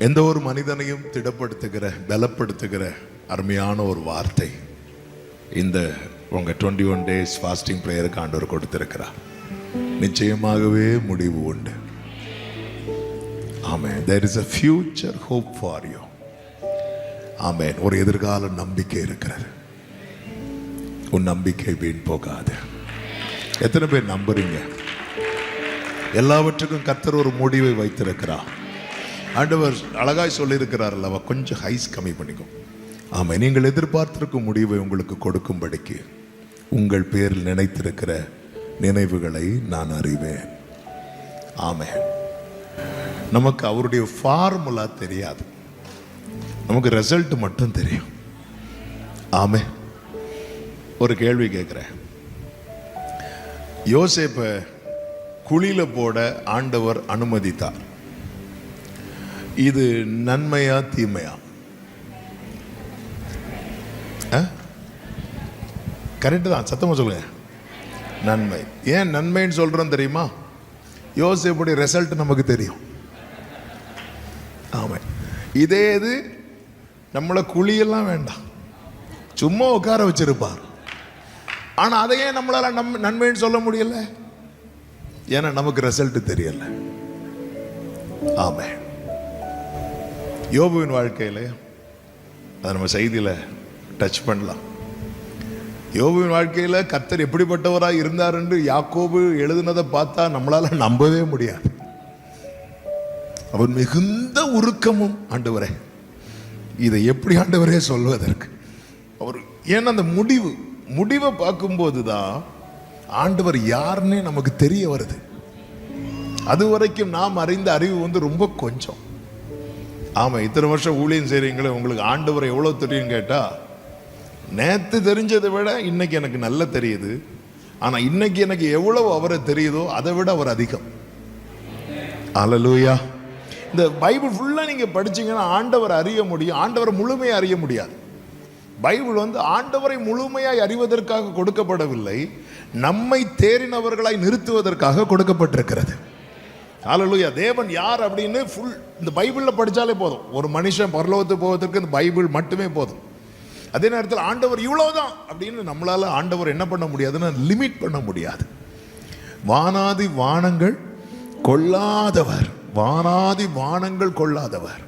எந்த ஒரு மனிதனையும் திடப்படுத்துகிற பலப்படுத்துகிற அருமையான ஒரு வார்த்தை இந்த உங்க 21 days ஃபாஸ்டிங் பிரேயருக்கு ஆண்டவர் கொடுத்திருக்கிறார். நிச்சயமாகவே முடிவு உண்டு. ஆமென். There is a future hope for you. ஆமென். ஒரு எதிர்கால நம்பிக்கை இருக்கிறது. உன் நம்பிக்கை வீண் போகாது. எத்தனை பேர் நம்புறீங்க? எல்லாவற்றுக்கும் கர்த்தர் ஒரு முடிவை வைத்திருக்கிறார். ஆண்டவர் அழகாய் சொல்லியிருக்கிறார் அல்லவா, கொஞ்சம் ஹைஸ் கம்மி பண்ணிக்கும். ஆமாம், நீங்கள் எதிர்பார்த்திருக்கும் முடிவை உங்களுக்கு கொடுக்கும்படிக்கு உங்கள் பேரில் நினைத்திருக்கிற நினைவுகளை நான் அறிவேன். ஆமென். நமக்கு அவருடைய ஃபார்முலா தெரியாது, நமக்கு ரிசல்ட் மட்டும் தெரியும். ஆமென். ஒரு கேள்வி கேட்குறேன். யோசேப்பை குழியில போட ஆண்டவர் அனுமதித்தார். இது நன்மையா தீமையா? கரெக்டு தான், சத்தமா சொல்லுங்க. நன்மை. ஏன் நன்மைன்னு சொல்றோம் தெரியுமா? யோசேப்புடைய ரிசல்ட் நமக்கு தெரியும். ஆமா, இதே இது நம்மளை குழியெல்லாம் வேண்டாம், சும்மா உட்கார வச்சிருப்பார். ஆனா அதையே நம்மளால நன்மைன்னு சொல்ல முடியல, ஏன்னா நமக்கு ரிசல்ட் தெரியல. ஆமா, யோபுவின் வாழ்க்கையில் அதை நம்ம செய்தியில் டச் பண்ணலாம். யோபுவின் வாழ்க்கையில் கர்த்தர் எப்படிப்பட்டவராக இருந்தார் என்று யாக்கோபு எழுதினதை பார்த்தா நம்மளால நம்பவே முடியாது. அவர் மிகுந்த உருக்கமும், ஆண்டவரே இதை எப்படி ஆண்டவரே சொல்வதற்கு அவர், ஏன்னா அந்த முடிவை பார்க்கும்போது தான் ஆண்டவர் யாருன்னே நமக்கு தெரிய வருது. அது வரைக்கும் நாம் அறிந்த அறிவு ரொம்ப கொஞ்சம். ஆமாம், இத்தனை வருஷம் ஊழியம் செய்கிறீங்களே, உங்களுக்கு ஆண்டவர் எவ்வளோ தெரியும் கேட்டால், நேற்று தெரிஞ்சதை விட இன்னைக்கு எனக்கு நல்லா தெரியுது. ஆனால் இன்னைக்கு எனக்கு எவ்வளவு அவரை தெரியுதோ அதை விட அவர் அதிகம். அல்லேலூயா. இந்த பைபிள் ஃபுல்லாக நீங்கள் படிச்சீங்கன்னா ஆண்டவர் அறிய முடியும், ஆண்டவரை முழுமையாக அறிய முடியாது. பைபிள் ஆண்டவரை முழுமையாய் அறிவதற்காக கொடுக்கப்படவில்லை, நம்மை தேறினவர்களாய் நிறுத்துவதற்காக கொடுக்கப்பட்டிருக்கிறது. ஹல்லேலூயா. தேவன் யார் அப்படின்னு ஃபுல் இந்த பைபிளில் படித்தாலே போதும். ஒரு மனுஷன் பரலோகத்துக்கு போவதற்கு இந்த பைபிள் மட்டுமே போதும். அதே நேரத்தில் ஆண்டவர் இவ்வளவுதான் அப்படின்னு நம்மளால ஆண்டவர் என்ன பண்ண முடியாதுன்னா லிமிட் பண்ண முடியாது. வானாதி வானங்கள் கொள்ளாதவர், வானாதி வானங்கள் கொள்ளாதவர்.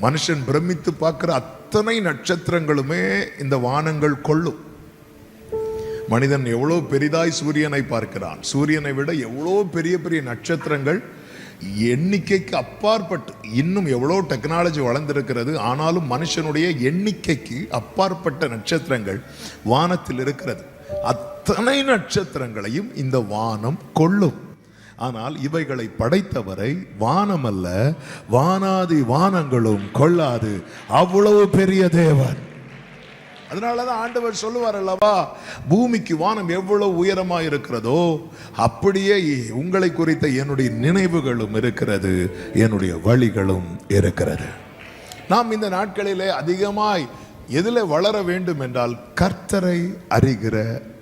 மனுஷன் பிரமித்து பார்க்கிற அத்தனை நட்சத்திரங்களுமே இந்த வானங்கள் கொள்ளும். மனிதன் எவ்வளோ பெரிதாய் சூரியனை பார்க்கிறான், சூரியனை விட எவ்வளோ பெரிய பெரிய நட்சத்திரங்கள், எண்ணிக்கைக்கு அப்பாற்பட்டு இன்னும் எவ்வளோ டெக்னாலஜி வளர்ந்திருக்கிறது. ஆனாலும் மனுஷனுடைய எண்ணிக்கைக்கு அப்பாற்பட்ட நட்சத்திரங்கள் வானத்தில் இருக்கிறது. அத்தனை நட்சத்திரங்களையும் இந்த வானம் கொள்ளும். ஆனால் இவைகளை படைத்தவரை வானம் அல்ல, வானாதி வானங்களும் கொள்ளாது. அவ்வளவு பெரிய தேவன். அதனாலதான் ஆண்டவர் சொல்லுவார் அல்லவா, பூமிக்கு வானம் எவ்வளவு உயரமா இருக்கிறதோ அப்படியே உங்களை குறித்த என்னுடைய நினைவுகளும் இருக்கிறது, என்னுடைய வழிகளும் இருக்கிறது. நாம் இந்த நாட்களிலே அதிகமாய் எதில் வளர வேண்டும் என்றால் கர்த்தரை அறிகிற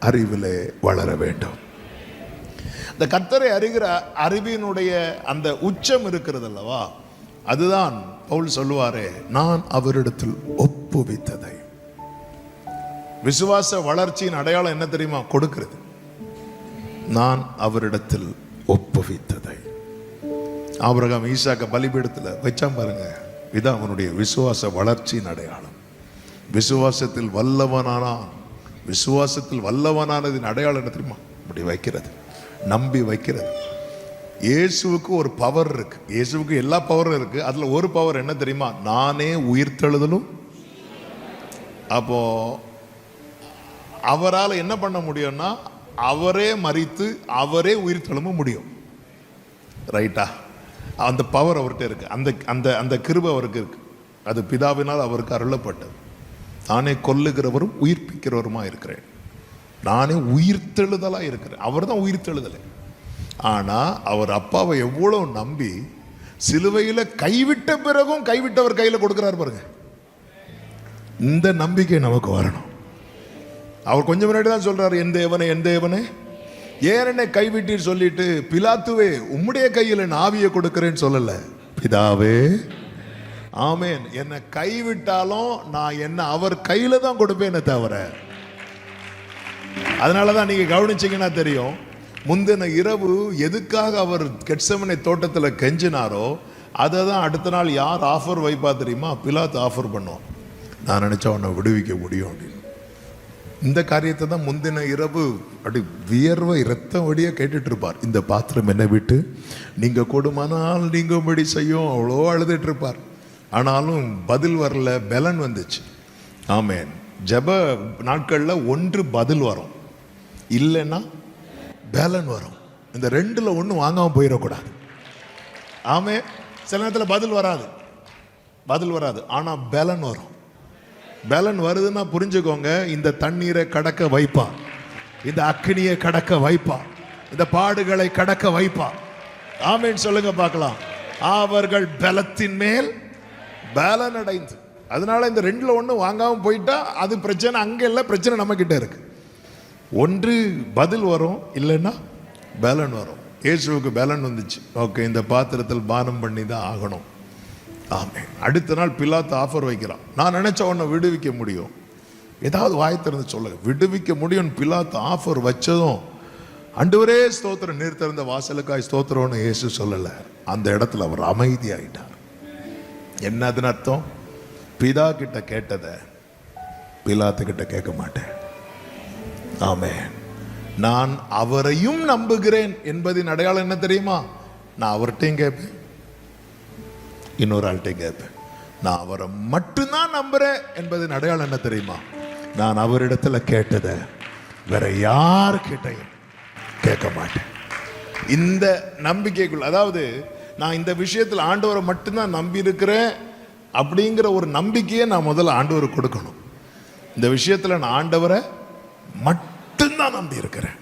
அறிவிலே வளர வேண்டும். இந்த கர்த்தரை அறிகிற அறிவினுடைய அந்த உச்சம் இருக்கிறது அல்லவா, அதுதான் பவுல் சொல்லுவாரே, நான் அவரிடத்தில் ஒப்புவித்ததை. விசுவாச வளர்ச்சியின் அடையாளம் என்ன தெரியுமா? கொடுக்கிறது. நான் அவரிடத்தில் ஒப்புவித்ததை. ஆபிரகாம் ஈசாக்க பலிபீடத்தில் வச்சான் பாருங்க, இதான் அவனுடைய விசுவாச வளர்ச்சியின் அடையாளம். விசுவாசத்தில் வல்லவனானான். விசுவாசத்தில் வல்லவனானதின் அடையாளம் என்ன தெரியுமா? அப்படி வைக்கிறது, நம்பி வைக்கிறது. இயேசுவுக்கு ஒரு பவர் இருக்கு, இயேசுவுக்கு எல்லா பவரும் இருக்கு. அதுல ஒரு பவர் என்ன தெரியுமா? நானே உயிர்த்தெழுதலும். அப்போ அவரால் என்ன பண்ண முடியும்னா அவரே மரித்து அவரே உயிர்த்தெழும்ப முடியும். ரைட்டா? அந்த பவர் அவர்கிட்ட இருக்கு, அந்த அந்த அந்த கிருபை அவருக்கு இருக்கு. அது பிதாவினால் அவருக்கு அருளப்பட்டது. நானே கொல்லுகிறவரும் உயிர்ப்பிக்கிறவருமா இருக்கிறேன், நானே உயிர்த்தெழுதலா இருக்கிறேன். அவர் தான் உயிர்த்தெழுதலை. ஆனா அவர் அப்பாவை எவ்வளவு நம்பி சிலுவையில கைவிட்ட பிறகும் கைவிட்டவர் கையில கொடுக்கிறார் பாருங்க. இந்த நம்பிக்கை நமக்கு வரணும். அவர் கொஞ்சம் முன்னாடி தான் சொல்றாரு, என் தேவனே என் தேவனே ஏன் என்னை கைவிட்டீர் சொல்லிட்டு, பிலாத்துவே உம்முடைய கையில் என் ஆவியை கொடுக்கிறேன்னு சொல்லல, பிதாவே ஆமென். என்னை கைவிட்டாலும் நான் என்ன அவர் கையில தான் கொடுப்பேனே தவிர. அதனாலதான் நீங்க கவனிச்சீங்கன்னா தெரியும், முந்தின இரவு எதுக்காக அவர் கெட்செமனே தோட்டத்தில் கெஞ்சினாரோ அதை தான் அடுத்த நாள் யார் ஆஃபர் வைப்பா தெரியுமா? பிலாத்து ஆஃபர் பண்ணுவோம். நான் நினைச்சா உன்னை விடுவிக்க முடியும் அப்படின்னு. இந்த காரியத்தை தான் முந்தின இரவு அப்படி வியர்வை ரத்தம் வழியா கேட்டுட்டு இருப்பார். இந்த பாத்திரம் என்னை விட்டு நீங்க கொடுமானால் நீங்கும்படி செய்யும், அவ்வளோ அழுதுட்டு இருப்பார். ஆனாலும் பதில் வரல, பலன் வந்துச்சு. ஆமென். ஜெப நாட்கள்ல ஒன்று பதில் வரும், இல்லைன்னா பலன் வரும். இந்த ரெண்டுல ஒன்று வாங்காம போயிடக்கூடாது. ஆமே. சில நேரத்தில் பதில் வராது, ஆனா பலன் வரும். பலன் வருதுன்னா புரிஞ்சுக்கோங்க, இந்த தண்ணீரை கடக்க வைப்பா, இந்த அக்னியை கடக்க வைப்பா, இந்த பாடுகளை கடக்க வைப்பா. ஆமென் சொல்லுங்க பார்க்கலாம். அவர்கள் பலத்தின் மேல் பலன் அடைந்து. அதனால இந்த ரெண்டுல ஒன்று வாங்காம போயிட்டா அது பிரச்சனை அங்க இல்லை, பிரச்சனை நம்ம கிட்ட இருக்கு. ஒன்று பதில் வரும், இல்லைன்னா பலன் வரும். இயேசுவுக்கு பலன் வந்துச்சு. ஓகே, இந்த பாத்திரத்தில் பானம் பண்ணி தான் ஆகணும். ஆமென். அடுத்த நாள் பிலாத்து ஆஃபர் வைக்கிறான். நான் நினைச்ச உன்னை விடுவிக்க முடியும், ஏதாவது வாய் திறந்து சொல்லுங்க, விடுவிக்க முடியும். பிலாத்து ஆஃபர் வச்சதும் ஆண்டவரே ஸ்தோத்திரம், நீர்த்திறந்த வாசலுக்காய் ஸ்தோத்திரம்னு இயேசு சொல்லல. அந்த இடத்துல அவர் அமைதி ஆயிட்டார். என்னதுன்னு அர்த்தம்? பிதா கிட்ட கேட்டதை பிலாத்து கிட்ட கேட்க மாட்டேன். ஆமென். நான் அவரையும் நம்புகிறேன் என்பதின் அடையாளம் என்ன தெரியுமா? நான் அவர்கிட்டையும் கேட்பேன், இன்னொரு ஆள்கிட்டையும் கேட்பேன். நான் அவரை மட்டும்தான் நம்புறேன் என்பதின் அடையாளம் என்ன தெரியுமா? நான் அவரிடத்துல கேட்டதை வேற யார்கிட்டையும் கேட்க மாட்டேன். இந்த நம்பிக்கைக்குள்ள, அதாவது நான் இந்த விஷயத்தில் ஆண்டவரை மட்டும்தான் நம்பி இருக்கிறேன் அப்படிங்கிற ஒரு நம்பிக்கையை நான் முதல்ல ஆண்டவருக்கு கொடுக்கணும். இந்த விஷயத்தில் நான் ஆண்டவரை மட்டும்தான் நம்பி இருக்கிறேன்.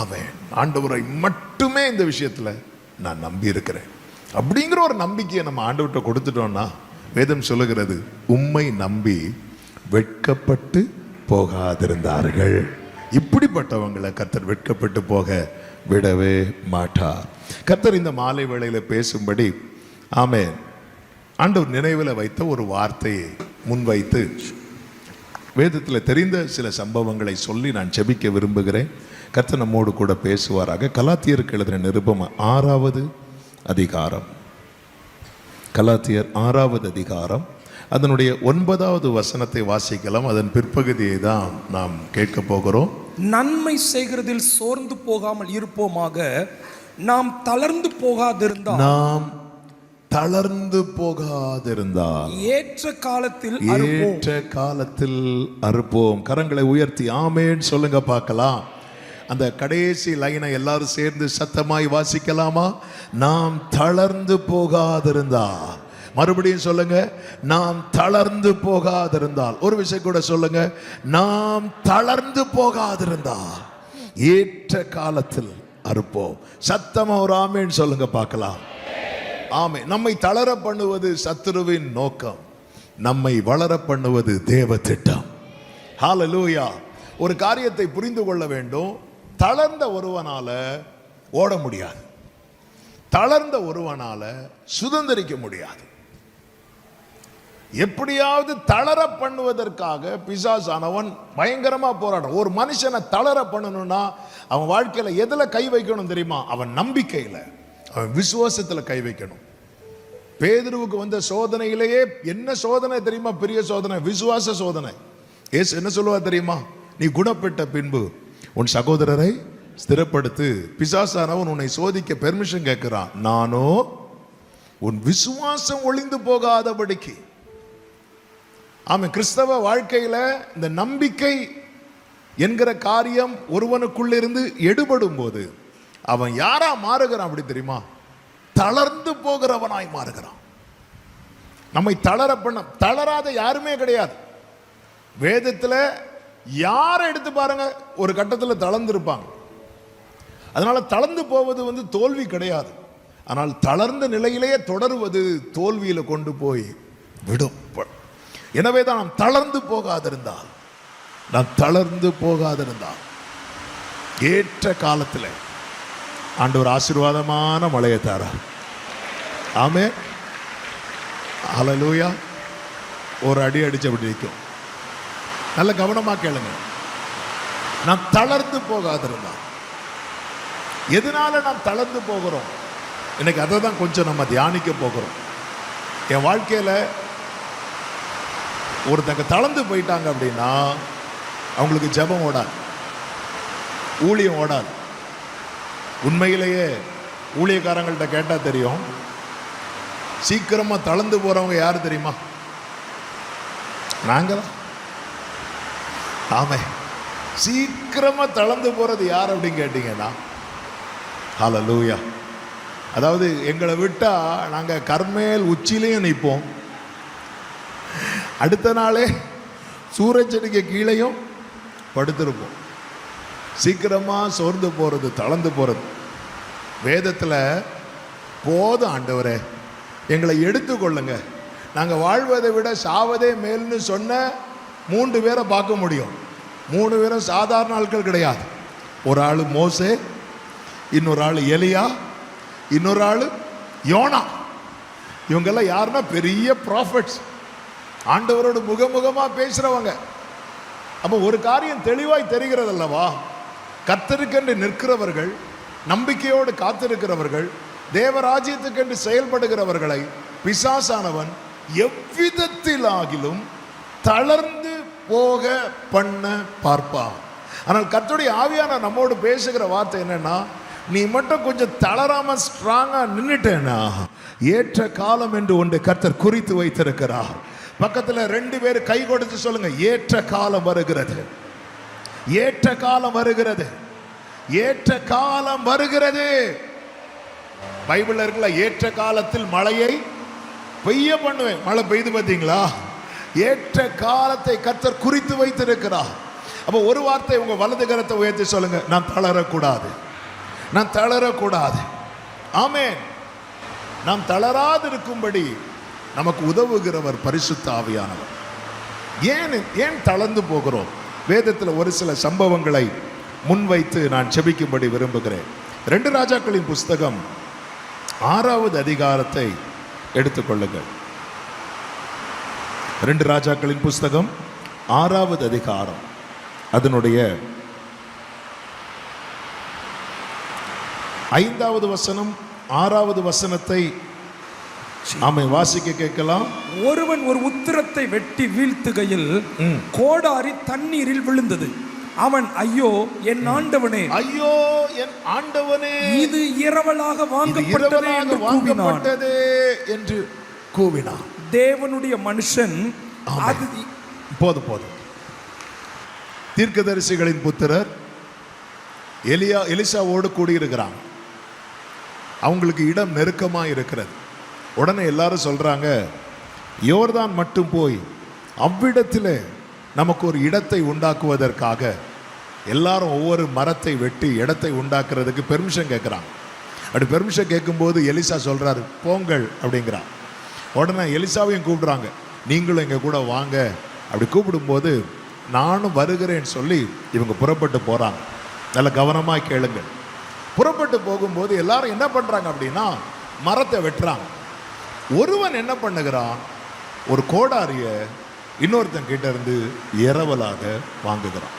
அவன் ஆண்டவரை மட்டுமே இந்த விஷயத்தில் நான் நம்பி இருக்கிறேன் அப்படிங்கிற ஒரு நம்பிக்கையை நம்ம ஆண்டவர்கிட்ட கொடுத்துட்டோம்னா, வேதம் சொல்லுகிறது, உம்மை நம்பி வெட்கப்பட்டு போகாதிருந்தார்கள். இப்படிப்பட்டவங்களை கர்த்தர் வெட்கப்பட்டு போக விடவே மாட்டார். கர்த்தர் இந்த மாலை வேளையில பேசும்படி ஆமென் ஆண்டவர் நினைவில் வைத்த ஒரு வார்த்தையை முன்வைத்து வேதத்தில் தெரிந்த சில சம்பவங்களை சொல்லி நான் ஜெபிக்க விரும்புகிறேன். கர்த்தர் நம்மோடு கூட பேசுவாராக. கலாத்தியருக்கு எழுதின நிருபம் 6வது அதிகாரம், கலாத்தியர் 6வது அதிகாரம், அதனுடைய 9வது வசனத்தை வாசிக்கலாம். அதன் பிற்பகுதியை தான் நாம் கேட்க போகிறோம். நன்மை செய்கிறதில் சோர்ந்து போகாமல் இருப்போமாக, நாம் தளர்ந்து போகாதிருந்தால் ஏற்ற காலத்தில் அறுப்போம். கரங்களை உயர்த்தி ஆமென் சொல்லுங்க பார்க்கலாம். அந்த கடைசி லைனை எல்லாரும் சேர்ந்து சத்தமாய் வாசிக்கலாமா? நாம் தளர்ந்து போகாதிருந்தால். மறுபடியும் சொல்லுங்க, நாம் தளர்ந்து போகாதிருந்தால். ஒரு விஷயம் கூட சொல்லுங்க, நாம் தளர்ந்து போகாதிருந்தால் ஏற்ற காலத்தில் அறுப்போம். சத்தமா ஒரு ஆமென் சொல்லுங்க பார்க்கலாம். ஆமென். நம்மை தளர பண்ணுவது சத்துருவின் நோக்கம், நம்மை வளர பண்ணுவது தேவ திட்டம். ஹல்லேலூயா. ஒரு காரியத்தை புரிந்து கொள்ள வேண்டும். தளர்ந்த ஒருவனால ஓட முடியாது, தளர்ந்த ஒருவனால சுதந்திரிக்க முடியாது. எப்படியாவது தளர பண்ணுவதற்காக பிசாசானவன் பயங்கரமா போராடுறான். ஒரு மனுஷனை தளர பண்ணணும்னா அவன் வாழ்க்கையில எதுல கை வைக்கணும் தெரியுமா? அவன் நம்பிக்கையில, அவன் விசுவாசத்துல கை வைக்கணும். பேதுருவுக்கு வந்த சோதனையிலேயே என்ன சோதனை தெரியுமா? பெரிய சோதனை, விசுவாச சோதனை. ஏசு என்ன சொல்லுவா தெரியுமா? நீ குணப்பட்ட பின்பு உன் சகோதரரை ஸ்திரப்படுத்து. பிசாசானவன் உன்னை சோதிக்க பெர்மிஷன் கேட்கிறான். நானோ உன் விசுவாசம் ஒளிந்து போகாதபடிக்கு. ஆமாம், கிறிஸ்தவ வாழ்க்கையில இந்த நம்பிக்கை என்கிற காரியம் ஒருவனுக்குள்ளிருந்து எடுபடும் போது அவன் யாரா மாறுகிறான் அப்படி தெரியுமா? தளர்ந்து போகிறவனாய் மாறுகிறான். நம்மை தளராத யாருமே கிடையாது. வேதத்துல யாரை எடுத்து பாருங்க, ஒரு கட்டத்தில் தளர்ந்து இருப்பாங்க. அதனால தளர்ந்து போவது தோல்வி கிடையாது. ஆனால் தளர்ந்த நிலையிலேயே தொடருவது தோல்வியில கொண்டு போய் விடும். எனவே தான் நாம் தளர்ந்து போகாதிருந்தால் ஏற்ற காலத்தில் ஆண்டவர் ஆசீர்வாதமான மழையை தாரார். ஆமென். ஹல்லேலூயா. ஒரு அடி அடிச்சபடி நிற்கும். நல்ல கவனமா கேளுங்க. நாம் தளர்ந்து போகாதிருந்தா. எதனால நாம் தளர்ந்து போகிறோம்? இன்னைக்கு அதை தான் கொஞ்சம் நம்ம தியானிக்க போகிறோம். என் வாழ்க்கையில ஒருத்தங்க தளர்ந்து போயிட்டாங்க அப்படின்னா அவங்களுக்கு ஜெபம் ஓடாது, ஊழியம் ஓடாது. உண்மையிலேயே ஊழியக்காரங்கள்ட்ட கேட்டா தெரியும், சீக்கிரமா தளர்ந்து போறவங்க யாரு தெரியுமா? நாங்க தான். ஆமே, சீக்கிரமா தளர்ந்து போறது யார் அப்படின்னு கேட்டீங்கன்னா ஹல்லேலூயா. அதாவது எங்களை விட்டா நாங்க கர்மேல் உச்சிலையும் நிற்போம், அடுத்த நாளே சூரச்செடிக்கு கீழையும் படுத்திருப்போம். சீக்கிரமா சோர்ந்து போறது, தளர்ந்து போறது. வேதத்துல போதும் ஆண்டவரே எங்களை எடுத்துக்கொள்ளுங்க, நாங்க வாழ்வதை விட சாவதே மேல்னு சொன்ன 3 பேரை பார்க்க முடியும். 3 பேரும் சாதாரண ஆட்கள் கிடையாது. ஒரு ஆள் மோசே, இன்னொரு ஆள் எலியா, இன்னொரு ஆள் யோனா. இவங்கெல்லாம் யாருன்னா பெரிய ப்ராஃபட்ஸ், ஆண்டவரோடு முகமுகமா பேசுறவங்க. அப்போ ஒரு காரியம் தெளிவாய் தெரிகிறது அல்லவா? கர்த்தருக்கென்று நிற்கிறவர்கள், நம்பிக்கையோடு காத்திருக்கிறவர்கள், தேவராஜ்யத்துக்கென்று செயல்படுகிறவர்களை பிசாசானவன் எவ்விதத்திலாகிலும் தளர்ந்து போக பண்ண பார்ப்பான். ஆனால் கர்த்தருடைய ஆவியான நம்மோடு பேசுகிற வார்த்தை என்னன்னா, நீ மட்டும் கொஞ்சம் தளராம ஸ்ட்ராங்கா நின்னுட்டேனா ஏற்ற காலம் என்று ஒன்று கர்த்தர் குறித்து வைத்திருக்கிறார். பக்கத்துல 2 பேர் கை கொடுத்து சொல்லுங்க, ஏற்ற காலம் வருகிறது, ஏற்ற காலம் வருகிறது, ஏற்ற காலம் வருகிறது. பைபிள்ல இருக்குல்ல, ஏற்ற காலத்தில் மழையை பெய்ய பண்ணுவேன். மழை பெய்து பார்த்தீங்களா? ஏற்ற காலத்தை கர்த்தர் குறித்து வைத்திருக்கிறார். அப்போ ஒரு வார்த்தை உங்க வலது கரத்தை உயர்த்தி சொல்லுங்க, நான் தளரக்கூடாது, நான் தளரக்கூடாது. ஆமென். நாம் தளராது இருக்கும்படி நமக்கு உதவுகிறவர் பரிசுத்த ஆவியானவர். ஏன் தளர்ந்து போகிறோம்? வேதத்தில் ஒரு சில சம்பவங்களை முன்வைத்து நான் செபிக்கும்படி விரும்புகிறேன். 2 ராஜாக்களின் புஸ்தகம் 6வது அதிகாரத்தை எடுத்துக்கொள்ளுங்கள். 2 ராஜாக்களின் புஸ்தகம் 6வது அதிகாரம், அதனுடைய 5வது வசனம், 6வது வசனத்தை ஆமை வாசிக்க கேட்கலாம். ஒருவன் ஒரு உத்திரத்தை வெட்டி வீழ்த்துகையில் கோடாரி தண்ணீரில் விழுந்தது. அவன், ஐயோ என் ஆண்டவனே, ஐயோ என் ஆண்டவனே, இது இரவலாக வாங்கப்பட்டது என்று கூவினான். தேவனுடைய மனுஷன் அது போதும். தீர்க்கதரிசிகளின் புத்திரர் எலிசாவோடு கூடியிருக்கிறாங்க. அவங்களுக்கு இடம் நெருக்கமா இருக்கிறது. உடனே எல்லாரும் சொல்றாங்க, யோர்தான் மட்டும் போய் அவ்விடத்தில் நமக்கு ஒரு இடத்தை உண்டாக்குவதற்காக எல்லாரும் ஒவ்வொரு மரத்தை வெட்டி இடத்தை உண்டாக்குறதுக்கு பெர்மிஷன் கேட்குறாங்க. அப்படி பெர்மிஷன் கேட்கும்போது எலிசா சொல்றாரு, போங்கள் அப்படிங்கிறான். உடனே எலிசாவையும் கூப்பிடுறாங்க, நீங்களும் எங்க கூட வாங்க. அப்படி கூப்பிடும்போது நானும் வருகிறேன்னு சொல்லி இவங்க புறப்பட்டு போறாங்க. நல்ல கவனமாக கேளுங்க. புறப்பட்டு போகும்போது எல்லாரும் என்ன பண்றாங்க அப்படின்னா, மரத்தை வெட்டுறாங்க. ஒருவன் என்ன பண்ணுகிறான், ஒரு கோடாரிய இன்னொருத்தன் கிட்ட இருந்து இரவலாக வாங்குகிறான்.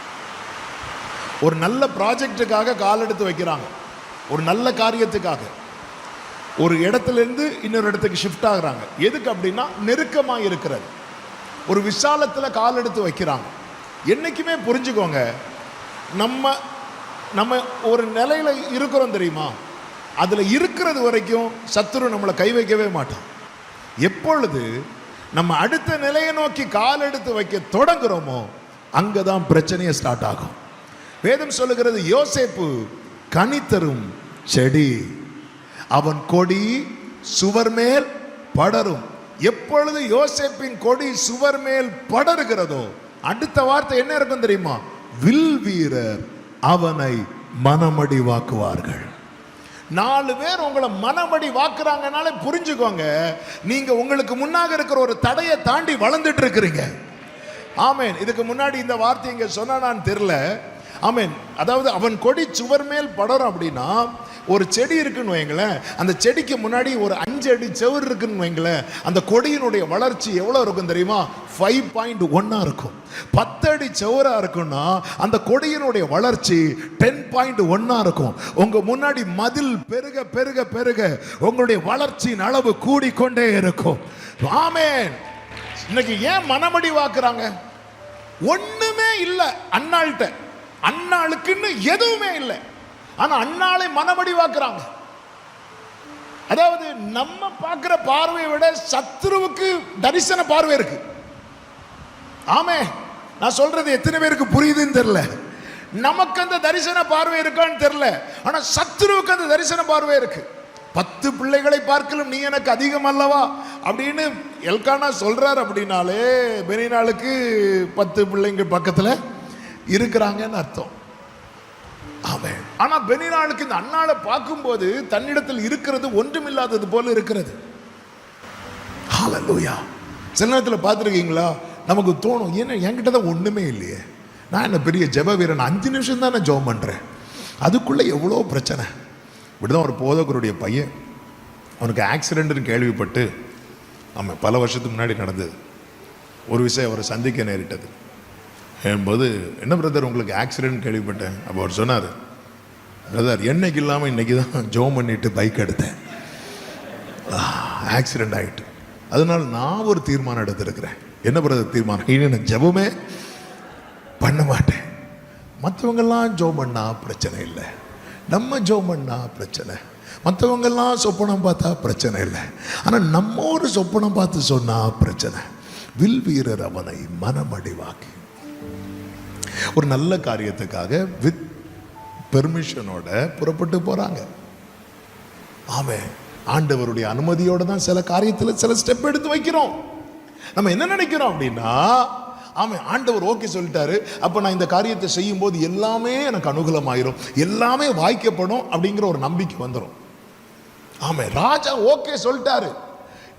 ஒரு நல்ல ப்ராஜெக்டுக்காக கால் எடுத்து வைக்கிறாங்க, ஒரு நல்ல காரியத்துக்காக ஒரு இடத்துல இருந்து இன்னொரு இடத்துக்கு ஷிஃப்ட் ஆகுறாங்க. எதுக்கு அப்படின்னா, நெருக்கமாக இருக்கிறது, ஒரு விசாலத்தில் கால் எடுத்து வைக்கிறாங்க. என்னைக்குமே புரிஞ்சுக்கோங்க, நம்ம ஒரு நிலையில இருக்கிறோம் தெரியுமா, அதுல இருக்கிறது வரைக்கும் சத்துரு நம்மளை கை வைக்கவே மாட்டான். எப்பொழுது நம்ம அடுத்த நிலையை நோக்கி கால் எடுத்து வைக்க தொடங்குறோமோ அங்கதான் பிரச்சனையே ஸ்டார்ட் ஆகும். வேதம் சொல்லுகிறது, யோசேப்பு கனி தரும் செடி, அவன் கொடி சுவர் மேல் படரும். எப்பொழுது யோசேப்பின் கொடி சுவர் மேல் படருகிறதோ அடுத்த வார்த்தை என்ன இருக்கும் தெரியுமா, வில் வீரர் அவனை மனமடி வாக்குவார்கள். 4 பேர் உங்களை மனமடி வாக்குறாங்கனாலே புரிஞ்சுக்கோங்க, நீங்க உங்களுக்கு முன்னாக இருக்கிற ஒரு தடையை தாண்டி வளர்ந்துட்டு இருக்கிறீங்க. ஆமேன். இதுக்கு முன்னாடி இந்த வார்த்தை இங்க சொன்னான்னு தெரியல. ஆமேன். அதாவது அவன் கொடி சுவர் மேல் படரும் அப்படின்னா, ஒரு செடி இருக்குன்னு வைங்களேன், அந்த செடிக்கு முன்னாடி ஒரு 5 அடி செவுரு இருக்குன்னு வைங்களேன், அந்த கொடியினுடைய வளர்ச்சி எவ்வளவு இருக்கும் தெரியுமா? 5.1 இருக்கும். 10 அடி செவுரா இருக்குன்னா அந்த கொடியினுடைய வளர்ச்சி 10.1 இருக்கும். உங்க முன்னாடி மதில் பெருக பெருக பெருக உங்களுடைய வளர்ச்சியின் அளவு கூடிக்கொண்டே இருக்கும். ஆமென். இன்னைக்கு ஏன் மனமடி வாக்குறாங்க? ஒண்ணுமே இல்ல அண்ணாள்கிட்ட, அண்ணாளுக்குன்னு எதுவுமே இல்லை, ஆனா அண்ணாளை மனமடி வாக்குறாங்க. அதாவது நம்ம பார்க்கிற பார்வையை விட சத்துருவுக்கு தரிசன பார்வை இருக்கு. ஆமே, நான் சொல்றது எத்தனை பேருக்கு புரியுதுன்னு தெரியல. நமக்கு அந்த தரிசன பார்வை இருக்கான்னு தெரியல, ஆனா சத்துருவுக்கு அந்த தரிசன பார்வை இருக்கு. 10 பிள்ளைகளை பார்க்கலும் நீ எனக்கு அதிகம் அல்லவா அப்படின்னு எல்கானா சொல்றார். அப்படின்னாலே பெனினாளுக்கு 10 பிள்ளைங்க பக்கத்துல இருக்கிறாங்கன்னு அர்த்தம். ஆமென். ஆனா பெனினாளுக்கு இந்த அண்ணாளை பார்க்கும்போது தன்னிடத்தில் இருக்கிறது ஒன்றுமில்லாதது போல இருக்கிறது. ஹல்லேலூயா. சில நேரத்தில் பார்த்துருக்கீங்களா, நமக்கு தோணும், ஏன்னா என்கிட்ட தான் ஒண்ணுமே இல்லையே, நான் என்ன பெரிய ஜெப வீரன், 5 நிமிஷம் தான் நான் ஜெபம் பண்றேன், அதுக்குள்ள எவ்வளோ பிரச்சனை. இப்படிதான் ஒரு போதகருடைய பையன், அவனுக்கு ஆக்சிடென்ட்னு கேள்விப்பட்டு, ஆமாம் பல வருஷத்துக்கு முன்னாடி நடந்தது, ஒரு விஷயம் அவரை சந்திக்க நேரிட்டது. என்பது, என்ன பிரதர் உங்களுக்கு ஆக்சிடென்ட் கேள்விப்பட்டேன். அப்போ அவர் சொன்னார், பிரதர் என்னைக்கு இல்லாமல் இன்னைக்கு தான் ஜோம் பண்ணிட்டு பைக் எடுத்தேன், ஆக்சிடென்ட் ஆகிட்டு, அதனால நான் ஒரு தீர்மானம் எடுத்திருக்கிறேன். என்ன பிரதர் தீர்மானம்? இனி நான் ஜெபமே பண்ண மாட்டேன். மற்றவங்கெல்லாம் ஜோம் பண்ணா பிரச்சனை இல்லை, நம்ம ஜோம் பண்ணா பிரச்சனை. மற்றவங்கெல்லாம் சொப்பனம் பார்த்தா பிரச்சனை இல்லை, ஆனால் நம்ம ஒரு சொப்பனம் பார்த்து சொன்னா பிரச்சனை. வில் வீரர் அவனை மனமடிவாக்கி. ஒரு நல்ல காரியத்துக்காக வித் பெர்மிஷனோட புறப்பட்டு போறாங்க. ஆமே, ஆண்டவருடைய அனுமதியோட தான் சில காரியத்தில் சில ஸ்டெப் எடுத்து வைக்கிறோம். நம்ம என்ன நினைக்கிறோம் அப்படின்னா, ஆமே ஆண்டவர் ஓகே சொல்லிட்டாரு, அப்ப நான் இந்த காரியத்தை செய்யும் போது எல்லாமே எனக்கு அனுகூலமாயிரும், எல்லாமே வாய்க்கப்படும் அப்படிங்கிற ஒரு நம்பிக்கை வந்துடும். ஆமே, ராஜா ஓகே சொல்லிட்டாரு.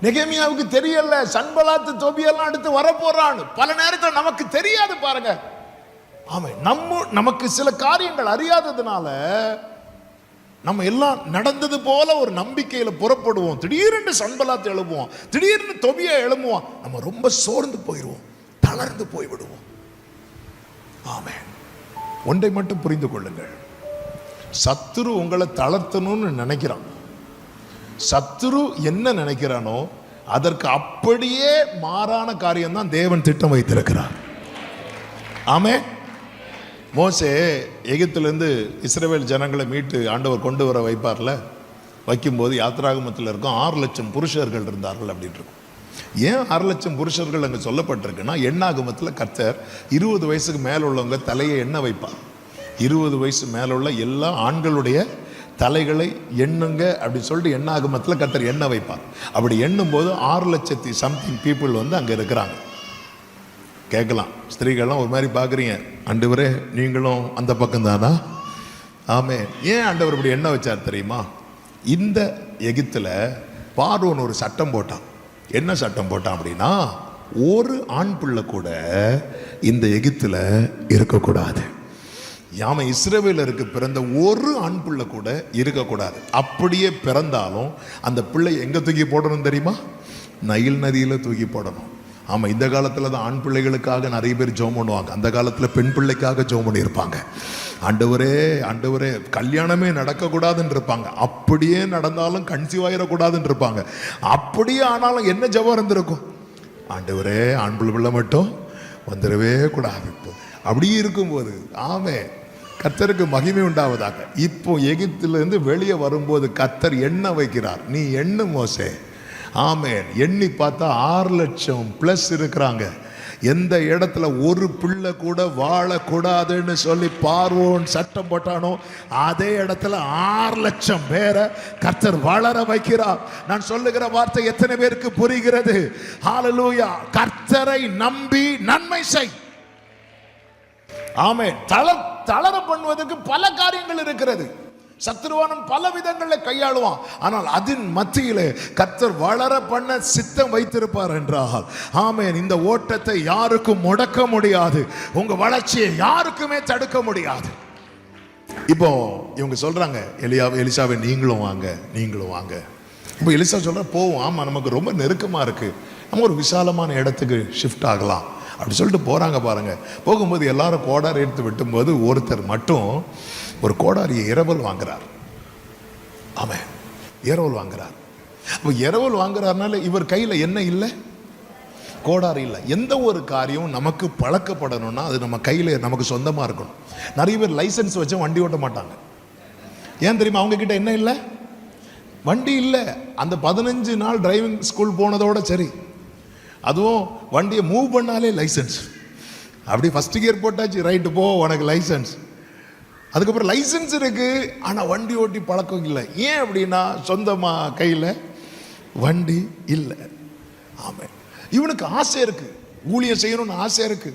நெகேமியாவுக்கு தெரியல, சன்பலாத்து தொபியெல்லாம் அடுத்து வரப்போறான்னு பல நேரத்தில் நமக்கு தெரியாது பாருங்க. ஆமே, நமக்கு சில காரியங்கள் அறியாததுனால நம்ம எல்லாம் நடந்தது போல ஒரு நம்பிக்கையில புறப்படுவோம். திடீர்னு சன்பலாத்து எழுப்புவோம், திடீர்னு தொபியை எழுப்புவோம், நம்ம ரொம்ப சோர்ந்து போயிடுவோம், தளர்ந்து போய்விடுவோம். ஆமே, ஒன்றை மட்டும் புரிந்து கொள்ளுங்கள், சத்துரு உங்களை தளர்த்தணும்னு நினைக்கிறான். சத்துரு என்ன நினைக்கிறானோ அதற்கு அப்படியே மாறான காரியம் தான் தேவன் திட்டம் வைத்திருக்கிறார். ஆமே, மோசே எகிப்திலிருந்து இஸ்ரவேல் ஜனங்களை மீட்டு ஆண்டவர் கொண்டு வர வைப்பார்ல, வைக்கும்போது யாத்ராகமத்தில் இருக்கும் 6 லட்சம் புருஷர்கள் இருந்தார்கள் அப்படின்னு இருக்கும். ஏன் 6 லட்சம் புருஷர்கள் அங்கே சொல்லப்பட்டிருக்குன்னா, எண்ணாகமத்தில் கர்த்தர் 20 வயசுக்கு மேல உள்ளவங்க தலையை எண்ண வைப்பார். 20 வயசு மேல உள்ள எல்லா ஆண்களுடைய தலைகளை எண்ணுங்க அப்படின்னு சொல்லிட்டு எண்ணாகமத்தில் கர்த்தர் எண்ண வைப்பார். அப்படி எண்ணும் போது 6 லட்சத்தி சம்திங் பீப்புள் வந்து அங்கே இருக்கிறாங்க. கேட்கலாம், ஸ்திரீகள்லாம் ஒரு மாதிரி பார்க்குறீங்க, ஆண்டவரே நீங்களும் அந்த பக்கம் தானா? ஆமே, ஏன் ஆண்டவர் இப்படி எண்ண வச்சார் தெரியுமா? இந்த எகிப்தில் பார்வோன் ஒரு சட்டம் போட்டான். என்ன சட்டம் போட்டான் அப்படின்னா, ஒரு ஆண் பிள்ளை கூட இந்த எகிப்தில் இருக்கக்கூடாது. யாம இஸ்ரவேலருக்கு பிறந்த ஒரு ஆண் பிள்ளை கூட இருக்கக்கூடாது. அப்படியே பிறந்தாலும் அந்த பிள்ளை எங்கே தூக்கி போடணும் தெரியுமா? நைல் நதியில் தூக்கி போடணும். ஆமாம், இந்த காலத்தில் தான் ஆண் பிள்ளைகளுக்காக நிறைய பேர் ஜெபம் பண்ணுவாங்க, அந்த காலத்தில் பெண் பிள்ளைக்காக ஜெபம் பண்ணியிருப்பாங்க. ஆண்டவரே ஆண்டவரே கல்யாணமே நடக்கக்கூடாதுன்னு இருப்பாங்க, அப்படியே நடந்தாலும் கன்சீவ் ஆயிடக்கூடாதுன்னு இருப்பாங்க. அப்படியே ஆனாலும் என்ன ஜெபம் இருந்திருக்கும்? ஆண்டவரே ஆண் பிள்ளை மட்டும் வந்துடவே கூடாது. இப்போ அப்படி இருக்கும்போது ஆமே, கர்த்தருக்கு மகிமை உண்டாவதாக. இப்போ எகிப்திலிருந்து வெளியே வரும்போது கர்த்தர் எண்ண வைக்கிறார், நீ எண்ணு மோசே. ஆமென். எண்ணி பார்த்தா 6 லட்சம் பிளஸ் இருக்கிறாங்க. எந்த இடத்துல ஒரு பிள்ளை கூட வாழக்கூடாதுன்னு சொல்லி பார்வோன் சட்டம் போட்டானோ அதே இடத்துல 6 லட்சம் பேரை கர்த்தர் வளர வைக்கிறார். நான் சொல்லுகிற வார்த்தை எத்தனை பேருக்கு புரிகிறது? ஹல்லேலூயா. கர்த்தரை நம்பி நன்மை செய். ஆமென். தளர பண்ணுவதற்கு பல காரியங்கள் இருக்கிறது. சத்துருவானும் பல விதங்களில் கையாளுவான். ஆனால் அதன் மத்தியிலே கர்த்தர் வளர பண்ண சித்தம் வைத்திருப்பார் என்றால், ஆமென், இந்த ஓட்டத்தை யாருக்கும் முடக்க முடியாது, உங்க வளர்ச்சியை யாருக்குமே தடுக்க முடியாது. இப்போ இவங்க சொல்றாங்க, எலிசாவை நீங்களும் வாங்க, நீங்களும் வாங்க. இப்போ எலிசா சொல்ற போவோம், ஆமா நமக்கு ரொம்ப நெருக்கமா இருக்கு, நம்ம ஒரு விசாலமான இடத்துக்கு ஷிஃப்ட் ஆகலாம் அப்படி சொல்லிட்டு போறாங்க பாருங்க. போகும்போது எல்லாரும் கோடாரி எடுத்து வெட்டும்போது ஒருத்தர் மட்டும் ஒரு கோடாரியை இரவல் வாங்குறார். ஆமாம், இரவல் வாங்குறார். அப்போ இரவல் வாங்குறாருனால இவர் கையில என்ன இல்லை? கோடாரி இல்லை. எந்த ஒரு காரியம் நமக்கு பழக்கப்படணும்னா அது நம்ம கையில் நமக்கு சொந்தமாக இருக்கணும். நிறைய பேர் லைசன்ஸ் வச்சு வண்டி ஓட்ட மாட்டாங்க. ஏன் தெரியுமா? அவங்க கிட்ட என்ன இல்லை? வண்டி இல்லை. அந்த 15 நாள் டிரைவிங் ஸ்கூல் போனதோட சரி. அதுவும் வண்டியை மூவ் பண்ணாலே லைசன்ஸ். அப்படி ஃபர்ஸ்ட் கியர் போட்டாச்சு, ரைட்டு போ உனக்கு லைசன்ஸ். அதுக்கப்புறம் லைசன்ஸ் இருக்கு, ஆனால் வண்டி ஓட்டி பழக்கம் இல்லை. ஏன் அப்படின்னா சொந்தமாக கையில் வண்டி இல்லை. ஆமாம், இவனுக்கு ஆசை இருக்கு, ஊழியம் செய்யணும்னு ஆசை இருக்கு,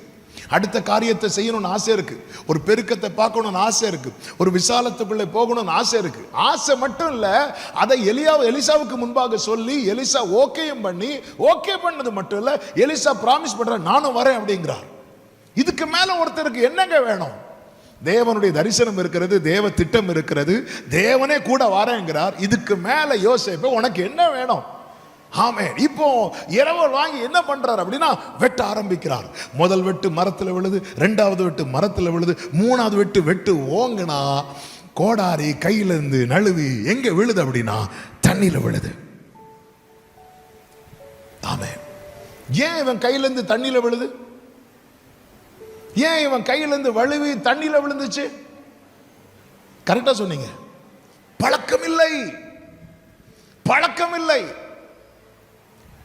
அடுத்த காரியத்தை செய்யணும்னு ஆசை இருக்கு, ஒரு பெருக்கத்தை பார்க்கணும்னு ஆசை இருக்கு, ஒரு விசாலத்துக்குள்ளே போகணும்னு ஆசை இருக்கு. ஆசை மட்டும் இல்ல, அதை எலிசாவுக்கு முன்பாக சொல்லி எலிசா ஓகேயும் பண்ணி, ஓகே பண்ணது மட்டும் இல்ல, எலிசா பிராமிஸ் பண்ற நானும் வரேன் அப்படிங்கிறார். இதுக்கு மேல ஒருத்தருக்கு என்னங்க வேணும்? தேவனுடைய தரிசனம் இருக்கிறது, தேவ திட்டம் இருக்கிறது, தேவனே கூட வரேங்கிறார். இதுக்கு மேல யோசேப்பு உனக்கு என்ன வேணும்? ஆமென். இப்போ இரவல் வாங்கி என்ன பண்றார் அப்படின்னா வெட்ட ஆரம்பிக்கிறார். முதல் வெட்டு மரத்தில் விழுது, இரண்டாவது வெட்டு மரத்தில் விழுது, மூணாவது வெட்டு ஓங்கினா கோடாரி கையிலிருந்து நழுவி எங்க விழுது அப்படின்னா தண்ணியில விழுது. ஆமென். ஏன் இவன் கையிலிருந்து தண்ணியில விழுது? ஏன் இவன் கையிலிருந்து வழுவி தண்ணியில விழுந்துச்சு? கரெக்டா சொன்னீங்க, பழக்கம் இல்லை. பழக்கம் இல்லை.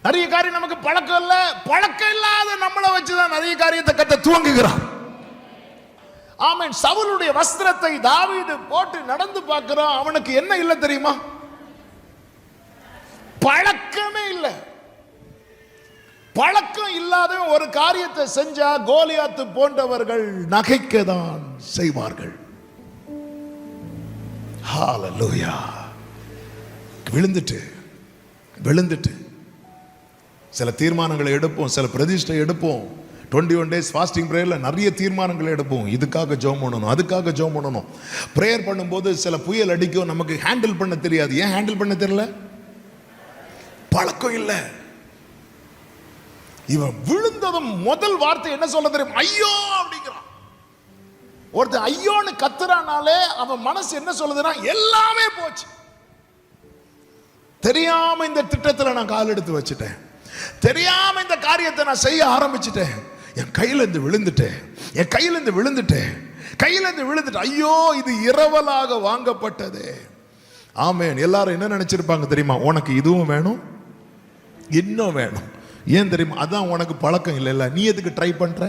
நிறைய காரியம் நமக்கு பழக்கம் இல்ல, பழக்கம் இல்லாத நம்மளை வச்சுதான் நிறைய காரியத்தை கத்த துவங்குகிறார். ஆமென். சவுலுடைய வஸ்திரத்தை தாவீது போட்டு நடந்து பார்க்கிறான். அவனுக்கு என்ன இல்லை தெரியுமா? பழக்கமே இல்லை. பழக்கம் இல்லாத ஒரு காரியத்தை செஞ்சா கோலியாத்து போன்றவர்கள் நகைக்கதான் செய்வார்கள். ஹalleluya. விழுந்துட்டு சில தீர்மானங்களை எடுப்போம், சில பிரதிஷ்டை எடுப்போம். 21 days ஃபாஸ்டிங் பிரேயர்ல நிறைய தீர்மானங்களை எடுப்போம். இதுக்காக ஜெபம் பண்ணணும், அதுக்காக ஜெபம் பண்ணணும். பிரேயர் பண்ணும்போது சில புயல் அடிக்கும், நமக்கு ஹேண்டில் பண்ண தெரியாது. ஏன் ஹேண்டில் பண்ண தெரியல? பழக்கம் இல்லை. இவன் விழுந்ததும் முதல் வார்த்தை என்ன சொல்ல தெரியும்? ஐயோ அப்படிங்கிறான். ஒருத்தன் ஐயோன்னு கத்துறானாலே அவன் மனசு என்ன சொல்லுதுன்னா எல்லாமே போச்சு. தெரியாம இந்த திட்டத்தில் நான் கால் எடுத்து வச்சுட்டேன், தெரியாம இந்த காரியத்தை நான் செய்ய ஆரம்பிச்சுட்டேன், என் கையிலிருந்து விழுந்துட்டேன். ஐயோ, இது இரவலாக வாங்கப்பட்டது. ஆமென். எல்லாரும் என்ன நினைச்சிருப்பாங்க தெரியுமா? உனக்கு இதுவும் வேணும், இன்னும் வேணும். ஏன் தெரியுமா? அதான் உனக்கு பழக்கம் இல்லைல்ல, நீ எதுக்கு ட்ரை பண்ற?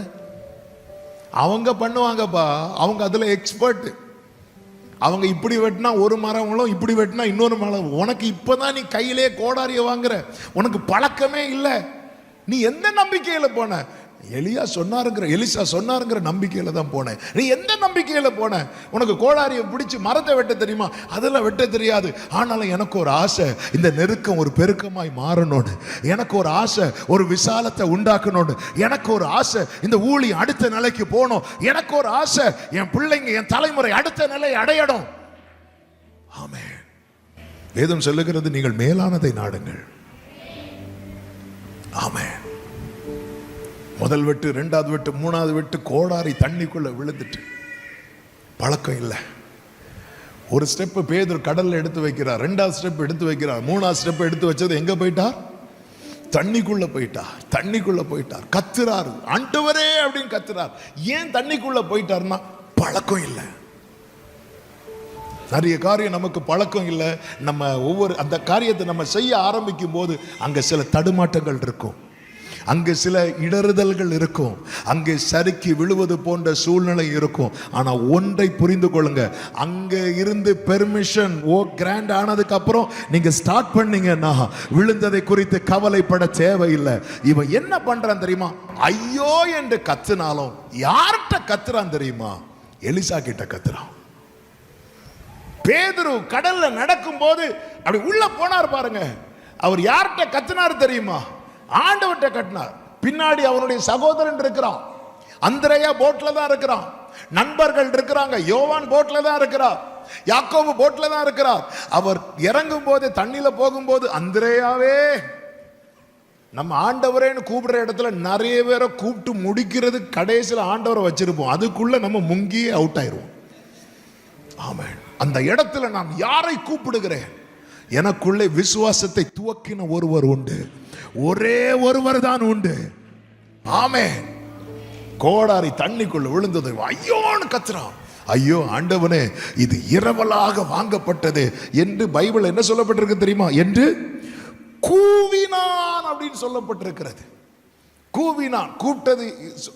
அவங்க பண்ணுவாங்கப்பா, அவங்க அதுல எக்ஸ்பர்ட். அவங்க இப்படி வெட்டினா ஒரு மரங்களும், இப்படி வெட்டினா இன்னொரு மரம். உனக்கு இப்பதான் நீ கையிலே கோடாரிய வாங்குற, உனக்கு பழக்கமே இல்லை. நீ எந்த நம்பிக்கையில போன? எலிசா சொன்னாருங்கிற நம்பிக்கையில தான் போனேன். நீ எந்த நம்பிக்கையில போன? உனக்கு கோடாரியை பிடிச்சு மரத்தை வெட்ட தெரியுமா? அதெல்லாம் வெட்ட தெரியாது. ஆனாலும் எனக்கு ஒரு ஆசை, இந்த நெருக்கம் ஒரு பெருக்கமாய் மாறணும்னு. எனக்கு ஒரு ஆசை, ஒரு விசாலத்தை உண்டாக்கணும்னு. எனக்கு ஒரு ஆசை, இந்த ஊழியம் அடுத்த நிலைக்கு போகணும். எனக்கு ஒரு ஆசை, என் பிள்ளைங்க, என் தலைமுறை அடுத்த நிலை அடையணும். ஆமென். வேதம் சொல்லுகிறது, நீங்கள் மேலானதை நாடுங்கள். ஆமென். முதல் வெட்டு, இரண்டாவது வெட்டு, மூணாவது வெட்டு, கோடாரி தண்ணிக்குள்ள விழுந்துட்டு. பழக்கம் இல்லை. ஒரு ஸ்டெப் பேதுரு கடல்ல எடுத்து வைக்கிறார், ரெண்டாவது ஸ்டெப் எடுத்து வைக்கிறார், மூணாவது ஸ்டெப் எடுத்து வச்சது எங்க போயிட்டார்? தண்ணிக்குள்ள போயிட்டார். கத்துறாரு, ஆண்டவரே அப்படின்னு கத்துறார். ஏன் தண்ணிக்குள்ள போயிட்டார்னா பழக்கம் இல்லை. நிறைய காரியம் நமக்கு பழக்கம் இல்லை. நம்ம ஒவ்வொரு அந்த காரியத்தை நம்ம செய்ய ஆரம்பிக்கும் போது அங்க சில தடுமாட்டங்கள் இருக்கும், அங்கே சில இடறுதல்கள் இருக்கும், அங்கே சறுக்கி விழுவது போன்ற சூழ்நிலை இருக்கும். ஆனா ஒன்றை புரிந்து கொள்ளுங்க, அங்க இருந்து பெர்மிஷன் கிராண்ட் ஆனதுக்கு அப்புறம் நீங்க ஸ்டார்ட் பண்ணீங்கன்னா விழுந்ததை குறித்து கவலைப்பட தேவையில்லை. இவன் என்ன பண்றான் தெரியுமா? ஐயோ என்று கத்துனாலும் யார்கிட்ட கத்துறான் தெரியுமா? எலிசா கிட்ட கத்துறான். பேதுரு கடல்ல நடக்கும் போது அப்படி உள்ள போனார் பாருங்க. அவர் யார்கிட்ட கத்துனார் தெரியுமா? ஆண்டவர்கிட்ட கட்டினார். பின்னாடி அவனுடைய சகோதரன் இருக்கிறான், அந்திரேயா போட்ல தான் இருக்கிறான். நண்பர்கள் இருக்கிறாங்க. யோவான் போட்ல தான் இருக்கிறார், யாக்கோபு போட்ல தான் இருக்கிறார். அவர் இறங்கும் போது தண்ணியில போகும்போது அந்திரேயாவே நம்ம ஆண்டவரேன்னு கூப்பிடுற இடத்துல நிறைய பேரை கூப்பிட்டு முடிக்கிறது கடைசியில் ஆண்டவரை வச்சிருப்போம். அதுக்குள்ள நம்ம முங்கி அவுட் ஆயிருவோம். ஆமென். அந்த இடத்துல நான் யாரை கூப்பிடுகிறேன்? எனக்குள்ளே விசுவாசத்தை துவக்கின ஒருவர் உண்டு, ஒரே ஒருவர் தான் உண்டு. ஆமென். கோடாரி தண்ணிக்குள்ள விழுந்தது, ஐயோன்னு கத்துறான். ஐயோ ஆண்டவனே, இது இரவலாக வாங்கப்பட்டது என்று பைபிள் என்ன சொல்லப்பட்டிருக்கு தெரியுமா? என்று கூவினான் அப்படின்னு சொல்லப்பட்டிருக்கிறது. கூவினான்.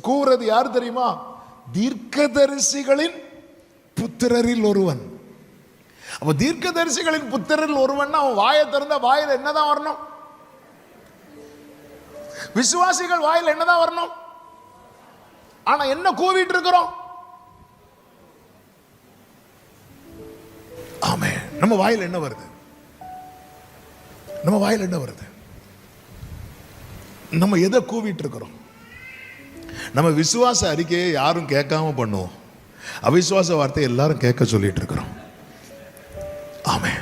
கூவுறது யார் தெரியுமா? தீர்க்கதரிசிகளின் புத்திரரில் ஒருவன். அப்ப தீர்க்கதரிசிகளின் புத்திரரில் ஒருவன் அவன் வாயை திறந்த வாயில் என்னதான் வரணும்? விசுவாசிகள் வாயில் என்னதான் வரணும்? ஆனா என்ன கூவிட்டு இருக்கிறோம்? ஆமே. நம்ம வாயில் என்ன வருது? நம்ம வாயில் என்ன வருது? நம்ம எதை கூவிட்டு இருக்கிறோம்? நம்ம விசுவாச அறிக்கையை யாரும் கேட்காம பண்ணுவோம், அவிசுவாச வார்த்தையை எல்லாரும் கேட்க சொல்லிட்டு இருக்கிறோம். ஆமே.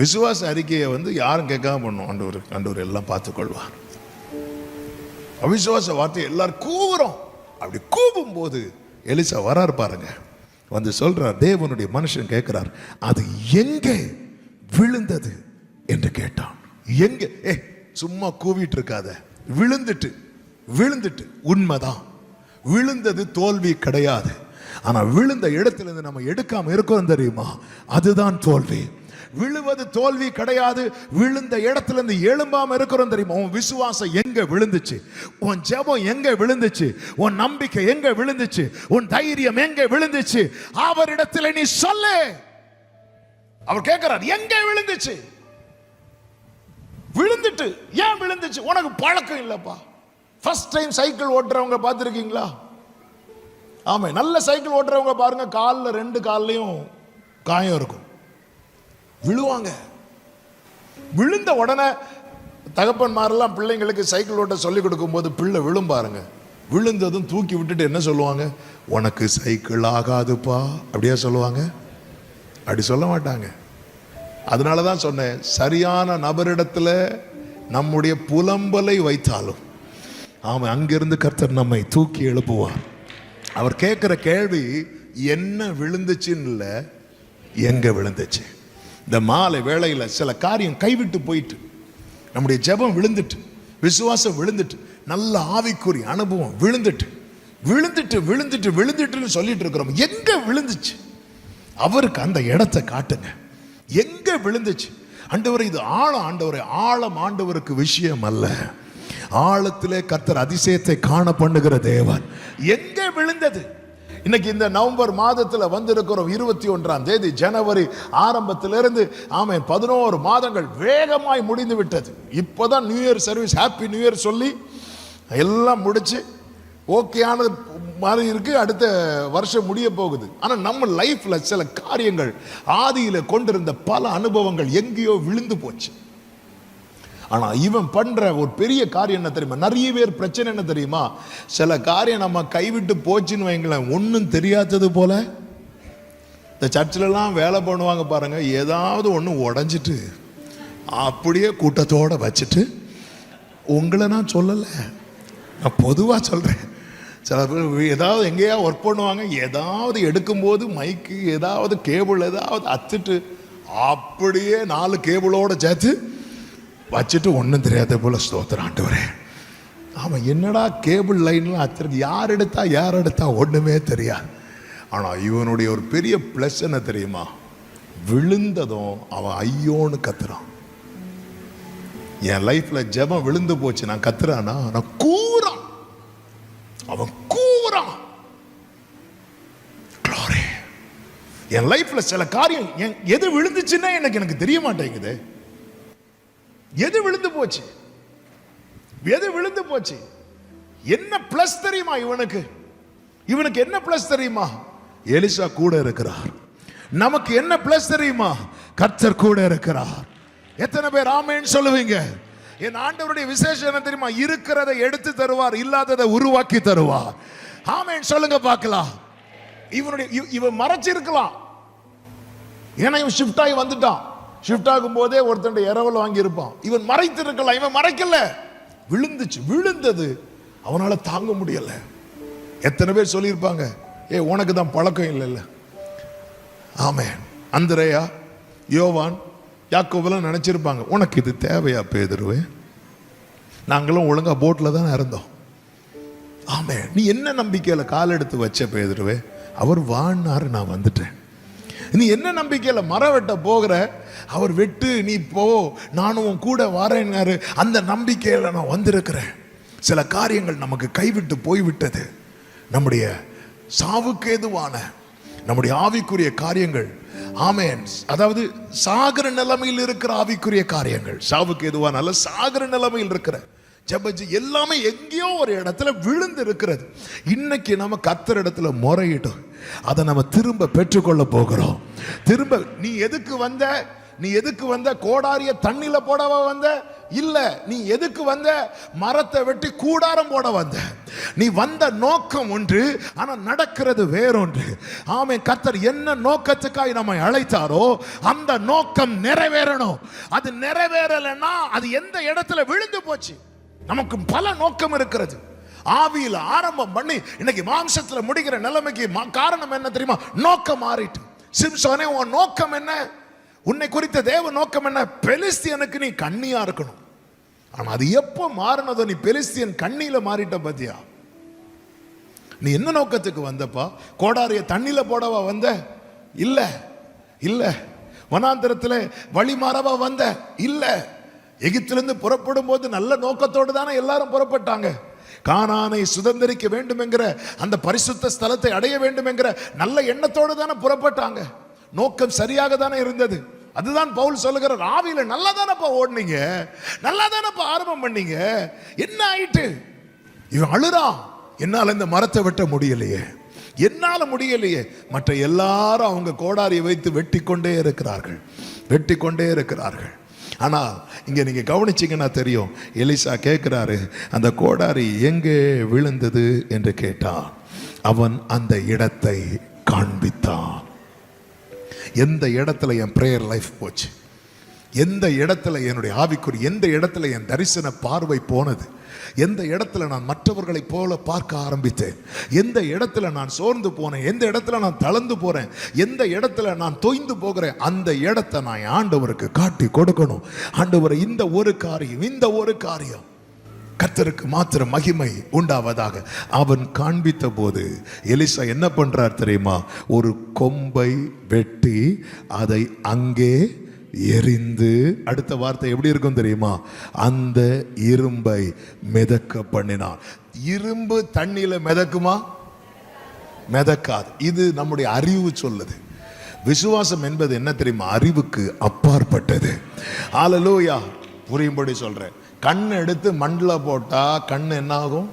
விசுவாச அறிக்கையை யாரும் கேட்காம பண்ணுவோம். ஆண்டவர் எல்லாம் பார்த்துக்கொள்வார். அவிசுவாச வார்த்தையை எல்லாரும் கூவுறோம். அப்படி கூவும் போது எலிசா வராரு பாருங்க, சொல்றார், தேவனுடைய மனுஷன் கேட்கிறார், அது எங்கே விழுந்தது என்று கேட்டான். எங்க? சும்மா கூவிட்டு இருக்காத, விழுந்துட்டு உண்மைதான், விழுந்தது தோல்வி கிடையாது. ஆனா விழுந்த இடத்துல இருந்து நம்ம எடுக்காம இருக்கோம் தெரியுமா? அதுதான் தோல்வி. விழுவது தோல்வி கிடையாது, விழுந்த இடத்துல இருந்து எழும்பாம இருக்கிறோம் தெரியுமா? உன் விசுவாசம் எங்க விழுந்துச்சு? உன் ஜெபம் எங்க விழுந்துச்சு? உன் நம்பிக்கை எங்க விழுந்துச்சு? உன் தைரியம் எங்க விழுந்துச்சு? அவரிடத்துல நீ சொல்லு. அவர் கேட்கிறார், எங்க விழுந்துச்சு? விழுந்துட்டு ஏன் விழுந்துச்சு? உனக்கு பழக்கம் இல்லப்பா. ஃபர்ஸ்ட் டைம் சைக்கிள் ஓட்டுறவங்க பார்த்துருக்கீங்களா? ஆமா, நல்ல சைக்கிள் ஓட்டுறவங்க பாருங்க, காலில் 2 கால்லையும் காயம் இருக்கும், விழுவாங்க. விழுந்த உடனே தகப்பன்மாரெல்லாம் பிள்ளைங்களுக்கு சைக்கிள் ஓட்ட சொல்லி கொடுக்கும் போது பிள்ளை விழும் பாருங்க, விழுந்ததும் தூக்கி விட்டுட்டு என்ன சொல்லுவாங்க? உனக்கு சைக்கிள் ஆகாதுப்பா அப்படியா சொல்லுவாங்க? அப்படி சொல்ல மாட்டாங்க. அதனால தான் சொன்னேன், சரியான நபரிடத்துல நம்முடைய புலம்பலை வைத்தாலும் ஆமா, அங்கிருந்து கர்த்தர் நம்மை தூக்கி எழுப்புவார். அவர் கேட்கிற கேள்வி என்ன விழுந்துச்சுன்னு இல்லை, எங்க விழுந்துச்சு. இந்த மாலை வேளையில் சில காரியம் கைவிட்டு போயிட்டு, நம்முடைய ஜெபம் விழுந்துட்டு, விசுவாசம் விழுந்துட்டு, நல்ல ஆவிக்குரிய அனுபவம் விழுந்துட்டுன்னு சொல்லிட்டு இருக்கிறோம். எங்க விழுந்துச்சு? அவருக்கு அந்த இடத்தை காட்டுங்க. எங்க விழுந்துச்சு? ஆண்டவரே, இது ஆண்டவரே, ஆழம் ஆண்டவருக்கு விஷயம் அல்ல. ஆழத்திலே கர்த்தர் அதிசயத்தை காண பண்ணுகிற தேவன். எங்க விழுந்தது? இன்னைக்கு இந்த நவம்பர் மாதத்தில் வந்திருக்கிறோம், 21ஆம் தேதி, ஜனவரி ஆரம்பத்திலிருந்து 11 மாதங்கள் வேகமாய் முடிந்து விட்டது. இப்போதான் new year service, happy new year சொல்லி எல்லாம் முடிச்சு ஓகேயானது மாதிரி இருக்கு. அடுத்த வருஷம் முடிய போகுது. ஆனால் நம்ம லைஃப்ல சில காரியங்கள், ஆதியில கொண்டிருந்த பல அனுபவங்கள் எங்கேயோ விழுந்து போச்சு. ஆனா இவன் பண்ற ஒரு பெரிய காரியம் என்ன தெரியுமா? நிறைய பேர் பிரச்சனை என்ன தெரியுமா? சில காரியம் நம்ம கைவிட்டு போச்சுன்னு வைங்களேன், ஒன்றும் தெரியாதது போல. இந்த சர்ச்சிலலாம் வேலை பண்ணுவாங்க பாருங்க, ஏதாவது ஒன்று உடஞ்சிட்டு அப்படியே கூட்டத்தோடு வச்சுட்டு, உங்களை நான் சொல்லலை, நான் பொதுவாக சொல்கிறேன். சில பேர் ஏதாவது எங்கேயா ஒர்க் பண்ணுவாங்க, ஏதாவது எடுக்கும்போது மைக்கு ஏதாவது கேபிள் ஏதாவது அத்துட்டு அப்படியே 4 கேபிளோடு சேர்த்து வச்சுட்டு ஒன்றும் தெரியாத போல ஸ்தோத்திரம் ஆண்டவரே. ஆமாம், என்னடா கேபிள் லைன்லாம் அத்திருக்கு, யார் எடுத்தா ஒன்றுமே தெரியாது. ஆனால் இவனுடைய ஒரு பெரிய ப்ளஸ் என்ன தெரியுமா? விழுந்ததும் அவன் ஐயோன்னு கத்துறான். என் லைஃப்ல ஜெபம் விழுந்து போச்சு, நான் கத்துறானா? நான் கூறான். அவன் கூறான். என் லைஃப்ல சில காரியம் எது விழுந்துச்சுன்னா எனக்கு தெரிய மாட்டேங்குது. எது விழுந்து போச்சு? என்ன பிளஸ் தெரியுமா இவனுக்கு? என்ன பிளஸ் தெரியுமா? எலிசா கூட இருக்கிறார். நமக்கு என்ன பிளஸ் தெரியுமா? கர்த்தர் கூட இருக்கிறார். எத்தனை பேர் ஆமென் சொல்லுவீங்க? என் ஆண்டவருடைய விசேஷம் என்ன தெரியுமா? இருக்கிறதை எடுத்து தருவார், இல்லாததை உருவாக்கி தருவார். ஆமென் சொல்லுங்க பார்க்கலாம். இவன் மறைச்சிருக்கலாம். ஏன்னா இவன் ஷிஃப்ட் ஆகி வந்துட்டான். ஷிஃப்ட் ஆகும் போதே ஒருத்தன் இரவல் வாங்கி இருப்பான். இவன் மறைத்திருக்கலாம். இவன் மறைக்கல. விழுந்தது அவனால தாங்க முடியல. எத்தனை பேர் சொல்லியிருப்பாங்க, உனக்கு தான் பழக்கம் இல்லைல்ல. ஆமென். அந்திரேயா, யோவான், யாக்கோபெல்லாம் நினைச்சிருப்பாங்க, உனக்கு இது தேவையா பேதுருவே? நாங்களும் ஒழுங்கா போட்ல தான் இருந்தோம். ஆமென். நீ என்ன நம்பிக்கையில கால் எடுத்து வச்ச பேதுருவே? அவர் வான்னாரு, நான் வந்துட்டேன். நீ என்ன நம்பிக்கையில மரம் வெட்ட போகிற? அவர் வெட்டு, நீ போ, நானும் உன் கூட வாரேன்னாரு. அந்த நம்பிக்கையில நான் வந்திருக்கிறேன். சில காரியங்கள் நமக்கு கைவிட்டு போய்விட்டது. நம்முடைய சாவுக்கு ஏதுவான நம்முடைய ஆவிக்குரிய காரியங்கள். ஆமென். அதாவது சாகர நிலைமையில் இருக்கிற ஆவிக்குரிய காரியங்கள், சாவுக்கு எதுவான அல்ல, சாகர நிலைமையில் இருக்கிற ஜபஜி எல்லாமே எங்கேயோ ஒரு இடத்துல விழுந்து இருக்கிறது. இன்னைக்கு நம்ம கர்த்தர் இடத்துல முறையிட்டோம், அதை நம்ம திரும்ப பெற்றுக்கொள்ள போகிறோம். திரும்ப நீ எதுக்கு வந்த கோடாரிய தண்ணில போடவா வந்த? இல்ல, நீ எதுக்கு வந்த? மரத்தை வெட்டி கூடாரம் போட வந்த. நீ வந்த நோக்கம் ஒன்று, ஆனா நடக்கிறது வேறொன்று. ஆமென். கர்த்தர் என்ன நோக்கத்துக்காய் நம்மை அழைத்தாரோ அந்த நோக்கம் நிறைவேறணும். அது நிறைவேறலைன்னா அது எந்த இடத்துல விழுந்து போச்சு. நமக்கு பல நோக்கம் இருக்கிறது. ஆவியில் ஆரம்பம் பண்ணி இன்னைக்கு மாம்சத்துல முடிக்கிற நிலைமைக்கு காரணம் என்ன தெரியுமா? நோக்கம் மாறிட்டு. சிம்சோனே, உன் நோக்கம் என்ன? உன்னை குறித்த தேவ நோக்கம் என்ன? பெலிஸ்தியனுக்கு நீ கண்ணியா இருக்கணும். ஆனா அது எப்போ மாறினதோ, நீ பெலிஸ்தியன் கண்ணியில மாறிட்ட பத்தியா? நீ என்ன நோக்கத்துக்கு வந்தப்பா? கோடாரிய தண்ணியில போடவா வந்த? இல்ல இல்ல. வனாந்திரத்துல வழி மாறவா வந்த? இல்ல. எகிப்திலிருந்து புறப்படும் போது நல்ல நோக்கத்தோடு தானே எல்லாரும் புறப்பட்டாங்க. கானானை சுதந்திரிக்க வேண்டும் என்கிற அந்த பரிசுத்த ஸ்தலத்தை அடைய வேண்டும் என்கிற நல்ல எண்ணத்தோடு தானே புறப்பட்டாங்க. நோக்கம் சரியாக தானே இருந்தது. அதுதான் பவுல் சொல்லுகிறார், ஆவியில நல்லா தானப்பா ஓடுனீங்க, நல்லா தானப்பா ஆரம்பம் பண்ணீங்க, என்ன ஆயிட்டு? இவன் அழுறான், என்னால இந்த மரத்தை வெட்ட முடியலையே, என்னால முடியலையே. மற்ற எல்லாரும் அவங்க கோடாரியை வைத்து வெட்டி கொண்டே இருக்கிறார்கள். ஆனா இங்க நீங்க கவனிச்சீங்கன்னா தெரியும், எலிசா கேட்கிறாரு, அந்த கோடாரி எங்கே விழுந்தது என்று கேட்டான். அவன் அந்த இடத்தை காண்பித்தான். எந்த இடத்துல என் பிரேயர் லைஃப் போச்சு, எந்த இடத்துல என்னுடைய ஆவிக்குரிய, எந்த இடத்துல என் தரிசன பார்வை போனது, எந்த இடத்துல நான் மற்றவர்களை போல பார்க்க ஆரம்பித்தேன், எந்த இடத்துல நான் சோர்ந்து போனேன், எந்த இடத்துல நான் தளர்ந்து போறேன், எந்த இடத்துல நான் தொய்ந்து போகிறேன், அந்த இடத்தை நான் ஆண்டவருக்கு காட்டி கொடுக்கணும். ஆண்டவரை, இந்த ஒரு காரியம் கர்த்தருக்கு மாத்திர மகிமை உண்டாவதாக அவன் காண்பித்த போது எலிசா என்ன பண்றார் தெரியுமா? ஒரு கொம்பை வெட்டி அதை அங்கே எரிந்து, அடுத்த வார்த்தை எப்படி இருக்கும் தெரியுமா? அந்த இரும்பை மிதக்க பண்ணினான். இரும்பு தண்ணியில மிதக்குமா? மிதக்காது. இது நம்முடைய அறிவு சொல்லுது. விசுவாசம் என்பது என்ன தெரியுமா? அறிவுக்கு அப்பாற்பட்டது. ஹல்லேலூயா. புரியும்படி சொல்றேன். கண்ணை எடுத்து மண்ணில் போட்டா கண் என்ன ஆகும்?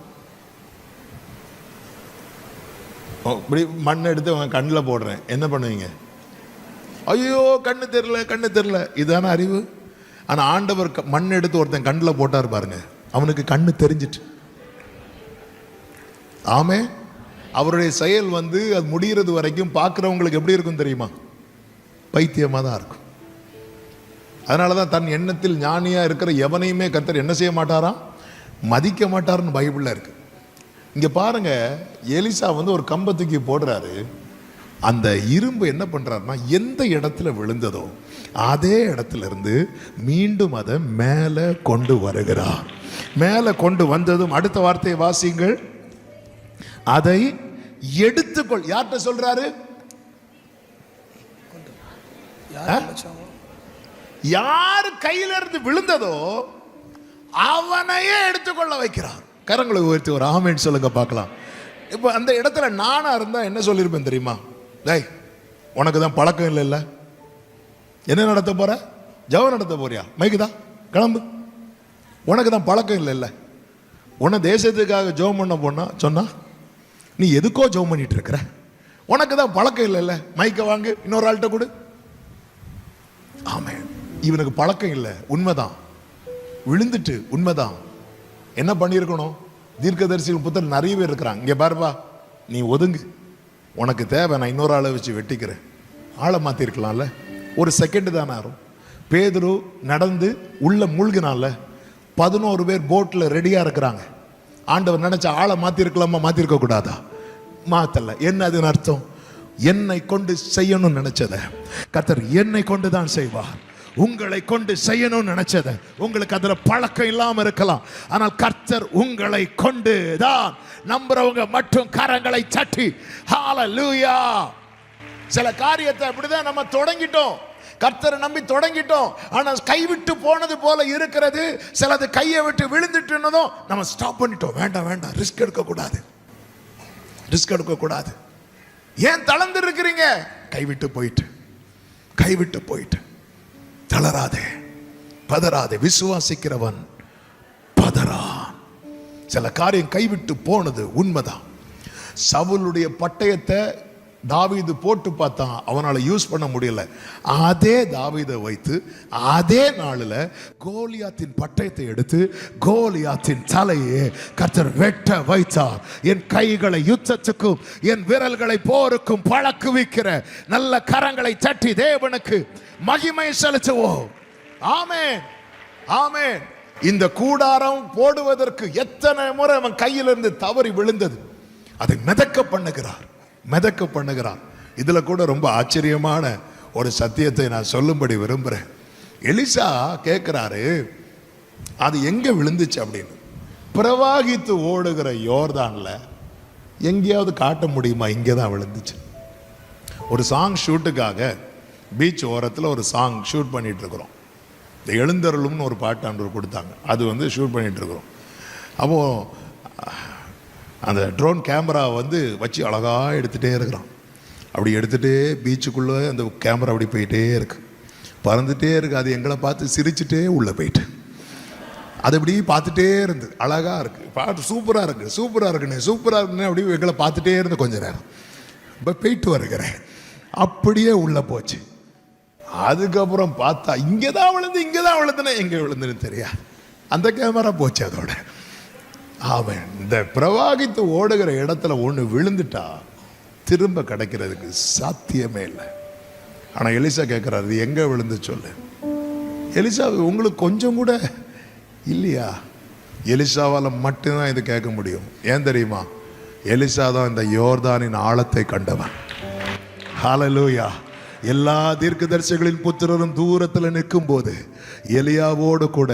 இப்படி மண் எடுத்து கண்ணில் போடுறேன், என்ன பண்ணுவீங்க? ஐயோ கண்ணு தெரியல. இதுதானே அறிவு. ஆனா ஆண்டவர் மண் எடுத்து ஒருத்தன் கண்ணில் போட்டார் பாருங்க, அவனுக்கு கண்ணு தெரிஞ்சிட்டு. ஆமே. அவருடைய செயல் அது முடிகிறது வரைக்கும் பார்க்கிறவங்களுக்கு எப்படி இருக்கும் தெரியுமா? பைத்தியமா தான் இருக்கும். அதனாலதான் தன் எண்ணத்தில் ஞானியா இருக்கிற எவனையுமே கர்த்தர் என்ன செய்ய மாட்டாராம்? மதிக்க மாட்டாருன்னு பைபிள்ல இருக்கு. இங்க பாருங்க, எலிசா ஒரு கம்பத்துக்கு போடுறாரு. அந்த இரும்பு என்ன பண்றாருன்னா, எந்த இடத்துல விழுந்ததோ அதே இடத்துல இருந்து மீண்டும் அதை மேலே கொண்டு வருகிறார். மேலே கொண்டு வந்ததும் அடுத்த வார்த்தையை வாசிங்கள். அதை எடுத்துக்கொள். யார்கிட்ட சொல்றாரு? யார் கையில இருந்து விழுந்ததோ அவனையே எடுத்துக்கொள்ள வைக்கிறார். கரங்களை உயர்த்தி ஒரு ஆமென் சொல்லுங்க பார்க்கலாம். இப்போ அந்த இடத்துல நானா இருந்தா என்ன சொல்லியிருப்பேன் தெரியுமா? டேய், உனக்கு தான் பழக்கம் இல்லைல்ல, என்ன நடத்த போற? ஜெபம் நடத்த போறியா? மைக்குதா, கிளம்பு. உனக்கு தான் பழக்கம் இல்லைல்ல, உன்னை தேசத்துக்காக ஜெபம் பண்ண போனா சொன்னா நீ எதுக்கோ ஜெபம் பண்ணிட்டு இருக்கிற, உனக்கு தான் பழக்கம் இல்லைல்ல, மைக்கை வாங்கு, இன்னொரு ஆள்கிட்ட கொடு. ஆமென். இவனுக்கு பழக்கம் இல்லை, உண்மைதான், விழுந்துட்டு உண்மைதான். என்ன பண்ணியிருக்கணும்? தீர்க்கதரிசிகள் புத்தர் நிறைய பேர் இருக்கிறாங்க. இங்கே பாருப்பா, நீ ஒதுங்கு, உனக்கு தேவை, நான் இன்னொரு ஆளை வச்சு வெட்டிக்கிறேன். ஆளை மாற்றிருக்கலாம்ல, ஒரு செகண்டு தானே ஆகும். பேதுரு நடந்து உள்ள மூழ்கினால 11 பேர் போட்டில் ரெடியாக இருக்கிறாங்க. ஆண்டவர் நினைச்ச ஆளை மாற்றிருக்கலாமா? மாற்றிருக்க கூடாதா? மாற்றல. என்ன அதுன்னு அர்த்தம்? என்னை கொண்டு செய்யணும்னு நினைச்சத கர்த்தர் என்னை கொண்டு தான் செய்வார். உங்களை கொண்டு செய்யணும்னு நினைச்சத, உங்களுக்கு அதுல பழக்கம் இல்லாம இருக்கலாம், ஆனால் கர்த்தர் உங்களை கொண்டு தான். நம்புறவங்க மட்டும் கரங்களை தட்டி ஹalleluya. சில காரியத்தை அப்படிதான் நம்ம தொடங்கிட்டோம், கர்த்தரை நம்பி தொடங்கிட்டோம், ஆனால் கைவிட்டு போனது போல இருக்கிறது. சிலது கையை விட்டு விழுந்துட்டுனதும் நம்ம ஸ்டாப் பண்ணிட்டோம். வேண்டாம் வேண்டாம், ரிஸ்க் எடுக்க கூடாது, ரிஸ்க் எடுக்க கூடாது. ஏன் தளர்ந்து இருக்கிறீங்க? கைவிட்டு போயிட்டு தளராதே, பதறாதே. விசுவாசிக்கிறவன் பதறான். சில காரியம் கைவிட்டு போனது உண்மைதான். சவுலுடைய பட்டயத்தை தாவீது போட்டு பார்த்தான், அவனால யூஸ் பண்ண முடியல. அதே தாவீதை வைத்து அதே நாளில் கோலியாத்தின் பட்டயத்தை எடுத்து கோலியாத்தின் தலையை கர்த்தர் வெட்ட வைத்தார். என் கைகளை யுத்தத்துக்கும் என் விரல்களை போருக்கும் பழக்குவிக்கிற நல்ல கரங்களை தட்டி தேவனுக்கு மகிமை செலுத்துவோம். ஆமென், ஆமென். இந்த கூடாரம் போடுவதற்கு எத்தனை முறை அவன் கையிலிருந்து தவறி விழுந்தது, அதை மிதக்க பண்ணுகிறார். இதுல கூட ரொம்ப ஆச்சரியமான ஒரு சத்தியத்தை நான் சொல்லும்படி விரும்புறேன். எலிசா கேட்கிறாரு, அது எங்க விழுந்துச்சு அப்படின்னு. பிரவாகித்து ஓடுகிற யோர்தான்ல எங்கேயாவது காட்ட முடியுமா? இங்கே தான் விழுந்துச்சு. ஒரு சாங் ஷூட்டுக்காக பீச் ஓரத்தில் ஒரு சாங் ஷூட் பண்ணிட்டு இருக்கிறோம். இந்த எழுந்தருளும்னு ஒரு பாட்டு ஆண்டவர் கொடுத்தாங்க, அது ஷூட் பண்ணிட்டு இருக்கிறோம். அப்போ அந்த ட்ரோன் கேமரா வச்சு அழகாக எடுத்துகிட்டே இருக்கிறான். அப்படி எடுத்துகிட்டே பீச்சுக்குள்ளே அந்த கேமரா அப்படி போயிட்டே இருக்கு, பறந்துகிட்டே இருக்கு. அது எங்களை பார்த்து சிரிச்சுட்டே உள்ளே போயிட்டு அது அப்படி பார்த்துட்டே இருந்து, அழகாக இருக்குது, பாட்டு சூப்பராக இருக்குன்னு அப்படி எங்களை பார்த்துட்டே இருந்து கொஞ்ச நேரம். இப்போ போயிட்டு வருகிறேன், அப்படியே உள்ளே போச்சு. அதுக்கப்புறம் பார்த்தா இங்கே தான் விழுந்துன்னா எங்கே விழுந்துன்னு தெரியாது, அந்த கேமரா போச்சு அதோட. அவன் இந்த பிரவாகித்து ஓடுகிற இடத்துல ஒன்று விழுந்துட்டா திரும்ப கிடைக்கிறதுக்கு சாத்தியமே இல்லை. ஆனால் எலிசா கேட்குறாரு, எங்கே விழுந்து சொல்லு. எலிசா உங்களுக்கு கொஞ்சம் கூட இல்லையா? எலிசாவால் மட்டும்தான் இது கேட்க முடியும். ஏன் தெரியுமா? எலிசா தான் இந்த யோர்தானின் ஆழத்தை கண்டவன். ஹல்லேலூயா. எல்லா தீர்க்கதரிசிகளின் புத்திரரும் தூரத்தில் நிற்கும் போது எலியாவோடு கூட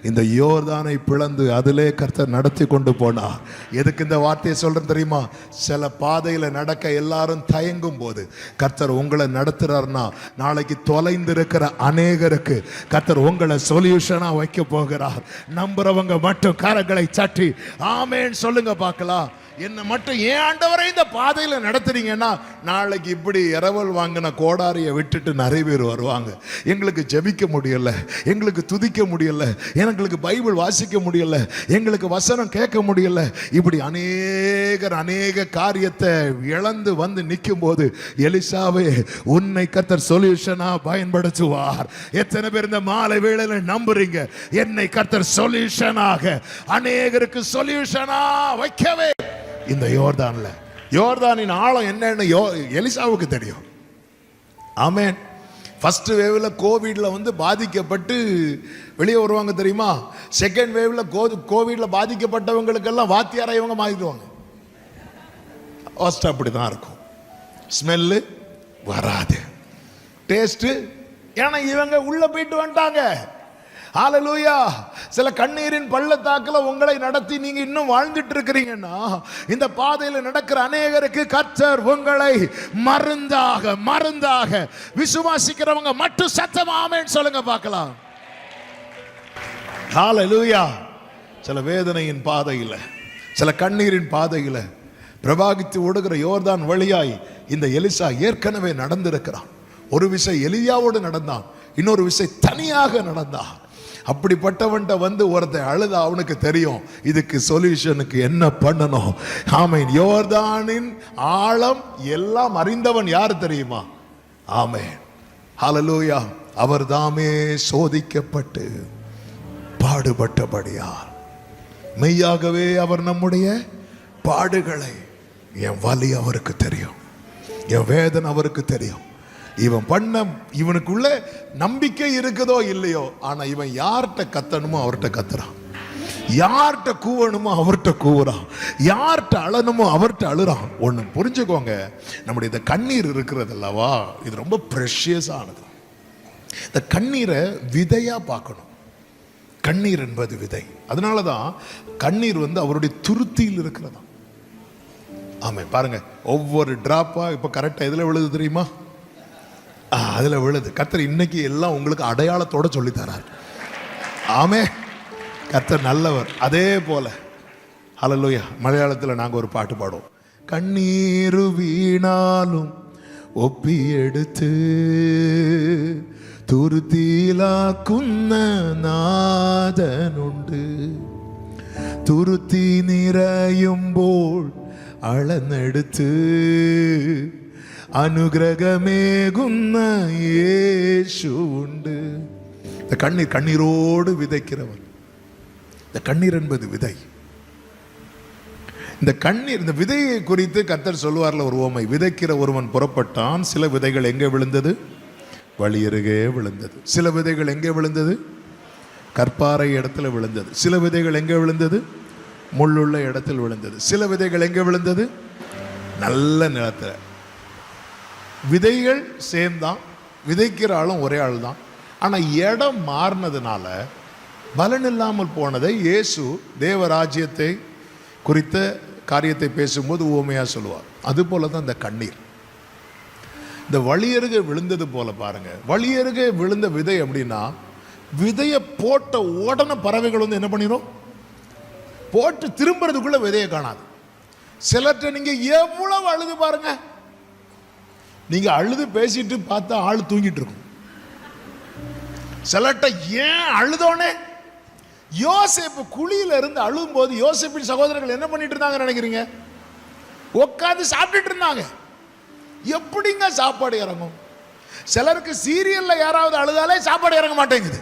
இந்த யோர்தானை பிளந்து அதிலே கர்த்தர் நடத்தி கொண்டு போனார். எதுக்கு இந்த வார்த்தையை சொல்றேன் தெரியுமா? சில பாதையில நடக்க எல்லாரும் தயங்கும் போது கர்த்தர் உங்களை நடத்துறாருன்னா, நாளைக்கு தொலைந்திருக்கிற அநேகருக்கு கர்த்தர் உங்களை சொல்யூஷனா வைக்க போகிறார். நம்புறவங்க மட்டும் கரங்களை சட்டி ஆமேன் சொல்லுங்க பார்க்கலாம். என்ன மட்டும் ஏன் ஆண்டவரை இந்த பாதையில நடத்துறீங்கன்னா, நாளைக்கு இப்படி இரவல் வாங்கின கோடாரியை விட்டுட்டு நிறைய பேர் வருவாங்க. எங்களுக்கு ஜெபிக்க முடியல, எங்களுக்கு துதிக்க முடியல, எங்களுக்கு பைபிள் வாசிக்க முடியல, எங்களுக்கு வசனம் கேட்க முடியல, இப்படி அநேக காரியத்தை இழந்து நிற்கும் போது எலிசாவே உன்னை கர்த்தர் சொல்யூஷனா பயன்படுத்துவார். எத்தனை பேர் இந்த மாலை வேளையில நம்புறீங்க? என்னை கர்த்தர் சொல்யூஷனாக அநேகருக்கு சொல்யூஷனா வைக்கவே. இந்த யோர்தானின் ஆழம் என்னன்னு எலிசாவுக்கு தெரியும். ஆமென். ஃபர்ஸ்ட் வேவ்ல கோவிட்ல பாதிக்கப்பட்டு வெளியே வருவாங்க தெரியுமா? செகண்ட் வேவ்ல கோவிட்ல பாதிக்கப்பட்டவங்களுக்கெல்லாம் வாத்தியாரா இவங்க மாறிடுவாங்க. ஃபர்ஸ்ட் அப்படிதான் இருக்கும். ஸ்மெல்லு வராது, டேஸ்ட், ஏன்னா இவங்க உள்ள போயிட்டு வந்துட்டாங்க. ஹல்லேலூயா. சில கண்ணீரின் பள்ளத்தாக்கில் உங்களை நடத்தி நீங்க இன்னும் வாழ்ந்துட்டு இருக்கிறீங்கன்னா, இந்த பாதையில் நடக்கிற அநேகருக்கு கர்த்தர் உங்களை மருந்தாக விசுவாசிக்கிறவங்க மட்டும் சத்தமா ஆமென் சொல்லுங்க பார்க்கலாம். ஹல்லேலூயா. சில வேதனையின் பாதையில், சில கண்ணீரின் பாதையில் பிரவாகித்து ஓடுகிற யோர்தான் வழியாய் இந்த எலிசா ஏற்கனவே நடந்திருக்கிறான். ஒரு விசை எலியாவோடு நடந்தான், இன்னொரு விசை தனியாக நடந்தான். அப்படிப்பட்டவன்ட்ட ஒருத்தன் அழுத அவனுக்கு தெரியும் இதுக்கு சொல்யூஷனுக்கு என்ன பண்ணணும். ஆமென். யோர்தானின் ஆழம் எல்லாம் அறிந்தவன் யார் தெரியுமா? ஆமென். ஹல்லேலூயா. அவர் தாமே சோதிக்கப்பட்டு பாடுபட்டபடியால் மெய்யாகவே அவர் நம்முடைய பாடுகளை, என் வலி அவருக்கு தெரியும். என் வேதனை அவருக்கு தெரியும். இவன் பண்ண இவனுக்குள்ள நம்பிக்கை இருக்குதோ இல்லையோ, ஆனா இவன் யார்கிட்ட கத்தணுமோ அவர்கிட்ட கத்துறான், யார்கிட்ட கூவணுமோ அவர்கிட்ட கூவுறான், யார்கிட்ட அழணுமோ அவர்கிட்ட அழுறான். ஒண்ணு புரிஞ்சுக்கோங்க, நம்முடைய இந்த கண்ணீர் இருக்கிறது அல்லவா, இது ரொம்ப ப்ரெஷியஸ் ஆனது. இந்த கண்ணீரை விதையா பார்க்கணும். கண்ணீர் என்பது விதை. அதனாலதான் கண்ணீர் அவருடைய துருத்தியில் இருக்கிறதா. ஆமா, பாருங்க, ஒவ்வொரு டிராப்பா இப்ப கரெக்டா எதுல விழுது தெரியுமா? அதுல விழுது. கர்த்தர் இன்னைக்கு எல்லாம் உங்களுக்கு அடையாளத்தோட சொல்லி தரார். ஆமே, கர்த்தர் நல்லவர். அதே போல ஹல்லேலூயா, மலையாளத்தில் நாங்கள் ஒரு பாட்டு பாடுவோம். கண்ணீரு வீணாலும் ஒப்பி எடுத்து തുരുത്തിയിലാക്കുന്ന നാഥനുണ്ട്, തുരുത്തി നിറയുമ്പോൾ അളന്നെടുത്ത് അനുഗ്രഹമേകുന്ന യേശുണ്ട്. இந்த கண்ணீர் கண்ணீரோடு விதைக்கிறவர். இந்த கண்ணீர் என்பது விதை. இந்த கண்ணீர், இந்த விதையை குறித்து கர்த்தர் சொல்லுவார்ல ஒரு உவமை. விதைக்கிற ஒருவன் புறப்பட்டான், சில விதைகள் எங்கே விழுந்தது? வழியருகே விழுந்தது. சில விதைகள் எங்கே விழுந்தது? கற்பாறை இடத்துல விழுந்தது. சில விதைகள் எங்கே விழுந்தது? முள்ளுள்ள இடத்தில் விழுந்தது. சில விதைகள் எங்கே விழுந்தது? நல்ல நிலத்தில். விதைகள் சேர்ந்தான், விதைக்கிற ஆளும் ஒரே ஆள் தான். ஆனால் இடம் மாறினதுனால பலன் இல்லாமல் போனதை இயேசு தேவராஜ்யத்தை குறித்த காரியத்தை பேசும்போது உவமையாக சொல்லுவார். அதுபோல தான் இந்த கண்ணீர். இந்த வழியருகே விழுந்தது போல பாருங்க. வழியருகே விழுந்த விதை அப்படின்னா, விதையை போட்ட உடனே பறவைகள் என்ன பண்ணிடும்? போட்டு திரும்புறதுக்குள்ள விதையை காணாது. சிலர்கிட்ட நீங்க எவ்வளவு அழுது பாருங்க, நீங்க அழுது பேசிட்டு பார்த்தா ஆள் தூங்கிட்டு இருக்கும். சிலர்கிட்ட ஏன் அழுதோனே, யோசேப்பு குழியில இருந்து அழுகும் போது யோசேப்பின் சகோதரர்கள் என்ன பண்ணிட்டு இருந்தாங்க நினைக்கிறீங்க? உட்காந்து சாப்பிட்டுட்டு இருந்தாங்க. எப்படிங்க சாப்பாடு இறங்கும்? சிலருக்கு சீரியல்ல யாராவது அழுதாலே சாப்பாடு இறங்க மாட்டேங்குது.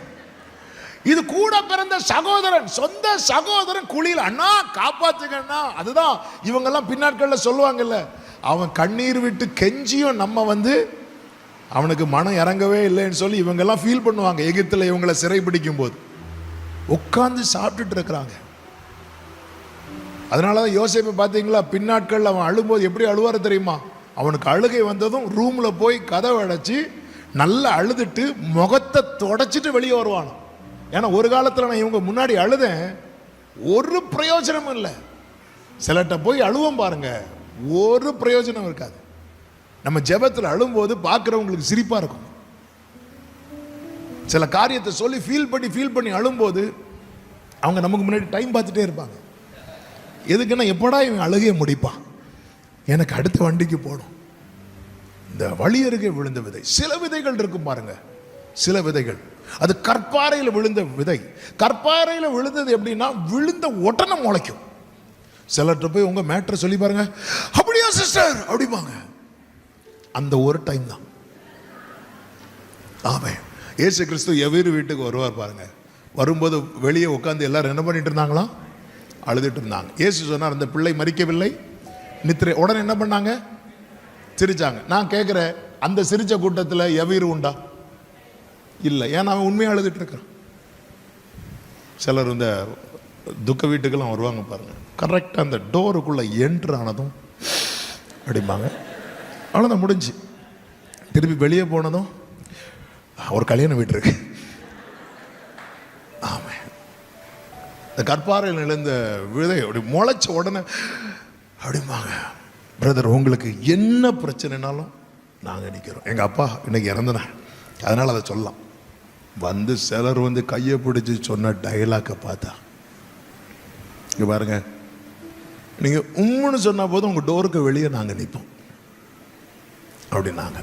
இது கூட பிறந்த சகோதரன், சொந்த சகோதரன் குழியில், அண்ணா காப்பாத்துக்கண்ணா. அதுதான் இவங்கெல்லாம் பின்னாட்கள்ல சொல்லுவாங்கல்ல, அவன் கண்ணீர் விட்டு கெஞ்சியும் நம்ம அவனுக்கு மனம் இறங்கவே இல்லைன்னு சொல்லி இவங்கெல்லாம் ஃபீல் பண்ணுவாங்க. எகிப்தில் இவங்களை சிறை பிடிக்கும் போது உட்கார்ந்து சாப்பிட்டுட்டு இருக்கிறாங்க. அதனாலதான் யோசேப்பு பார்த்தீங்களா, பின்னாட்கள் அவன் அழும்போது எப்படி அழுவாரு தெரியுமா? அவனுக்கு அழுகை வந்ததும் ரூம்ல போய் கதவை அடைச்சி நல்லா அழுதுட்டு முகத்தை தொடச்சிட்டு வெளியே வருவானோ. ஏன்னா ஒரு காலத்தில் நான் இவங்க முன்னாடி அழுதேன், ஒரு பிரயோஜனமும் இல்லை. சிலர்கிட்ட போய் அழுவோம் பாருங்க, ஒரு பிரயோஜனம் இருக்காது. நம்ம ஜெபத்தில் அழும்போது பார்க்குறவங்களுக்கு சிரிப்பா இருக்கும். சில காரியத்தை சொல்லி ஃபீல் பண்ணி அழும்போது அவங்க நமக்கு முன்னாடி டைம் பார்த்துட்டே இருப்பாங்க. எதுக்குன்னா எப்படா இவன் அழுகையை முடிப்பான், எனக்கு அடுத்த வண்டிக்கு போடும். இந்த வழியருகே விழுந்த விதை. சில விதைகள் இருக்கும் பாருங்க, சில விதைகள் அது கற்பாறையில் விழுந்த விதை. கற்பாறையில் விழுந்தது எப்படின்னா, விழுந்த உடனே முளைக்கும். சிலர்கிட்ட போய் உங்க மேட்டரை சொல்லி பாருங்க, அப்படியா சிஸ்டர் அப்படிப்பாங்க. அந்த ஒரு டைம் தான். ஆமே, இயேசு கிறிஸ்து எவ்வேறு வீட்டுக்கு வருவார் பாருங்க. வரும்போது வெளியே உட்காந்து எல்லாரும் என்ன பண்ணிட்டு இருந்தாங்களா? அழுதுட்டு இருந்தாங்க. இயேசு சொன்னார், அந்த பிள்ளை மரிக்கவில்லை, நித்திரை. உடனே என்ன பண்ணாங்க? சிரிச்சாங்க. நான் கேட்கிறேன், அந்த சிரிச்ச கூட்டத்தில் எவீரு உண்டா? இல்லை. ஏன்னா அவன் உண்மையாக அழுதுட்டு இருக்கான். சிலர் இந்த துக்க வீட்டுக்கெல்லாம் வருவாங்க பாருங்க, கரெக்டாக அந்த டோருக்குள்ள என்ட்ரு ஆனதும் அப்படிம்பாங்க, அவ்வளோதான் முடிஞ்சு. திருப்பி வெளியே போனதும் ஒரு கல்யாண வீட்டு இருக்கு. ஆமா, இந்த கற்பாறையில் எழுந்த விதை அப்படி முளைச்ச உடனே அப்படிம்பாங்க, பிரதர் உங்களுக்கு என்ன பிரச்சனைனாலும் நாங்கள் நிற்கிறோம். எங்கள் அப்பா இன்னைக்கு இறந்தனா, அதனால் அதை சொல்லலாம். சிலர் கையை பிடிச்சி சொன்ன டைலாக்கை பார்த்தா, இங்கே பாருங்க, நீங்கள் உம்முன்னு சொன்ன போது உங்கள் டோருக்கு வெளியே நாங்கள் நிற்போம் அப்படின்னாங்க.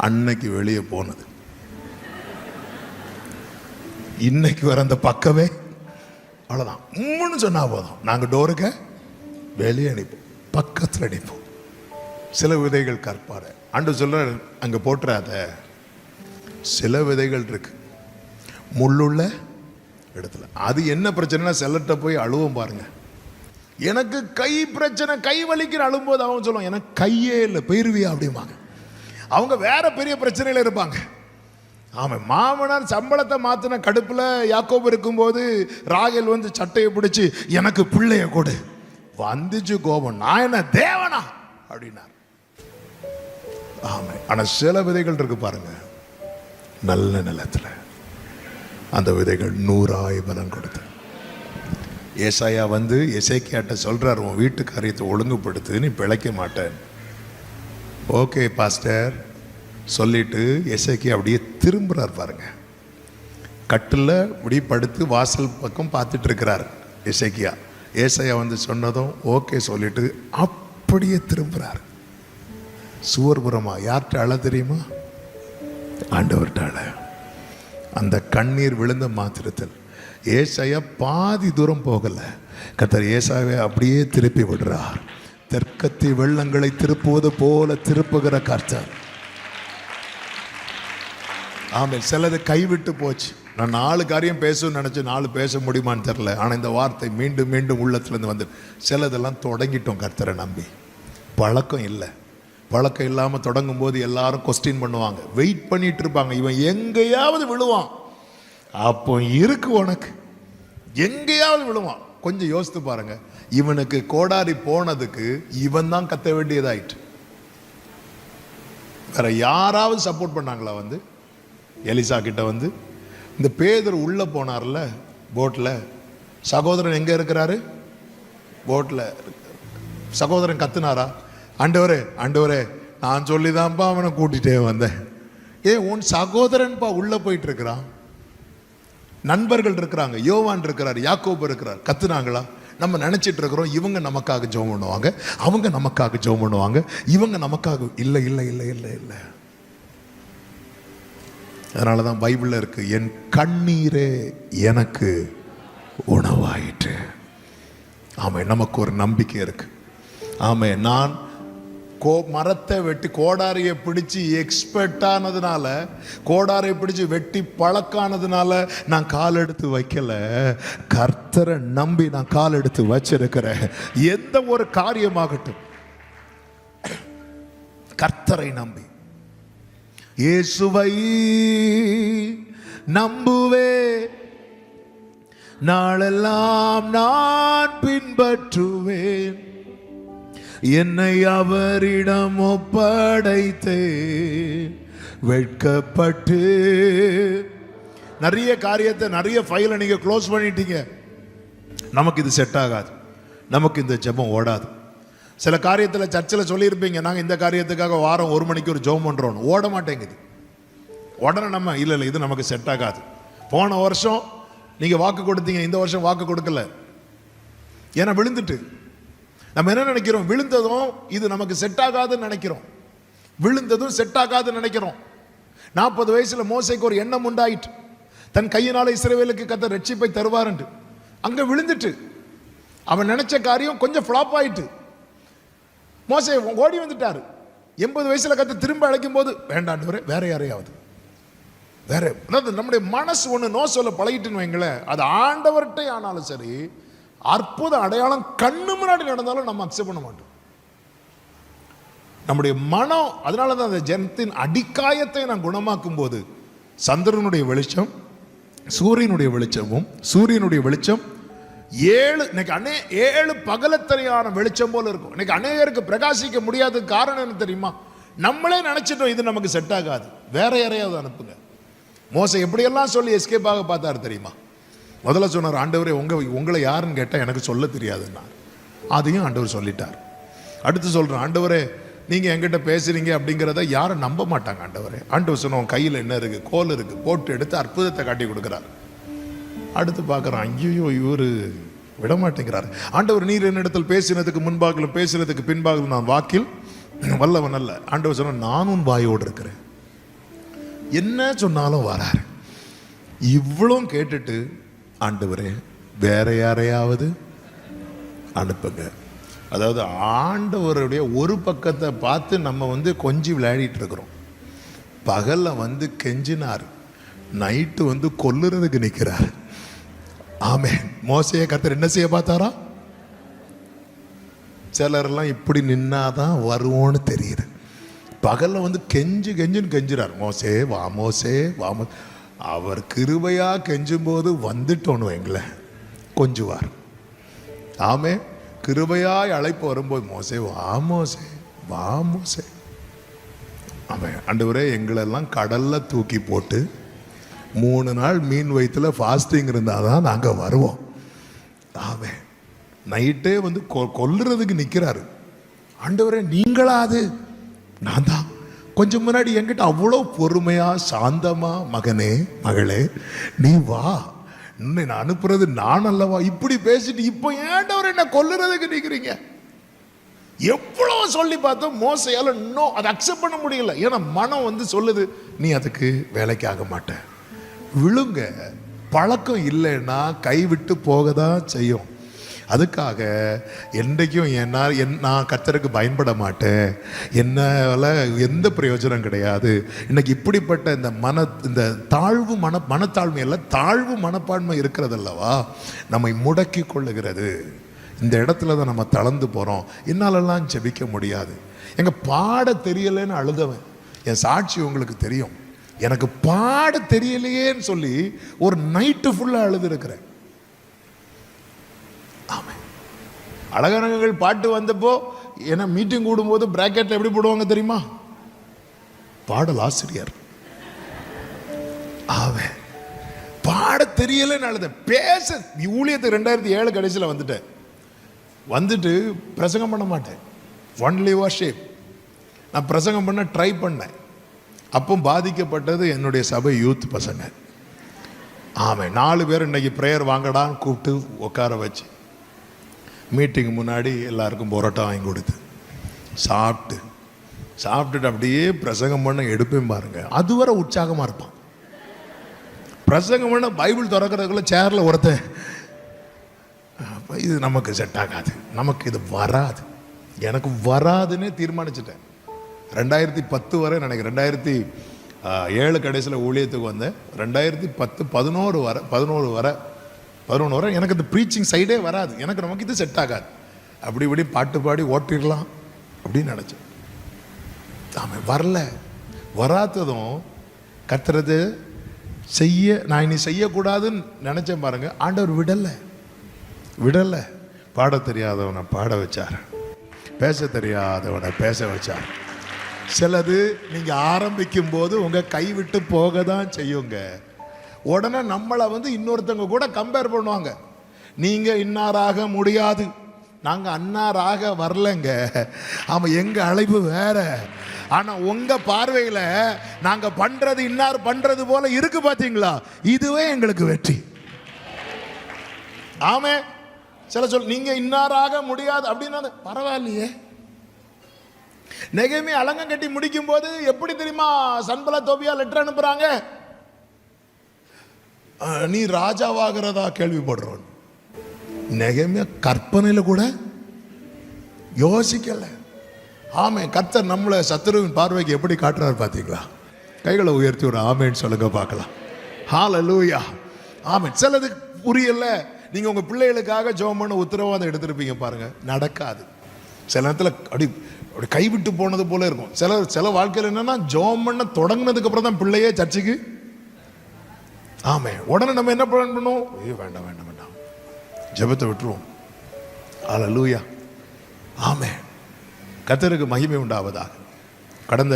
அன்னைக்கு வெளியே போனது இன்னைக்கு வர அந்த பக்கமே அவ்வளோதான். உம்முன்னு சொன்னா போதும், நாங்கள் டோருக்கு வெளியே நிற்போம், பக்கத்தில் நிற்போம். சில விதைகள் கற்பாறை. ஆண்டு சொல்ற அங்கே போட்டுறாத. சில விதைகள் இருக்கு முள்ளுள்ள இடத்துல. அது என்ன பிரச்சனைனா, சிலர்கிட்ட போய் அழுவோம் பாருங்க, எனக்கு கை பிரச்சனை, கை வலிக்கிற அழும்போது அவன் சொல்லுவான் எனக்கு கையே இல்லை போயிருவியா அப்படிம்பாங்க. அவங்க வேற பெரிய பிரச்சனையில இருப்பாங்க. ஆமாம், மாமனார் சம்பளத்தை மாத்தின கடுப்புல யாக்கோபு இருக்கும்போது ராகேல் வந்து சட்டையை பிடிச்சி எனக்கு பிள்ளைய கொடு, வந்துச்சு கோபம், நான் என்ன தேவனா அப்படின்னார். ஆமாம், ஆனா சில விதைகள் இருக்கு பாருங்க, நல்ல நிலத்துல அந்த விதைகள் 100 பலன் கொடுத்து. ஏசாயா வந்து எசேக்கியாட்ட சொல்றார், உன் வீட்டு காரியத்தை ஒழுங்குபடுத்து, நீ பிழைக்க மாட்டேன். ஓகே பாஸ்டர் சொல்லிட்டு எசேக்கியா அப்படியே திரும்புறார் பாருங்க. கட்டில் இப்படி படுத்து வாசல் பக்கம் பார்த்துட்டு இருக்கிறார் எசேக்கியா. ஏசாயா வந்து சொன்னதும் ஓகே சொல்லிட்டு அப்படியே திரும்புறார். சுவர்புறமா யார்கிட்ட அழ தெரியுமா? ஆண்டவர்கிட்ட அழ. அந்த கண்ணீர் விழுந்த மாத்திரத்தில் ஏசாயா பாதி தூரம் போகல, கர்த்தர் ஏசாயாவை அப்படியே திருப்பி விடுறார். தெற்கத்தி வெள்ளங்களை திருப்புவது போல திருப்புகிற கர்த்தர். ஆமாம், சிலது கைவிட்டு போச்சு. நான் 4 காரியம் பேசணும்னு நினைச்சு 4 பேச முடியுமான்னு தெரியல. ஆனால் இந்த வார்த்தை மீண்டும் மீண்டும் உள்ளத்துலேருந்து வந்து சிலதெல்லாம் தொடங்கிட்டோம் கர்த்தரை நம்பி. பழக்கம் இல்லை, பழக்கம் இல்லாமல் தொடங்கும் போது எல்லாரும் கொஸ்டின் பண்ணுவாங்க, வெயிட் பண்ணிட்டு இருப்பாங்க, இவன் எங்கேயாவது விழுவான், அப்போ இருக்கு உனக்கு எங்கேயாவது விழுவான். கொஞ்சம் யோசித்து பாருங்க, இவனுக்கு கோடாரி போனதுக்கு இவன் தான் கத்த வேண்டியதாயிட்டு. வேற யாராவது சப்போர்ட் பண்ணாங்களா? வந்து எலிசா கிட்ட வந்து இந்த பேதுரு உள்ள போனார்ல போட்ல, சகோதரன் எங்க இருக்கிறாரு? போட்ல. சகோதரன் கத்துனாரா? ஆண்டவரே ஆண்டவரே நான் சொல்லிதான்ப்பா அவனை கூட்டிட்டே வந்தேன். உன் சகோதரன்பா உள்ள போயிட்டு இருக்கிறான், நண்பர்கள் இருக்கிறாங்க, யோவான் இருக்கிறார், யாக்கோபு இருக்கிறார், கத்துனாங்களா? நம்ம நினைச்சிட்டு இருக்கிறோம் இவங்க நமக்காக ஜெபம் பண்ணுவாங்க, அவங்க நமக்காக ஜெபம் பண்ணுவாங்க, இவங்க நமக்காக. இல்லை இல்லை இல்லை இல்லை இல்லை. அதனாலதான் பைபிள்ல இருக்கு, என் கண்ணீரே எனக்கு உணவாயிற்று. ஆமை, நமக்கு ஒரு நம்பிக்கை இருக்கு. ஆமை, நான் மரத்தை வெட்டி கோடாரியை பிடிச்சு எக்ஸ்பர்ட் ஆனதுனால, கோடாரியை பிடிச்சு வெட்டி பழக்கானதுனால நான் கால் எடுத்து வைக்கல, கர்த்தரை நம்பி நான் கால் எடுத்து வச்சிருக்கிறேன். எந்த ஒரு காரியமாகட்டும் கர்த்தரை நம்பி, இயேசுவை நம்புவே, நாளெல்லாம் நான் பின்பற்றுவேன், என்னை அவரிடம் ஒப்படைத்தேன் வெட்கப்பட்டு. நிறைய காரியத்தை, நிறைய ஃபைலை நீங்க க்ளோஸ் பண்ணிட்டீங்க. நமக்கு இது செட் ஆகாது, நமக்கு இந்த ஜெபம் ஓடாது. சில காரியத்தில் சர்ச்சில் சொல்லியிருப்பீங்க, நாங்கள் இந்த காரியத்துக்காக வாரம் 1 மணிக்கு ஒரு ஜெபம் பண்ணுறோம், ஓட மாட்டேங்குது. உடனே நம்ம இல்லை இல்லை இது நமக்கு செட் ஆகாது. போன வருஷம் நீங்கள் வாக்கு கொடுத்தீங்க, இந்த வருஷம் வாக்கு கொடுக்கல, ஏன்னா விழுந்துட்டு. நம்ம என்ன நினைக்கிறோம்? விழுந்ததும் இது நமக்கு செட் ஆகாதுன்னு நினைக்கிறோம், விழுந்ததும் செட் ஆகாதுன்னு நினைக்கிறோம். 40 வயசுல மோசேக்கு ஒரு எண்ணம் உண்டாயிட்டு, தன் கையினால இஸ்ரவேலுக்கு கர்த்தர் ரட்சிப்பை தருவாருன்னு. அங்க விழுந்துட்டு அவன் நினைச்ச காரியம் கொஞ்சம் ஃப்ளாப் ஆயிட்டு, மோசே ஓடி வந்துட்டாரு. 80 வயசுல கர்த்தர் திரும்ப அழைக்கும் போது வேண்டாண்டவரே வேற யாரையாவது, வேற. அதாவது நம்முடைய மனசு ஒண்ணு நோ சொல்ல பழகிட்டுன்னு வைங்களேன், அது ஆண்டவர்கிட்ட ஆனாலும் சரி, அற்புத அடையாளம் கண்ணு முன்னாடி நடந்தாலும் நம்ம அக்செப்ட் பண்ண மாட்டோம். நம்முடைய மனம், அதனாலதான் அந்த ஜனத்தின் அடிக்காயத்தை நான் குணமாக்கும் போது சந்திரனுடைய வெளிச்சம் சூரியனுடைய வெளிச்சமும், சூரியனுடைய வெளிச்சம் 7 பகலத்தரையான வெளிச்சம் போல இருக்கும். இன்னைக்கு அநேகருக்கு பிரகாசிக்க முடியாத காரணம் என்ன தெரியுமா? நம்மளே நினைச்சிட்டோம் இது நமக்கு செட் ஆகாது, வேற யாரையாவது அனுப்புங்க. மோசே எப்படியெல்லாம் சொல்லி எஸ்கேப் ஆக பார்த்தாரு தெரியுமா? முதல்ல சொன்னார், ஆண்டவரே உங்களை யாருன்னு கேட்டால் எனக்கு சொல்ல தெரியாதுன்னா, அதையும் ஆண்டவர் சொல்லிட்டார். அடுத்து சொல்கிறேன், ஆண்டவரே நீங்கள் என்கிட்ட பேசுறீங்க அப்படிங்கிறத யாரும் நம்ப மாட்டாங்க. ஆண்டவர் சொன்னோம் கையில் என்ன இருக்குது? கோல் இருக்குது, போட்டு எடுத்து அற்புதத்தை காட்டி கொடுக்குறார். அடுத்து பார்க்குறான், ஐயோ இவர் விட மாட்டேங்கிறார். ஆண்டவர் நீர் என்னிடத்தில் பேசினதுக்கு முன்பாகலும் பேசினதுக்கு பின்பாகலும் நான் வாக்கில் வல்லவன் அல்ல. ஆண்டவர் சொன்ன, நானும் வாயோடு இருக்கிறேன், என்ன சொன்னாலும் வராரு. இவ்வளவும் கேட்டுட்டு, ஆண்டவரே வேற யாரையாவது அனுப்புங்க. அதாவது ஆண்டவருடைய ஒரு பக்கத்தை பார்த்து நம்ம கொஞ்சி விளையாடிட்டு இருக்கிறோம். பகல்ல கெஞ்சினார், நைட்டு கொல்லுறதுக்கு நிற்கிறார். ஆமென். மோசையை கர்த்தர் என்ன செய்ய பார்த்தாரா? சிலர்லாம் இப்படி நின்னாதான் வருவோன்னு தெரியுது. பகல்ல வந்து கெஞ்சுன்னு கெஞ்சுறார், மோசே வா மோசே வா மோ. அவர் கிருபையா கெஞ்சும் போது வந்துட்டோன்னு வைங்களேன், கொஞ்சுவார். ஆமே, கிருபையாய் அழைப்பு வரும்போது மோசே வா மோசே வா மோசே. ஆமே, ஆண்டவரே எங்களெல்லாம் கடல்ல தூக்கி போட்டு 3 நாள் மீன் வயிற்றுல ஃபாஸ்டிங் இருந்தால் தான் நாங்கள் வருவோம். ஆமே, நைட்டே வந்து கொல்லுறதுக்கு நிற்கிறாரு. ஆண்டவரே நீங்களா அது? நான் தான். கொஞ்சம் முன்னாடி என்கிட்ட அவ்வளோ பொறுமையா சாந்தமா, மகனே மகளே நீ வா, இன்னும் நான் அனுப்புறது நான் அல்லவா, இப்படி பேசிட்டு இப்போ ஏண்டவர் என்ன கொல்லுறதுக்கு நிற்கிறீங்க? எவ்வளோ சொல்லி பார்த்தோம், மோசையால இன்னும் அதை அக்செப்ட் பண்ண முடியல. ஏன்னா மனம் வந்து சொல்லுது, நீ அதுக்கு வேலைக்கு ஆக மாட்ட. விழுங்க, பழக்கம் இல்லைன்னா கைவிட்டு போக தான் செய்யும். அதுக்காக என்றைக்கும் நான் கர்த்தருக்கு பயன்பட மாட்டேன், என்னால் எந்த பிரயோஜனம் கிடையாது. இன்னைக்கு இப்படிப்பட்ட இந்த தாழ்வு மனத்தாழ்மை அல்ல, தாழ்வு மனப்பான்மை இருக்கிறதல்லவா நம்மை முடக்கி கொள்ளுகிறது. இந்த இடத்துல தான் நம்ம தளர்ந்து போகிறோம். என்னாலெல்லாம் ஜெபிக்க முடியாது, எங்க பாட தெரியலைன்னு அழுதவன். என் சாட்சி உங்களுக்கு தெரியும். எனக்கு பாட தெரியலையேன்னு சொல்லி ஒரு நைட்டு ஃபுல்லாக அழுது இருக்கிறேன். ஆமாம், அழகரங்கங்கள் பாட்டு வந்தப்போ ஏன்னா மீட்டிங் கூடும்போது பிராக்கெட்ல எப்படி போடுவாங்க தெரியுமா? பாடல் ஆசிரியர். ஆமாம், பாட தெரியலைன்னு அழுத. பேச ஊழியத்துக்கு 2007 கடைசியில் வந்துட்டு பிரசங்கம் பண்ண மாட்டேன், ஒன்லி வர்ஷிப். நான் பிரசங்கம் பண்ண ட்ரை பண்ணேன். அப்போ பாதிக்கப்பட்டது என்னுடைய சபை யூத் பசங்க. ஆமாம், 4 பேர் இன்னைக்கு ப்ரேயர் வாங்கடான்னு கூப்பிட்டு உட்கார வச்சு மீட்டிங் முன்னாடி எல்லாருக்கும் பரோட்டா வாங்கி கொடுத்து சாப்பிட்டுட்டு அப்படியே பிரசங்கம் பண்ண எடுப்பேன் பாருங்க. அதுவரை உற்சாகமாக இருப்பான். பிரசங்கம் பண்ண பைபிள் திறக்கிறதுக்குள்ள சேரில் ஒருத்தன், இது நமக்கு செட் ஆகாது, நமக்கு இது வராது, எனக்கு வராதுன்னே தீர்மானிச்சிட்டேன். 2010 வரை நினைக்கிறேன், 2007 கடைசியில் ஊழியத்துக்கு வந்தேன். 2010 11 வரை எனக்கு இந்த ப்ரீச்சிங் சைடே வராது, நமக்கு இது செட் ஆகாது, அப்படி இப்படி பாட்டு பாடி ஓட்டிடலாம் அப்படின்னு நினச்சேன். ஆமாம், வராததும் கத்துறது நான் இனி செய்யக்கூடாதுன்னு நினச்சேன் பாருங்க. ஆண்டவர் விடலை. பாட தெரியாதவனை பாட வச்சார், பேச தெரியாதவனை பேச வச்சார். சிலது நீங்க ஆரம்பிக்கும் போது உங்க கைவிட்டு போக தான் செய்யுங்க. உடனே நம்மளை வந்து இன்னொருத்தவங்க கூட கம்பேர் பண்ணுவாங்க. நீங்க இன்னாராக முடியாது, நாங்க அன்னாராக வரலங்க, ஆமா எங்க அழைப்பு வேற. ஆனா உங்க பார்வையில நாங்க பண்றது இன்னார் பண்றது போல இருக்கு பாத்தீங்களா, இதுவே எங்களுக்கு வெற்றி. ஆமே, சில நீங்க இன்னாராக முடியாது அப்படின்னா பரவாயில்லையே. நெகேமியா அலங்கம் கட்டி முடிக்கும் போது எப்படி தெரியுமா சன்பலத் தோபியா லெட்டர் அனுப்புறாங்க, நீ ராஜாவாகிறதா கேள்விப்படுறோம். நெகேமியா கற்பனையில கூட யோசிக்கல. ஆமே, கர்த்தர் நம்மளை சத்துருவின் பார்வைக்கு எப்படி காட்டுறாரு பாத்தீங்களா? கைகளை உயர்த்தி ஒரு ஆமேன்னு சொல்லுங்க பார்க்கலாம். ஹல்லேலூயா. ஆமென். சிலது புரியல, நீங்க உங்க பிள்ளைகளுக்காக ஜெபம் பண்ண உத்தரவாதம் எடுத்திருப்பீங்க பாருங்க, நடக்காது. சில நேரத்தில் அப்படி கைவிட்டு போனது போல இருக்கும். சில வாழ்க்கையில் என்னன்னா ஜெபம் பண்ண தொடங்கினதுக்கு அப்புறம் தான் பிள்ளையே சர்ச்சுக்கு. ஆமே, உடனே நம்ம என்ன பண்ணுவோம், ஐயோ வேண்டாம் வேண்டாம் வேண்டாம், ஜெபத்தை விட்டுருவோம். ஹல்லேலூயா. ஆமே, கர்த்தருக்கு மகிமை உண்டாவதாக. கடந்த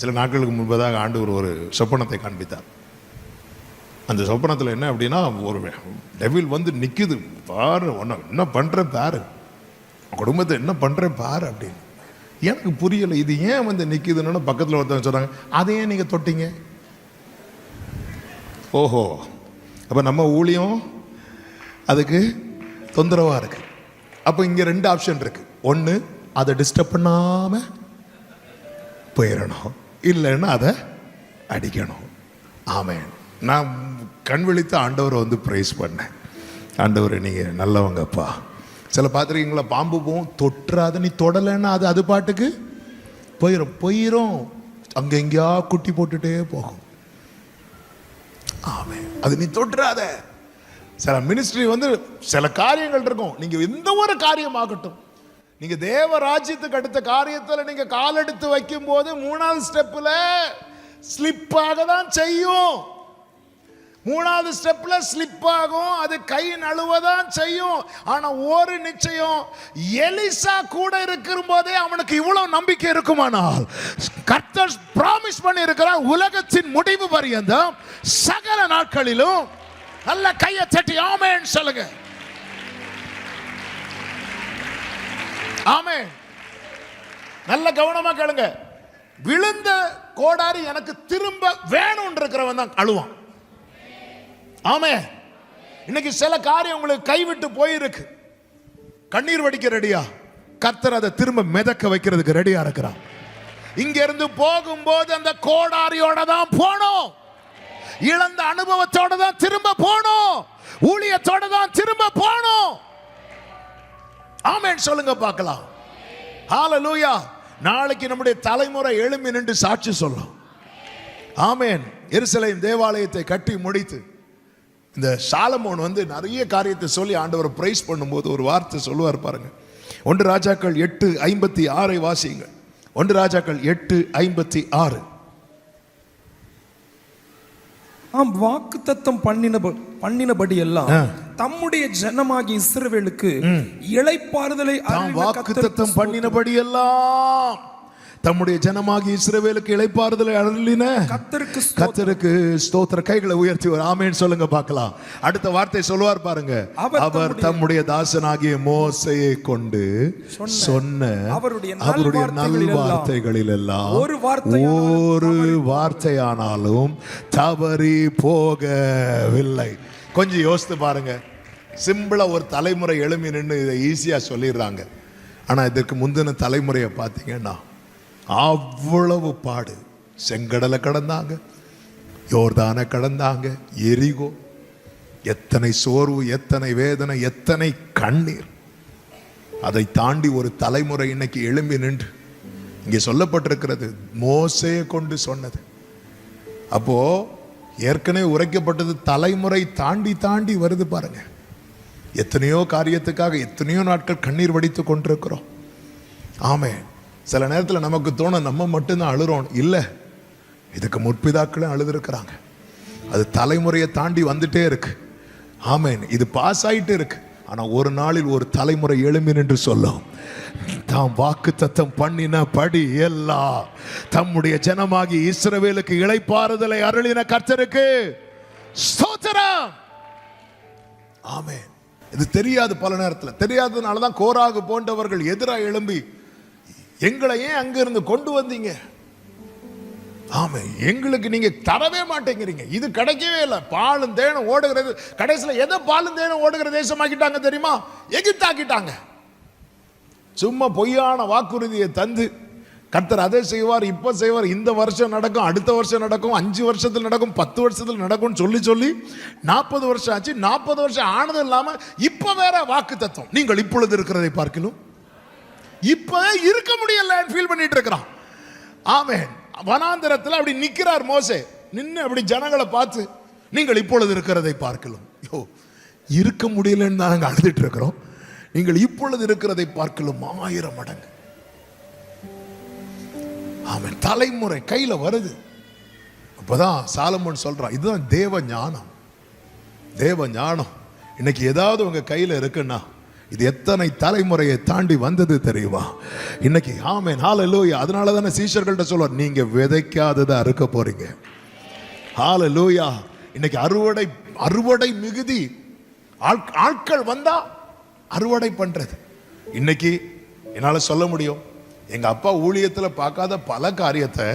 சில நாட்களுக்கு முன்பதாக ஆண்டவர் ஒரு சொப்பனத்தை காண்பித்தார். அந்த சொப்பனத்தில் என்ன அப்படின்னா, ஒரு டெவில் வந்து நிற்குது பாரு, என்ன பண்ணுறேன் பாரு, குடும்பத்தை என்ன பண்ணுறேன் பாரு அப்படின்னு. எனக்கு புரியலை, இது ஏன் வந்து நிற்குதுன்னு பக்கத்தில் ஒருத்தவங்க சொல்கிறாங்க, அதையே நீங்கள் தொட்டீங்க. ஓஹோ, அப்போ நம்ம ஊழியம் அதுக்கு தொந்தரவாக இருக்கு. அப்போ இங்கே 2 ஆப்ஷன் இருக்கு. ஒன்று, அதை டிஸ்டர்ப் பண்ணாமல் போயிடணும், இல்லைன்னா அதை அடிக்கணும். ஆமென். நான் கண் விழித்து ஆண்டவரை வந்து ப்ரைஸ் பண்ணேன். ஆண்டவரை நீங்கள் நல்லவங்கப்பா. சில பார்த்துருக்கீங்களா, பாம்பு போகும், தொட்டுறாத, நீ தொடலைன்னா அது பாட்டுக்கு போயிடும், அங்கே எங்கேயா குட்டி போட்டுட்டே போகும். ஆமென். அது நீ தொட்டுறாத. சில மினிஸ்ட்ரி வந்து சில காரியங்கள் இருக்கும், நீங்கள் எந்த ஒரு காரியமாகட்டும், நீங்க தேவ ராஜ்யத்துக்கு அடுத்த காரியத்தில் நீங்க கால் எடுத்து வைக்கும் போது 3வது ஸ்டெப்ல ஸ்லிப் ஆக தான் செய்யும். 3வது ஸ்டெப்ல ஸ்லிப் ஆகும், அது கை நழுவதான் செய்யும். ஆனா ஒரு நிச்சயம், எலிசா கூட இருக்கும் போதே அவனுக்கு இவ்வளவு நம்பிக்கை இருக்குமானால், கர்த்தர் பிராமிஸ் பண்ணி இருக்கிறார் உலகத்தின் முடிவு பரியந்தம் சகல நாட்களிலும். நல்ல கையை தட்டி ஆமென் சொல்லுங்க. ஆமென். நல்ல கவனமா கேளுங்க. விழுந்த கோடாரி எனக்கு திரும்ப வேணும் இருக்கிறவன் தான் அழுவான். ஆமென். இன்னைக்கு சில காரியம் உங்களுக்கு கைவிட்டு போயிருக்கு, கண்ணீர் வடிக்க ரெடியா, கர்த்தர் அதை திரும்ப மிதக்க வைக்கிறதுக்கு ரெடியா இருக்கிறான். இங்க இருந்து போகும்போது அந்த கோடாரியோட தான் போனோம், இழந்த அனுபவத்தோட தான் திரும்ப போனோம், ஊழியத்தோட தான் திரும்ப போனோம். ஆமென் சொல்லுங்க பார்க்கலாம். ஹalleluya. நாளைக்கு நம்முடைய தலைமுறை எழும்பி நின்று சாட்சி சொல்லும். ஆமென். எருசலேம் தேவாலயத்தை கட்டி முடித்து இந்த சாலமோன் நிறைய காரியத்தை சொல்லி ஆண்டவரை பிரைஸ் பண்ணும்போது ஒரு வார்த்தை சொல்லுவார் பாருங்க. 1 ராஜாக்கள் 8:56 வாசிங்க. 1 ராஜாக்கள் 8:56. வாக்குத்தத்தம் பண்ணினபடி எல்லாம் தம்முடைய ஜனமாகிய இஸ்ரவேலுக்கு இளைப்பாறுதலை வாக்குத்தத்தம் பண்ணினபடி எல்லாம் தம்முடைய ஜனமாகிய இஸ்ரவேலுக்கு இளைப்பாறுதலை அருளின கர்த்தருக்கு ஸ்தோத்திர. கைகளை உயர்த்தி ஒரு ஆமென் சொல்லுங்க பார்க்கலாம். அடுத்த வார்த்தை சொல்லுவார் பாருங்க. அவர் தம்முடைய தாசனாகிய மோசேயை கொண்டு சொன்ன அவருடைய நல்வார்த்தைகளில் எல்லாம் ஒரு வார்த்தையானாலும் தவறி போகவில்லை. கொஞ்சம் யோசித்து பாருங்க. சிம்பிளா ஒரு தலைமுறை எழும்பி நின்று இதை ஈஸியா சொல்லிடுறாங்க. ஆனா இதற்கு முந்தின தலைமுறையை பார்த்தீங்கன்னா அவ்வளவு பாடு. செங்கடலை கடந்தாங்க, யோர்தானை கடந்தாங்க, எரிகோ. எத்தனை சோர்வு, எத்தனை வேதனை, எத்தனை கண்ணீர். அதை தாண்டி ஒரு தலைமுறை இன்னைக்கு எழும்பி நின்று இங்கே சொல்லப்பட்டிருக்கிறது மோசேயை கொண்டு சொன்னது. அப்போ ஏற்கனவே உரைக்கப்பட்டது தலைமுறை தாண்டி தாண்டி வருது பாருங்க. எத்தனையோ காரியத்துக்காக எத்தனையோ நாட்கள் கண்ணீர் வடித்து கொண்டிருக்கிறோம். ஆமே. சில நேரத்தில் நமக்கு தோணும் நம்ம மட்டும்தான் அழுறோம். இல்லை, இதுக்கு முற்பிதாக்களும் அழுதுருக்கிறாங்க. அது தலைமுறையை தாண்டி வந்துட்டே இருக்கு. ஆமேன். இது பாஸ் ஆயிட்டு இருக்கு. ஆனா ஒரு நாளில் ஒரு தலைமுறை எழும்பி நின்று சொல்லும், தாம் வாக்குத்தத்தம் பண்ணின படி எல்லாம் தம்முடைய ஜனமாகி இஸ்ரவேலுக்கு இளைப்பாறுதலை அருளின கர்த்தருக்கு ஸ்தோத்திரம். ஆமென். இது தெரியாது, பல நேரத்தில் தெரியாததுனாலதான் கோராகு போன்றவர்கள் எதிராக எழும்பி எங்களை ஏன் அங்கிருந்து கொண்டு வந்தீங்க, ஆமா எங்களுக்கு நீங்க தரவே மாட்டேங்கிறீங்க, இது கிடைக்கவே இல்லை, பாலும் தேனும் ஓடுகிறது, கடைசியில் எதை பாலும் தேனும் ஓடுகிற தேசமாக்கிட்டாங்க தெரியுமா? எகிப்தாக்கிட்டாங்க. சும்மா பொய்யான வாக்குறுதியை தந்து கர்த்தர் அதை செய்வார், இப்ப செய்வார், இந்த வருஷம் நடக்கும், அடுத்த வருஷம் நடக்கும், 5 வருஷத்தில் நடக்கும், 10 வருஷத்தில் நடக்கும் சொல்லி சொல்லி 40 வருஷம் ஆச்சு. 40 வருஷம் ஆனது இல்லாம இப்ப வேற வாக்கு தத்துவம். நீங்கள் இப்பொழுது இருக்கிறதை பார்க்கணும், இப்பவே இருக்க முடியல ஃபீல் பண்ணிட்டு இருக்கிறான். ஆமென். வனாந்தரத்தில் அப்படி நிக்கிறார் மோசே, நின்று அப்படி ஜனங்களை பார்த்து நீங்கள் இப்பொழுது இருக்கிறதை பார்க்கலாம். யோ, இருக்க முடியலன்னு நாங்கள் அழுதுட்டு இருக்கிறோம், நீங்கள் இப்பொழுது இருக்கிறதை பார்க்கலாம் 1000 மடங்கு. ஆமென். தலைமுறை கையில வருது. அப்பதான் சாலமோன் சொல்றான், இதுதான் தேவ ஞானம். தேவ ஞானம் இன்னைக்கு ஏதாவது உங்க கையில இருக்குன்னா இது எத்தனை தலைமுறையை தாண்டி வந்தது தெரியுமா இன்னைக்கு? ஆமென். ஹல்லேலூயா. அதனால தானே சீஷர்கள்ட்ட சொல்வார், நீங்க விதைக்காததை அறுக்க போறீங்க. ஹல்லேலூயா. இன்னைக்கு அறுவடை மிகுதி. ஆட்கள் வந்தா அறுவடை பண்றது. இன்னைக்கு என்னால சொல்ல முடியும், எங்க அப்பா ஊழியத்துல பார்க்காத பல காரியத்தை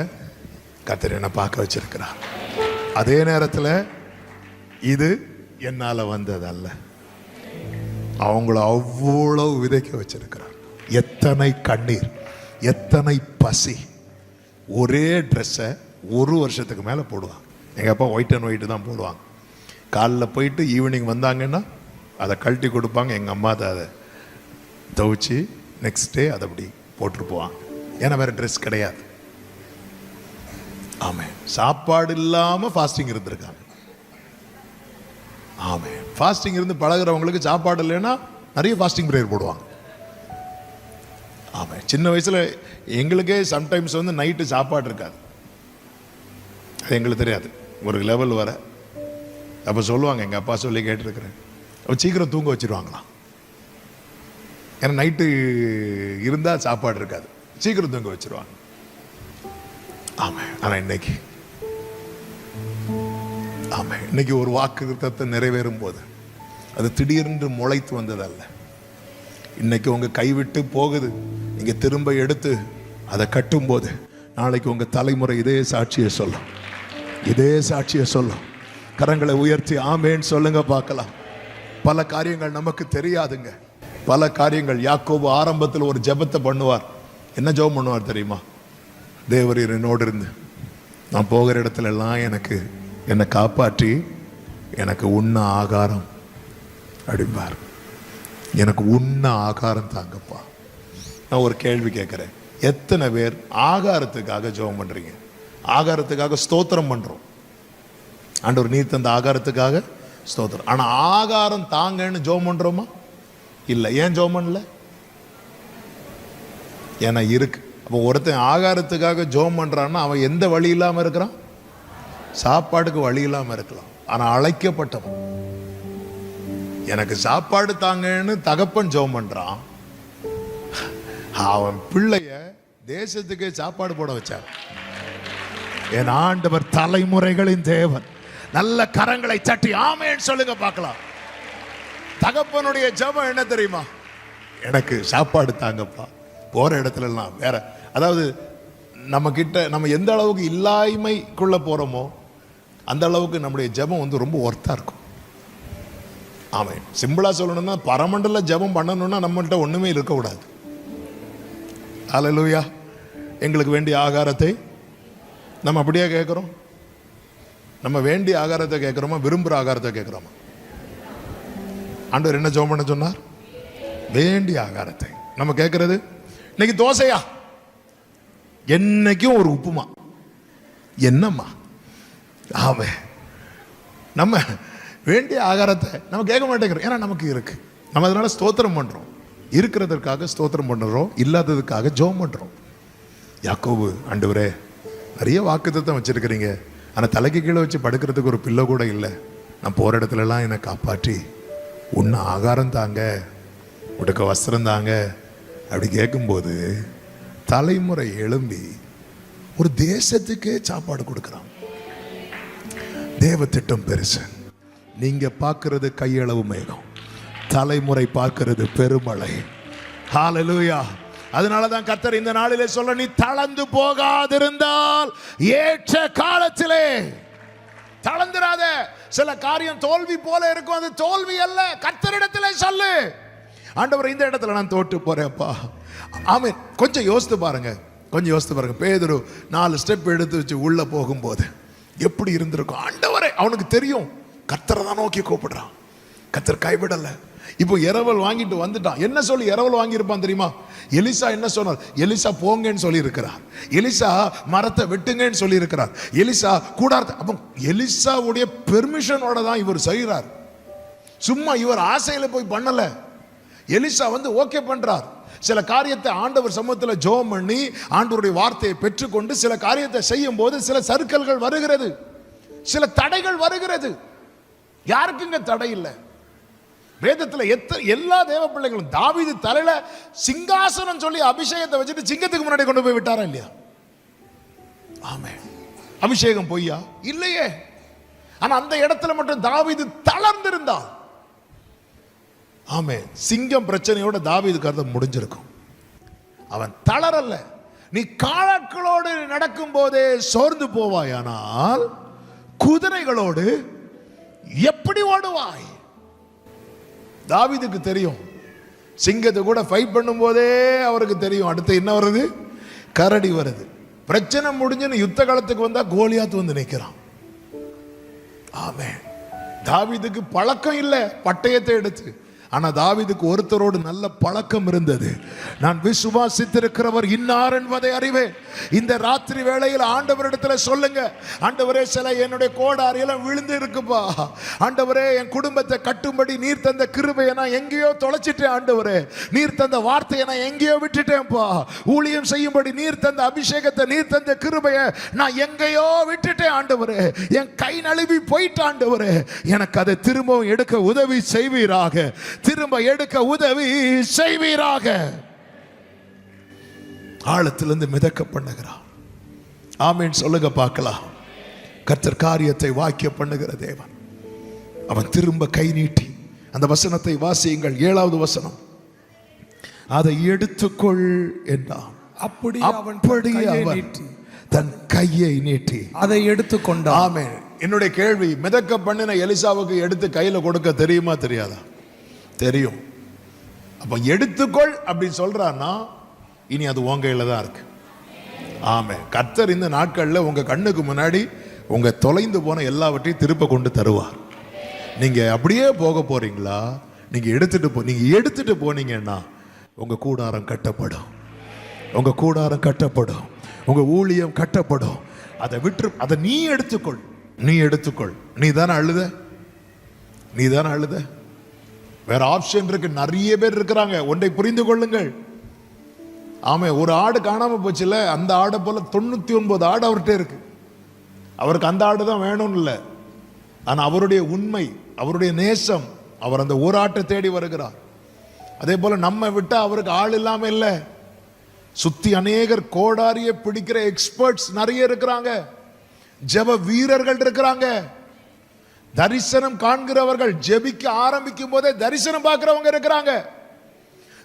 கர்த்தர் என்ன பார்க்க வச்சிருக்கிறார். அதே நேரத்தில் இது என்னால வந்தது அல்ல, அவங்கள அவ்வளவு விதைக்க வச்சிருக்கிறார். எத்தனை கண்ணீர், எத்தனை பசி. ஒரே ட்ரெஸ்ஸை 1 வருஷத்துக்கு மேலே போடுவாங்க. எங்கள் அப்பா ஒயிட் அண்ட் ஒயிட்டு தான் போடுவாங்க. காலைல போயிட்டு ஈவினிங் வந்தாங்கன்னா அதை கழட்டி கொடுப்பாங்க. எங்கள் அம்மா அதை துவைச்சி நெக்ஸ்ட் டே அதை அப்படி போட்டுட்டு போவாங்க. ஏன்னா வேறு ட்ரெஸ் கிடையாது. ஆமாம். சாப்பாடு இல்லாமல் ஃபாஸ்டிங் இருந்திருக்காங்க. ஆமாம். ஃபாஸ்டிங் இருந்து பழகிறவங்களுக்கு சாப்பாடு இல்லைன்னா நிறைய ஃபாஸ்டிங் ப்ரேயர் போடுவாங்க. ஆமாம், சின்ன வயசுல எங்களுக்கே சம்டைம்ஸ் வந்து நைட்டு சாப்பாடு இருக்காது. அது எங்களுக்கு தெரியாது ஒரு லெவல் வர. அப்போ சொல்லுவாங்க, எங்கள் அப்பா சொல்லி கேட்டிருக்கிறேன், அப்போ சீக்கிரம் தூங்க வச்சிருவாங்களாம். ஏன்னா நைட்டு இருந்தால் சாப்பாடு இருக்காது, சீக்கிரம் தூங்க வச்சிருவாங்க. ஆமாம். ஆனால் இன்னைக்கு ஒரு வாக்குத்தத்தம் நிறைவேறும் போது அது திடீரென்று முளைத்து வந்ததல்ல. இன்னைக்கு உங்க கைவிட்டு போகுது, நீங்க திரும்ப எடுத்து அதை கட்டும் போது நாளைக்கு உங்க தலைமுறை இதே சாட்சியை சொல்லும், இதே சாட்சியை சொல்லும். கரங்களை உயர்த்தி ஆமேன்னு சொல்லுங்க பார்க்கலாம். பல காரியங்கள் நமக்கு தெரியாதுங்க, பல காரியங்கள். யாக்கோபு ஆரம்பத்தில் ஒரு ஜெபத்தை பண்ணுவார். என்ன ஜெபம் பண்ணுவார் தெரியுமா? தேவரீர் என்னோடு இருந்து நான் போகிற இடத்துல எல்லாம் என்னை காப்பாற்றி எனக்கு உண்ண ஆகாரம் அப்படிம்பார். எனக்கு உண்ண ஆகாரம் தாங்கப்பா. நான் ஒரு கேள்வி கேட்குறேன், எத்தனை பேர் ஆகாரத்துக்காக ஜெபம் பண்றீங்க? ஆகாரத்துக்காக ஸ்தோத்திரம் பண்றோம். ஆண்டவர் நீர் தந்த ஆகாரத்துக்காக ஸ்தோத்திரம். ஆனா ஆகாரம் தாங்கன்னு ஜெபம் பண்றோமா? இல்லை. ஏன் ஜெபம் பண்ணல? ஏன்னா இருக்கு. அப்போ ஒருத்தன் ஆகாரத்துக்காக ஜெபம் பண்றான்னா அவன் எந்த வழி இல்லாம இருக்கிறான்? சாப்பாடுக்கு வழி இல்லாம இருக்கலாம். ஆனா அழைக்கப்பட்டவன் எனக்கு சாப்பாடு தாங்கன்னு தகப்பன் ஜெபம் பண்றான். அவன் பிள்ளைய தேசத்துக்கு சாப்பாடு போட வச்சார். என் ஆண்டவர் தலைமுறைகளின் தேவன். நல்ல கரங்களை தட்டி ஆமேன்னு சொல்லுங்க பார்க்கலாம். தகப்பனுடைய ஜெபம் என்ன தெரியுமா? எனக்கு சாப்பாடு தாங்கப்பா. போற இடத்துல எல்லாம் வேற, அதாவது நம்ம கிட்ட நம்ம எந்த அளவுக்கு இல்லாய்மைக்குள்ள போறோமோ அந்த அளவுக்கு நம்முடைய ஜெபம் வந்து ரொம்ப ஒர்த்தா இருக்கும். ஆமாம். சிம்பிளா சொல்லணும்னா பரமண்டல ஜெபம் பண்ணணும்னா நம்மள்கிட்ட ஒண்ணுமே இருக்கக்கூடாது. அல்லேலூயா. எங்களுக்கு வேண்டிய ஆகாரத்தை நம்ம அப்படியே கேட்குறோம். நம்ம வேண்டிய ஆகாரத்தை கேட்குறோமா, விரும்புகிற ஆகாரத்தை கேட்குறோமா? ஆண்டவர் என்ன ஜெபம் பண்ண சொன்னார்? வேண்டிய ஆகாரத்தை. நம்ம கேட்கறது இன்னைக்கு தோசையா, என்னைக்கும் ஒரு உப்புமா, என்னம்மா? ஆமே. நம்ம வேண்டிய ஆகாரத்தை நம்ம கேட்க மாட்டேங்கிறோம். ஏன்னா நமக்கு இருக்கு. நம்ம அதனால ஸ்தோத்திரம் பண்றோம். இருக்கிறதற்காக ஸ்தோத்திரம் பண்றோம், இல்லாததுக்காக ஜெபம் பண்றோம். யாக்கோபு, ஆண்டவரே நிறைய வாக்குத்தத்தம் வச்சிருக்கிறீங்க, ஆனா தலைக்கு கீழே வச்சு படுக்கிறதுக்கு ஒரு பிள்ளை கூட இல்லை. நான் போற இடத்துல எல்லாம் என்னை காப்பாற்றி உன்ன ஆகாரம் தாங்க, உடுக்க வஸ்திரம் தாங்க அப்படி கேட்கும்போது தலைமுறை எழும்பி ஒரு தேசத்துக்கே சாப்பாடு கொடுக்குறான். தேவ திட்டம் பெருசு. நீங்க பார்க்கிறது கையளவு மேகம், தலைமுறை பார்க்கிறது பெருமழை. ஹல்லேலூயா. அதனாலதான் கர்த்தர் இந்த நாளிலே சொல்ல, நீ தளர்ந்து போகாதிருந்தால் ஏற்ற காலத்திலே. தளர்ந்துராத. சில காரியம் தோல்வி போல இருக்கும், அது தோல்வி அல்ல. கர்த்தரிடத்திலே சொல்லு, ஆண்டவர் இந்த இடத்துல நான் தோற்று போறேன்ப்பா. ஆமென். கொஞ்சம் யோசித்து பாருங்க, கொஞ்சம் யோசித்து பாருங்க. பேதுரு 4 ஸ்டெப் எடுத்து வச்சு உள்ள போகும்போது எப்படி இருந்திருக்கும்? ஆண்டவரே, அவனுக்கு தெரியும் கர்த்தரை தான் நோக்கி கூப்பிடுறான். கர்த்தர் கைவிடல. இப்போ இரவல் வாங்கிட்டு வந்துட்டான். என்ன சொல்லி இரவல் வாங்கி இருப்பான் தெரியுமா? எலிசா என்ன சொன்னார்? எலிசா போங்கன்னு சொல்லி இருக்கிறார். எலிசா மரத்தை வெட்டுங்கன்னு சொல்லி இருக்கிறார். எலிசா கூடாரத்தை. அப்போ எலிசாவுடைய பெர்மிஷனோட தான் இவர் செய்கிறார். சும்மா இவர் ஆசையில போய் பண்ணல. எலிசா வந்து ஓகே பண்றார். சில காரியத்தை ஆண்டவர் சமூகத்தில் ஜெபம் பண்ணி ஆண்டவருடைய வார்த்தையை பெற்றுக்கொண்டு சில காரியத்தை செய்யும் போது சில சறுக்கல்கள் வருகிறது, சில தடைகள் வருகிறது. யாருக்குங்க தடை இல்லை? வேதத்தில் எல்லா தேவ பிள்ளைகளும், தாவீது தலையில சிங்காசனம் சொல்லி அபிஷேகத்தை வச்சுட்டு சிங்கத்துக்கு முன்னாடி கொண்டு போய் விட்டாரா இல்லையா? ஆமென். அபிஷேகம் பொய்யா? இல்லையே. ஆனா அந்த இடத்துல மட்டும் தாவீது தளர்ந்திருந்தார். ஆமே. சிங்கம் பிரச்சனையோட தாவீது கருத முடிஞ்சிருக்கும். அவன் தளரல்ல. நீ காலாட்களோடு நடக்கும் போதே சோர்ந்து போவாயானால் குதிரைகளோடு எப்படி ஓடுவாய்? தாவீதுக்கு தெரியும். சிங்கத்தை கூட ஃபைட் பண்ணும் போதே அவருக்கு தெரியும் அடுத்து என்ன வருது, கரடி வருது. பிரச்சனை முடிஞ்சுன்னு யுத்த காலத்துக்கு வந்தா கோலியாத் வந்து நிற்கிறான். ஆமே. தாவீதுக்கு பழக்கம் இல்லை பட்டயத்தை எடுத்து. ஆனா தாவீதுக்கு ஒருத்தரோடு நல்ல பழக்கம் இருந்தது. நான் விசுவாசித்திருக்கிறவர் இன்னார் என்பதை அறிவேன். இந்த ராத்திரி வேளையில் ஆண்டவரிடத்துல சொல்லுங்க, ஆண்டவரே சில என்னுடைய கோடாரியெல்லாம் விழுந்து இருக்குப்பா, ஆண்டவரே என் குடும்பத்தை கட்டும்படி நீர் தந்த கிருபையை நான் எங்கேயோ தொலைச்சிட்டேன், ஆண்டவரே நீர் தந்த வார்த்தையை நான் எங்கேயோ விட்டுட்டேன்ப்பா, ஊழியம் செய்யும்படி நீர் தந்த அபிஷேகத்தை நீர் தந்த கிருபையை நான் எங்கேயோ விட்டுட்டேன் ஆண்டவரே, என் கை நழுவி போயிட்ட ஆண்டவரே, எனக்கு அதை திரும்பவும் எடுக்க உதவி செய்வீராக, திரும்ப எடுக்க உதவி செய்வீராக. ஆழத்திலிருந்து மிதக்க பண்ணுகிறார். ஆமீன் சொல்லுங்க பார்க்கலாம். கர்த்தர் காரியத்தை வாக்கிய பண்ணுகிற தேவன். அவன் திரும்ப கை நீட்டி அந்த வசனத்தை வாசியுங்கள். 7வது வசனம், அதை எடுத்துக்கொள் என்றான். அப்படியே அவன் தன் கையை நீட்டி அதை எடுத்துக்கொண்டான். ஆமென். என்னுடைய கேள்வி, மிதக்க பண்ணின எலிசாவுக்கு எடுத்து கையில கொடுக்க தெரியுமா தெரியாதா? தெரியும். அப்ப எடுத்துக்கொள் அப்படின்னு சொல்றான்னா இனி அது உங்க கையில தான் இருக்கு. ஆமென். கர்த்தர் இந்த நாட்கள்ல உங்க கண்ணுக்கு முன்னாடி உங்க தொலைந்து போன எல்லாவற்றையும் திருப்ப கொண்டு தருவார். நீங்க அப்படியே போக போறீங்களா? நீங்க எடுத்துட்டு போனீங்கன்னா உங்க கூடாரம் கட்டப்படும், உங்க கூடாரம் கட்டப்படும், உங்க ஊழியம் கட்டப்படும். அதை விட்டு அதை நீ எடுத்துக்கொள். நீ தானே அழுத. வேற ஆப்ஷன் இருக்கு. நிறைய பேர் இருக்கிறாங்க. ஒன்றை புரிந்து கொள்ளுங்கள். ஆமே, ஒரு ஆடு காணாம போச்சுல, அந்த ஆடை போல 99 ஆடு அவர்கிட்ட இருக்கு. அவருக்கு அந்த ஆடு தான் வேணும்னு இல்லை, ஆனா அவருடைய உண்மை, அவருடைய நேசம், அவர் அந்த ஒரு ஆட்டை தேடி வருகிறார். அதே போல நம்ம விட்டா அவருக்கு ஆள் இல்லாம இல்லை. சுத்தி அநேகர் கோடாரிய பிடிக்கிற எக்ஸ்பர்ட்ஸ் நிறைய இருக்கிறாங்க, ஜெப வீரர்கள் இருக்கிறாங்க, தரிசனம் காண்கிறவர்கள், ஜெபிக்க ஆரம்பிக்கும் போதே தரிசனம் பார்க்கிறவங்க இருக்கிறாங்க,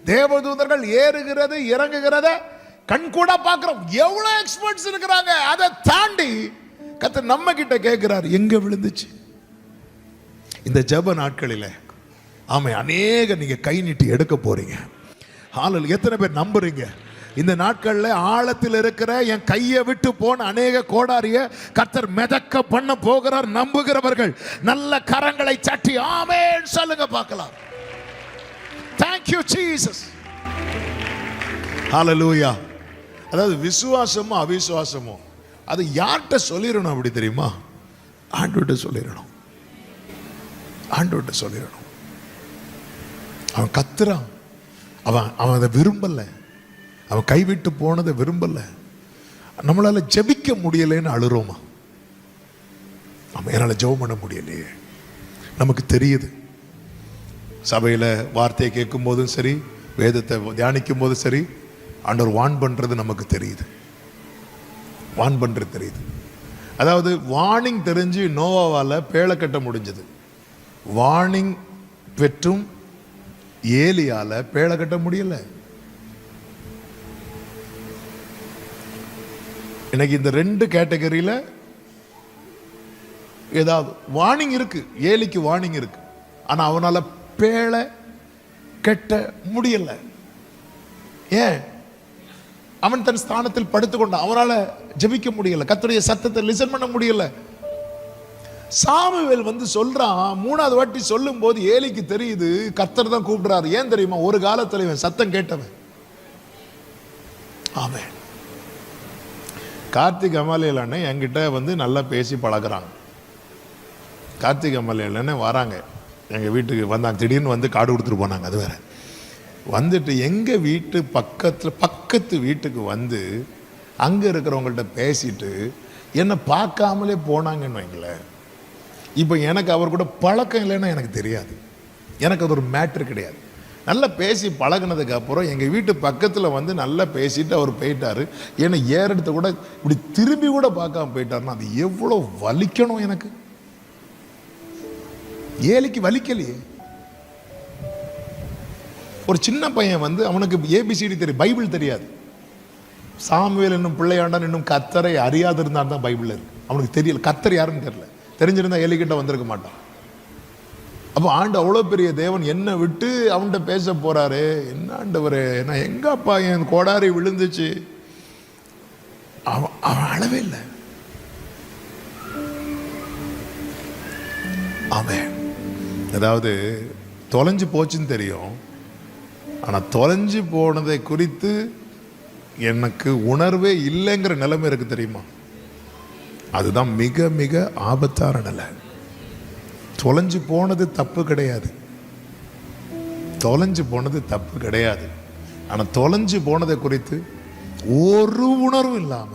தேவதூதர்கள் ஏறுகிறது இறங்குகிறத கண்கூட பார்க்கிறோம். எவ்வளவு எக்ஸ்பர்ட்ஸ் இருக்கிறாங்க. அதை தாண்டி கர்த்தர் நம்ம கிட்ட கேட்கிறார், எங்க விழுந்துச்சு இந்த ஜெப நாட்களில? ஆமை, அநேக நீங்க கை நீட்டி எடுக்க போறீங்க. ஹalleluya. எத்தனை பேர் நம்புறீங்க இந்த நாட்கள்ல ஆழத்தில் இருக்கிற என் கையை விட்டு போன அநேக கோடாரிய கர்த்தர் மிதக்க பண்ண போகிறார்? நம்புகிறவர்கள் நல்ல கரங்களை தட்டி ஆமென் சொல்லுங்க பார்க்கலாம். Thank you Jesus. ஹalleluya. அதாவது விசுவாசமோ அவிசுவாசமோ அது யார்கிட்ட சொல்லிடணும் அப்படி தெரியுமா? ஆண்டவர்கிட்ட சொல்லிடணும். அவன் கத்துறான், அவன் அதை விரும்பல, அவன் கைவிட்டு போனதை விரும்பல. நம்மளால ஜெபிக்க முடியலைன்னு அழுறோமா? நம்ம என்னால ஜெபம் பண்ண முடியலையே. நமக்கு தெரியுது, சபையில வார்த்தையை கேட்கும் போதும் சரி, வேதத்தை தியானிக்கும் போதும் சரி, ஆண்டவர் வான் பண்றது நமக்கு தெரியுது. அதாவது வார்னிங் தெரிஞ்சு நோவாவால பேழை கட்ட முடிஞ்சது. வார்னிங் பெற்றும் ஏலியால பேழை கட்ட முடியல. இன்னைக்கு இந்த 2 கேட்டகரியில ஏதாவது வார்னிங் இருக்கு. ஏலிக்கு வார்னிங் இருக்கு, ஆனா அவனால பேழை கட்ட முடியல. ஏன்? அவன் தன் ஸ்தானத்தில் படுத்துக்கொண்டான். அவனால ஜெபிக்க முடியல, கர்த்தருடைய சத்தத்தை லிசன் பண்ண முடியல. சாமுவேல் வந்து சொல்றான், 3வது வாட்டி சொல்லும் போது ஏலிக்கு தெரியுது கர்த்தர் தான் கூப்பிடுறாரு. ஏன் தெரியுமா? ஒரு காலத்துல இவன் சத்தம் கேட்டவன். ஆமென். கார்த்திக் அமலேல் அண்ணன் என்கிட்ட வந்து நல்லா பேசி பழகுறாங்க. கார்த்திக் அமலேல் அண்ணன் வராங்க எங்கள் வீட்டுக்கு, வந்தாங்க. திடீர்னு வந்து காடு கொடுத்துட்டு போனாங்க. அது வேற. வந்துட்டு எங்கள் வீட்டு பக்கத்து வீட்டுக்கு வந்து அங்கே இருக்கிறவங்கள்ட்ட பேசிட்டு என்னை பார்க்காமலே போனாங்கன்னு வைங்களேன். இப்போ எனக்கு அவர் கூட பழக்கம் இல்லைன்னா எனக்கு தெரியாது, எனக்கு அது ஒரு மேட்ரு கிடையாது. நல்லா பேசி பழகினதுக்கு அப்புறம் எங்கள் வீட்டு பக்கத்தில் வந்து நல்லா பேசிட்டு அவர் போயிட்டாரு. என்னை ஏறெடுத்து கூட இப்படி திரும்பி கூட பார்க்காம போயிட்டாருன்னா அது எவ்வளோ வலிக்கணும் எனக்கு. ஏலிக்கு வலிக்கலையே. ஒரு சின்ன பையன் வந்து அவனுக்கு ஏபிசிடி தெரியும், பைபிள் தெரியாது. சாமுவேல் என்னும் பிள்ளையாண்டான் இன்னும் கர்த்தரை அறியாது இருந்தான் தான் பைபிள் இருக்கு. அவனுக்கு தெரியல கர்த்தர் யாருன்னு தெரியல. தெரிஞ்சிருந்தா ஏலிக்கிட்ட வந்திருக்க மாட்டான். அப்போ ஆண்டு அவ்வளோ பெரிய தேவன் என்னை விட்டு அவன்கிட்ட பேச போறாரு. என்ன ஆண்டவரே, நான் எங்க அப்பா என் கோடாரி விழுந்துச்சு. அவன் அழவே இல்லை. ஆமென். அதாவது தொலைஞ்சு போச்சுன்னு தெரியும், ஆனால் தொலைஞ்சு போனதை குறித்து எனக்கு உணர்வே இல்லைங்கிற நிலைமை இருக்கு தெரியுமா? அதுதான் மிக மிக ஆபத்தான நிலை. தொலைஞ்சு போனது தப்பு கிடையாது, தொலைஞ்சு போனது தப்பு கிடையாது. ஆனால் தொலைஞ்சு போனதை குறித்து ஒரு உணர்வும் இல்லாம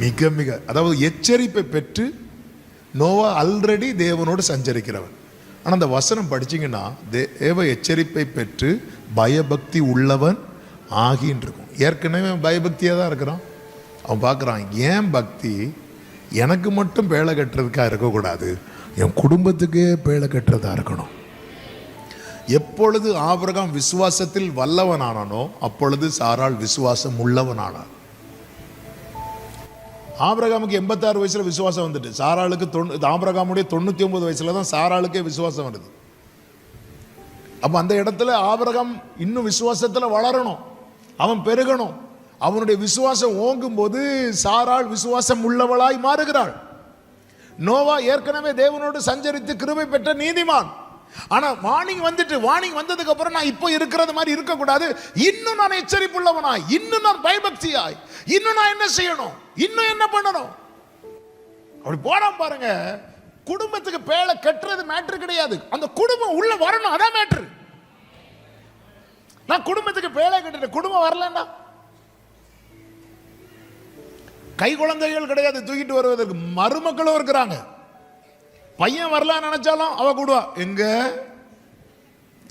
மிக மிக, அதாவது எச்சரிப்பை பெற்று நோவா ஆல்ரெடி தேவனோடு சஞ்சரிக்கிறவன். ஆனால் அந்த வசனம் படிச்சீங்கன்னா தேவ எச்சரிப்பை பெற்று பயபக்தி உள்ளவன் ஆகின்னு இருக்கும். ஏற்கனவே பயபக்தியாக தான் இருக்கிறான். அவன் பார்க்குறான், ஏன் பக்தி எனக்கு மட்டும் பேழை கட்டுறதுக்காக இருக்கக்கூடாது, என் குடும்பத்துக்கே பேழை கட்டுறதா இருக்கணும். எப்பொழுது ஆபிரகாம் விசுவாசத்தில் வல்லவனானானோ அப்பொழுது சாராள் விசுவாசம் உள்ளவனானான். ஆபிரகாமுக்கு 86 வயசுல விசுவாசம் வந்துட்டு, சாராளுக்கு ஆபிரகாமுடைய 99 வயசுல தான் சாராளுக்கே விசுவாசம் வருது. அப்ப அந்த இடத்துல ஆபிரகாம் இன்னும் விசுவாசத்துல வளரணும், அவன் பெருகணும். அவனுடைய விசுவாசம் ஓங்கும் போது சாராள் விசுவாசம் உள்ளவளாய் மாறுகிறாள். நோவா ஏற்கனவே தேவனோடு சஞ்சரித்து கிருபை பெற்ற நீதிமான். ஆனா வார்னிங் வந்ததுக்கு அப்புறம் நான் இப்போ இருக்கிறது மாதிரி இருக்கக்கூடாது, இன்னும் நான் எச்சரிப்புள்ளவனாய், இன்னும் நான் பயபக்தியாய், இன்னும் நான் என்ன செய்யணும், இன்னும் என்ன பண்ணணும், அப்படி போறான் பாருங்க. குடும்பத்துக்கு பேழை கட்டுறது மேட்ரு கிடையாது, அந்த குடும்பம் உள்ள வரணும், அதான் மேட்ரு. நான் குடும்பத்துக்கு பேழை கட்டுறேன், குடும்பம் வரலன்னா கை குழந்தைகள் கிடையாது தூக்கிட்டு வருவதற்கு, மருமக்களும் இருக்கிறாங்க. பையன் வரலாம் நினைச்சாலும் அவ கூடுவா,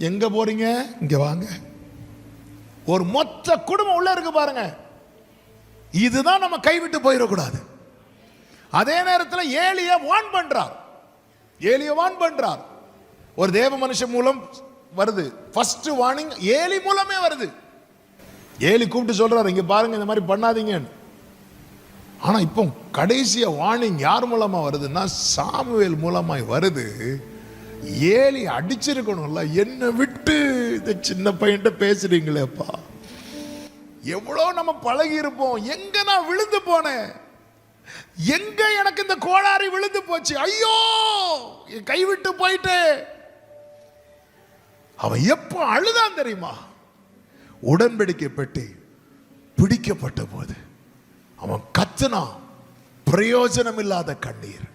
எங்க போறீங்க, இங்க வாங்க. ஒரு மொத்த குடும்பம் உள்ள இருக்கு பாருங்க. இதுதான் நம்ம கைவிட்டு போயிடக்கூடாது. அதே நேரத்தில் ஏலியா வான் பண்றார். ஒரு தேவ மனுஷன் மூலம் வருது. ஃபர்ஸ்ட் வார்னிங் ஏலி மூலமே வருது. ஏலி கூப்பிட்டு சொல்றாரு, இங்க பாருங்க இந்த மாதிரி பண்ணாதீங்கன்னு. ஆனா இப்போ கடைசியா வார்னிங் யார் மூலமா வருதுன்னா சாமுவேல் மூலமாய் வருது. ஏலி அடிச்சிருக்கணும்ல, என்ன விட்டு இந்த சின்ன பையன்ட்ட பேசுறீங்களேப்பா, எவ்வளவு நம்ம பழகி இருப்போம். எங்க நான் விழுந்து போனேன், எங்க எனக்கு இந்த கோளாறு விழுந்து போச்சு, ஐயோ கைவிட்டு போயிட்டு. அவன் எப்போ அழுதான் தெரியுமா? உடன்படிக்கை பெட்டி பிடிக்கப்பட்ட போது அவன் கத்துனான், பிரயோஜனம் இல்லாத கண்ணீர்.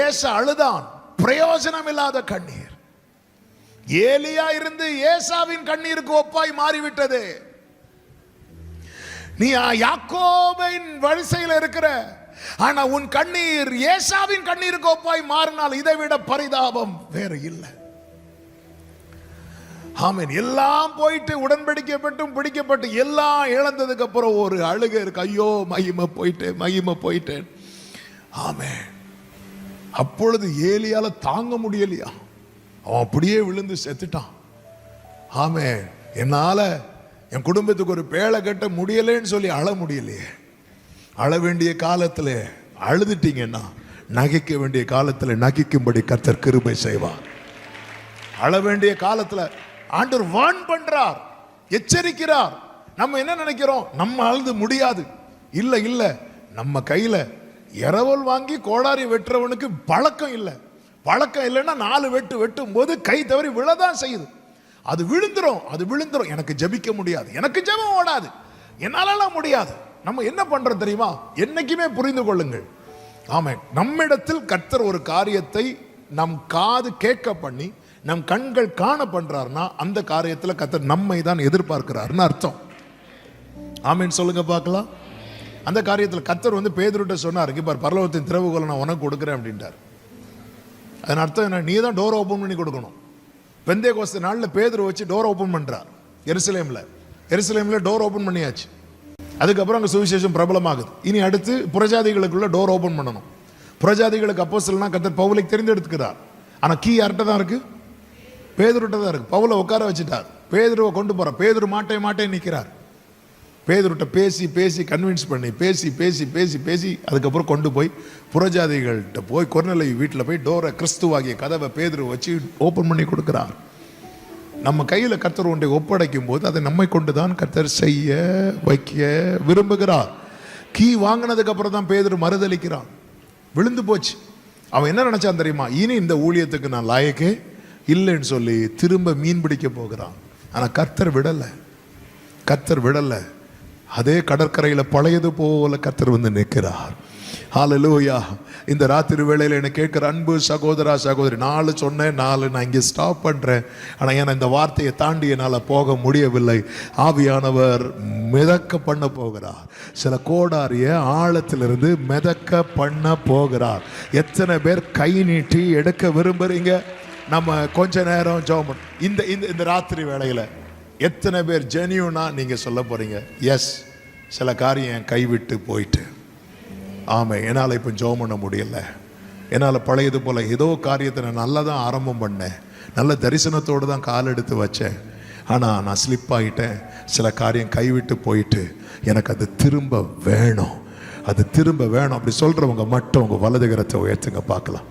ஏச அழுதான், பிரயோஜனம் இல்லாத கண்ணீர். ஏலியா இருந்து ஏசாவின் கண்ணீருக்கு ஒப்பாய் மாறிவிட்டது. நீ யாக்கோபின் வரிசையில் இருக்கிற, ஆனா உன் கண்ணீர் ஏசாவின் கண்ணீருக்கு ஒப்பாய் மாறினால் இதை விட பரிதாபம் வேற இல்லை. ஆமென். எல்லாம் போயிட்டு உடன்படிக்கப்பட்டும் பிடிக்கப்பட்டு எல்லாம் இழந்ததுக்கு அப்புறம் ஒரு அழுகை இருக்கு, ஐயோ மகிமை போயிட்டேன். ஆமென். அப்பொழுது ஏலியால தாங்க முடியலையா, அவன் அப்படியே விழுந்து செத்துட்டான். ஆமென். என்னால என் குடும்பத்துக்கு ஒரு பேழை கட்ட முடியலன்னு சொல்லி அழ முடியலையே. அழ வேண்டிய காலத்துல அழுதுட்டீங்கன்னா நகைக்க வேண்டிய காலத்துல நகைக்கும்படி கர்த்தர் கிருபை செய்வார். அழ வேண்டிய காலத்துல ஆண்டவர் வார்ன் பண்றார், எச்சரிக்கிறார். நம்ம என்ன நினைக்கிறோம், நம்ம அழுது முடியாது. இல்ல நம்ம கையில இரவல் வாங்கி கோடாரி வெட்டுறவனுக்கு பழக்கம் இல்லைன்னா 4 வெட்டும் போது கை தவறி விழதான் செய்யுது. அது விழுந்துரும். எனக்கு ஜெபிக்க முடியாது, எனக்கு ஜெபம் ஓடாது, என்னால முடியாது. நம்ம என்ன பண்றோம் தெரியுமா? என்னைக்குமே புரிந்து கொள்ளுங்கள். ஆமென். நம்மிடத்தில் கர்த்தர் ஒரு காரியத்தை நம் காது கேட்க பண்ணி நம் கண்கள் காண பண்றாருன்னா அந்த காரியத்தில் கர்த்தர் நம்மை தான் எதிர்பார்க்கிறாருன்னு அர்த்தம். ஆமென் சொல்லுங்க பார்க்கலாம். அந்த காரியத்தில் கர்த்தர் பேதுருட்ட சொன்னார், இங்க பார் பரலோகத்தின் திறவுகோலை நான் உனக்கு கொடுக்குறேன் அப்படின்ட்டார். அதன் அர்த்தம் என்ன? நீ தான் டோர் ஓபன் பண்ணி கொடுக்கணும். பெந்தேகோஸ்து நாளில் பேதுரு வச்சு டோர் ஓபன் பண்றார். எருசலேம்ல டோர் ஓபன் பண்ணியாச்சு. அதுக்கப்புறம் அங்கே சுவிசேஷம் பிரபலமாகுது. இனி அடுத்து புறஜாதிகளுக்குள்ள டோர் ஓபன் பண்ணணும். புறஜாதிகளுக்கு அப்போஸ்தலனா கர்த்தர் பவுலை தெரிந்தெடுத்துக்கிறார். ஆனா கீ யார்கிட்ட தான் இருக்கு? பேதுருட்ட தான் இருக்கு. பவுலை உட்கார வச்சுட்டார், பேதுருவை கொண்டு போற. பேதுரு மாட்டே நிற்கிறார். பேதுருட்ட பேசி கன்வின்ஸ் பண்ணி பேசி அதுக்கப்புறம் கொண்டு போய் புறஜாதிகள்கிட்ட போய் கொர்நேலியு வீட்டில் போய் டோரை, கிறிஸ்துவாகிய கதவை பேதுரு வச்சு ஓப்பன் பண்ணி கொடுக்கிறார். நம்ம கையில் கர்த்தர் ஒன்றை ஒப்படைக்கும் போது அதை நம்மை கொண்டு தான் கர்த்தர் செய்ய வைக்க விரும்புகிறார். கீ வாங்கினதுக்கு அப்புறம் தான் பேதுரு மறுதளிக்கிறான். விழுந்து போச்சு. அவன் என்ன நினைச்சான் தெரியுமா? இனி இந்த ஊழியத்துக்கு நான் லாயக்கே இல்லைன்னு சொல்லி திரும்ப மீன் பிடிக்க போகிறான். ஆனா கர்த்தர் விடல. அதே கடற்கரையில் பழையது போல கர்த்தர் வந்து நிற்கிறார். ஹல்லேலூயா. இந்த ராத்திரி வேளையில் என்னை கேட்கிற அன்பு சகோதரா சகோதரி, 4 சொன்னேன், 4 நான் இங்கே ஸ்டாப் பண்ணுறேன். ஆனால் ஏன்னா இந்த வார்த்தையை தாண்டி என்னால் போக முடியவில்லை. ஆவியானவர் மிதக்க பண்ண போகிறார். சில கோடாரிய ஆழத்திலிருந்து மிதக்க பண்ண போகிறார். எத்தனை பேர் கை நீட்டி எடுக்க விரும்புறீங்க? நம்ம கொஞ்ச நேரம் ஜெபம் இந்த இந்த ராத்திரி வேளையில் எத்தனை பேர் ஜெனியூனா நீங்க சொல்ல போறீங்க? எஸ், சில காரியம் கைவிட்டு போயிட்டு, ஆமை என்னால் இப்போ ஜெபம் பண்ண முடியல, என்னால் பழையது போல ஏதோ காரியத்தை நான் நல்லா தான் ஆரம்பம் பண்ணேன், நல்ல தரிசனத்தோடு தான் கால் எடுத்து வச்சேன், ஆனால் நான் ஸ்லிப் ஆகிட்டேன், சில காரியம் கைவிட்டு போயிட்டு எனக்கு அது திரும்ப வேணும், அது திரும்ப வேணும். அப்படி சொல்கிறவங்க மட்டும் உங்கள் வலதுகரத்தை உயர்த்துங்க பார்க்கலாம்.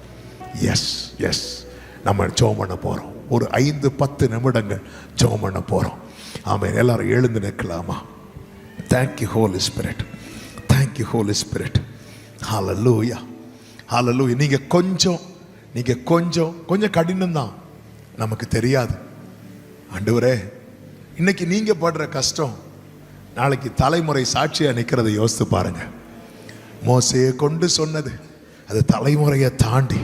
எஸ் எஸ், நம்ம ஜெபம் பண்ண போகிறோம். ஒரு 5-10 நிமிடங்கள் ஜெபம் பண்ண போகிறோம். ஆமென். எல்லாரும் எழுந்து நிற்கலாமா? Thank you Holy Spirit, thank you Holy Spirit. Hallelujah, hallelujah. நீங்கள் கொஞ்சம் கடினம்தான், நமக்கு தெரியாது. ஆண்டவரே, இன்னைக்கு நீங்கள் படுற கஷ்டம் நாளைக்கு தலைமுறை சாட்சியாக நிற்கிறத யோசித்து பாருங்க. மோசையை கொண்டு சொன்னது அது தலைமுறையை தாண்டி.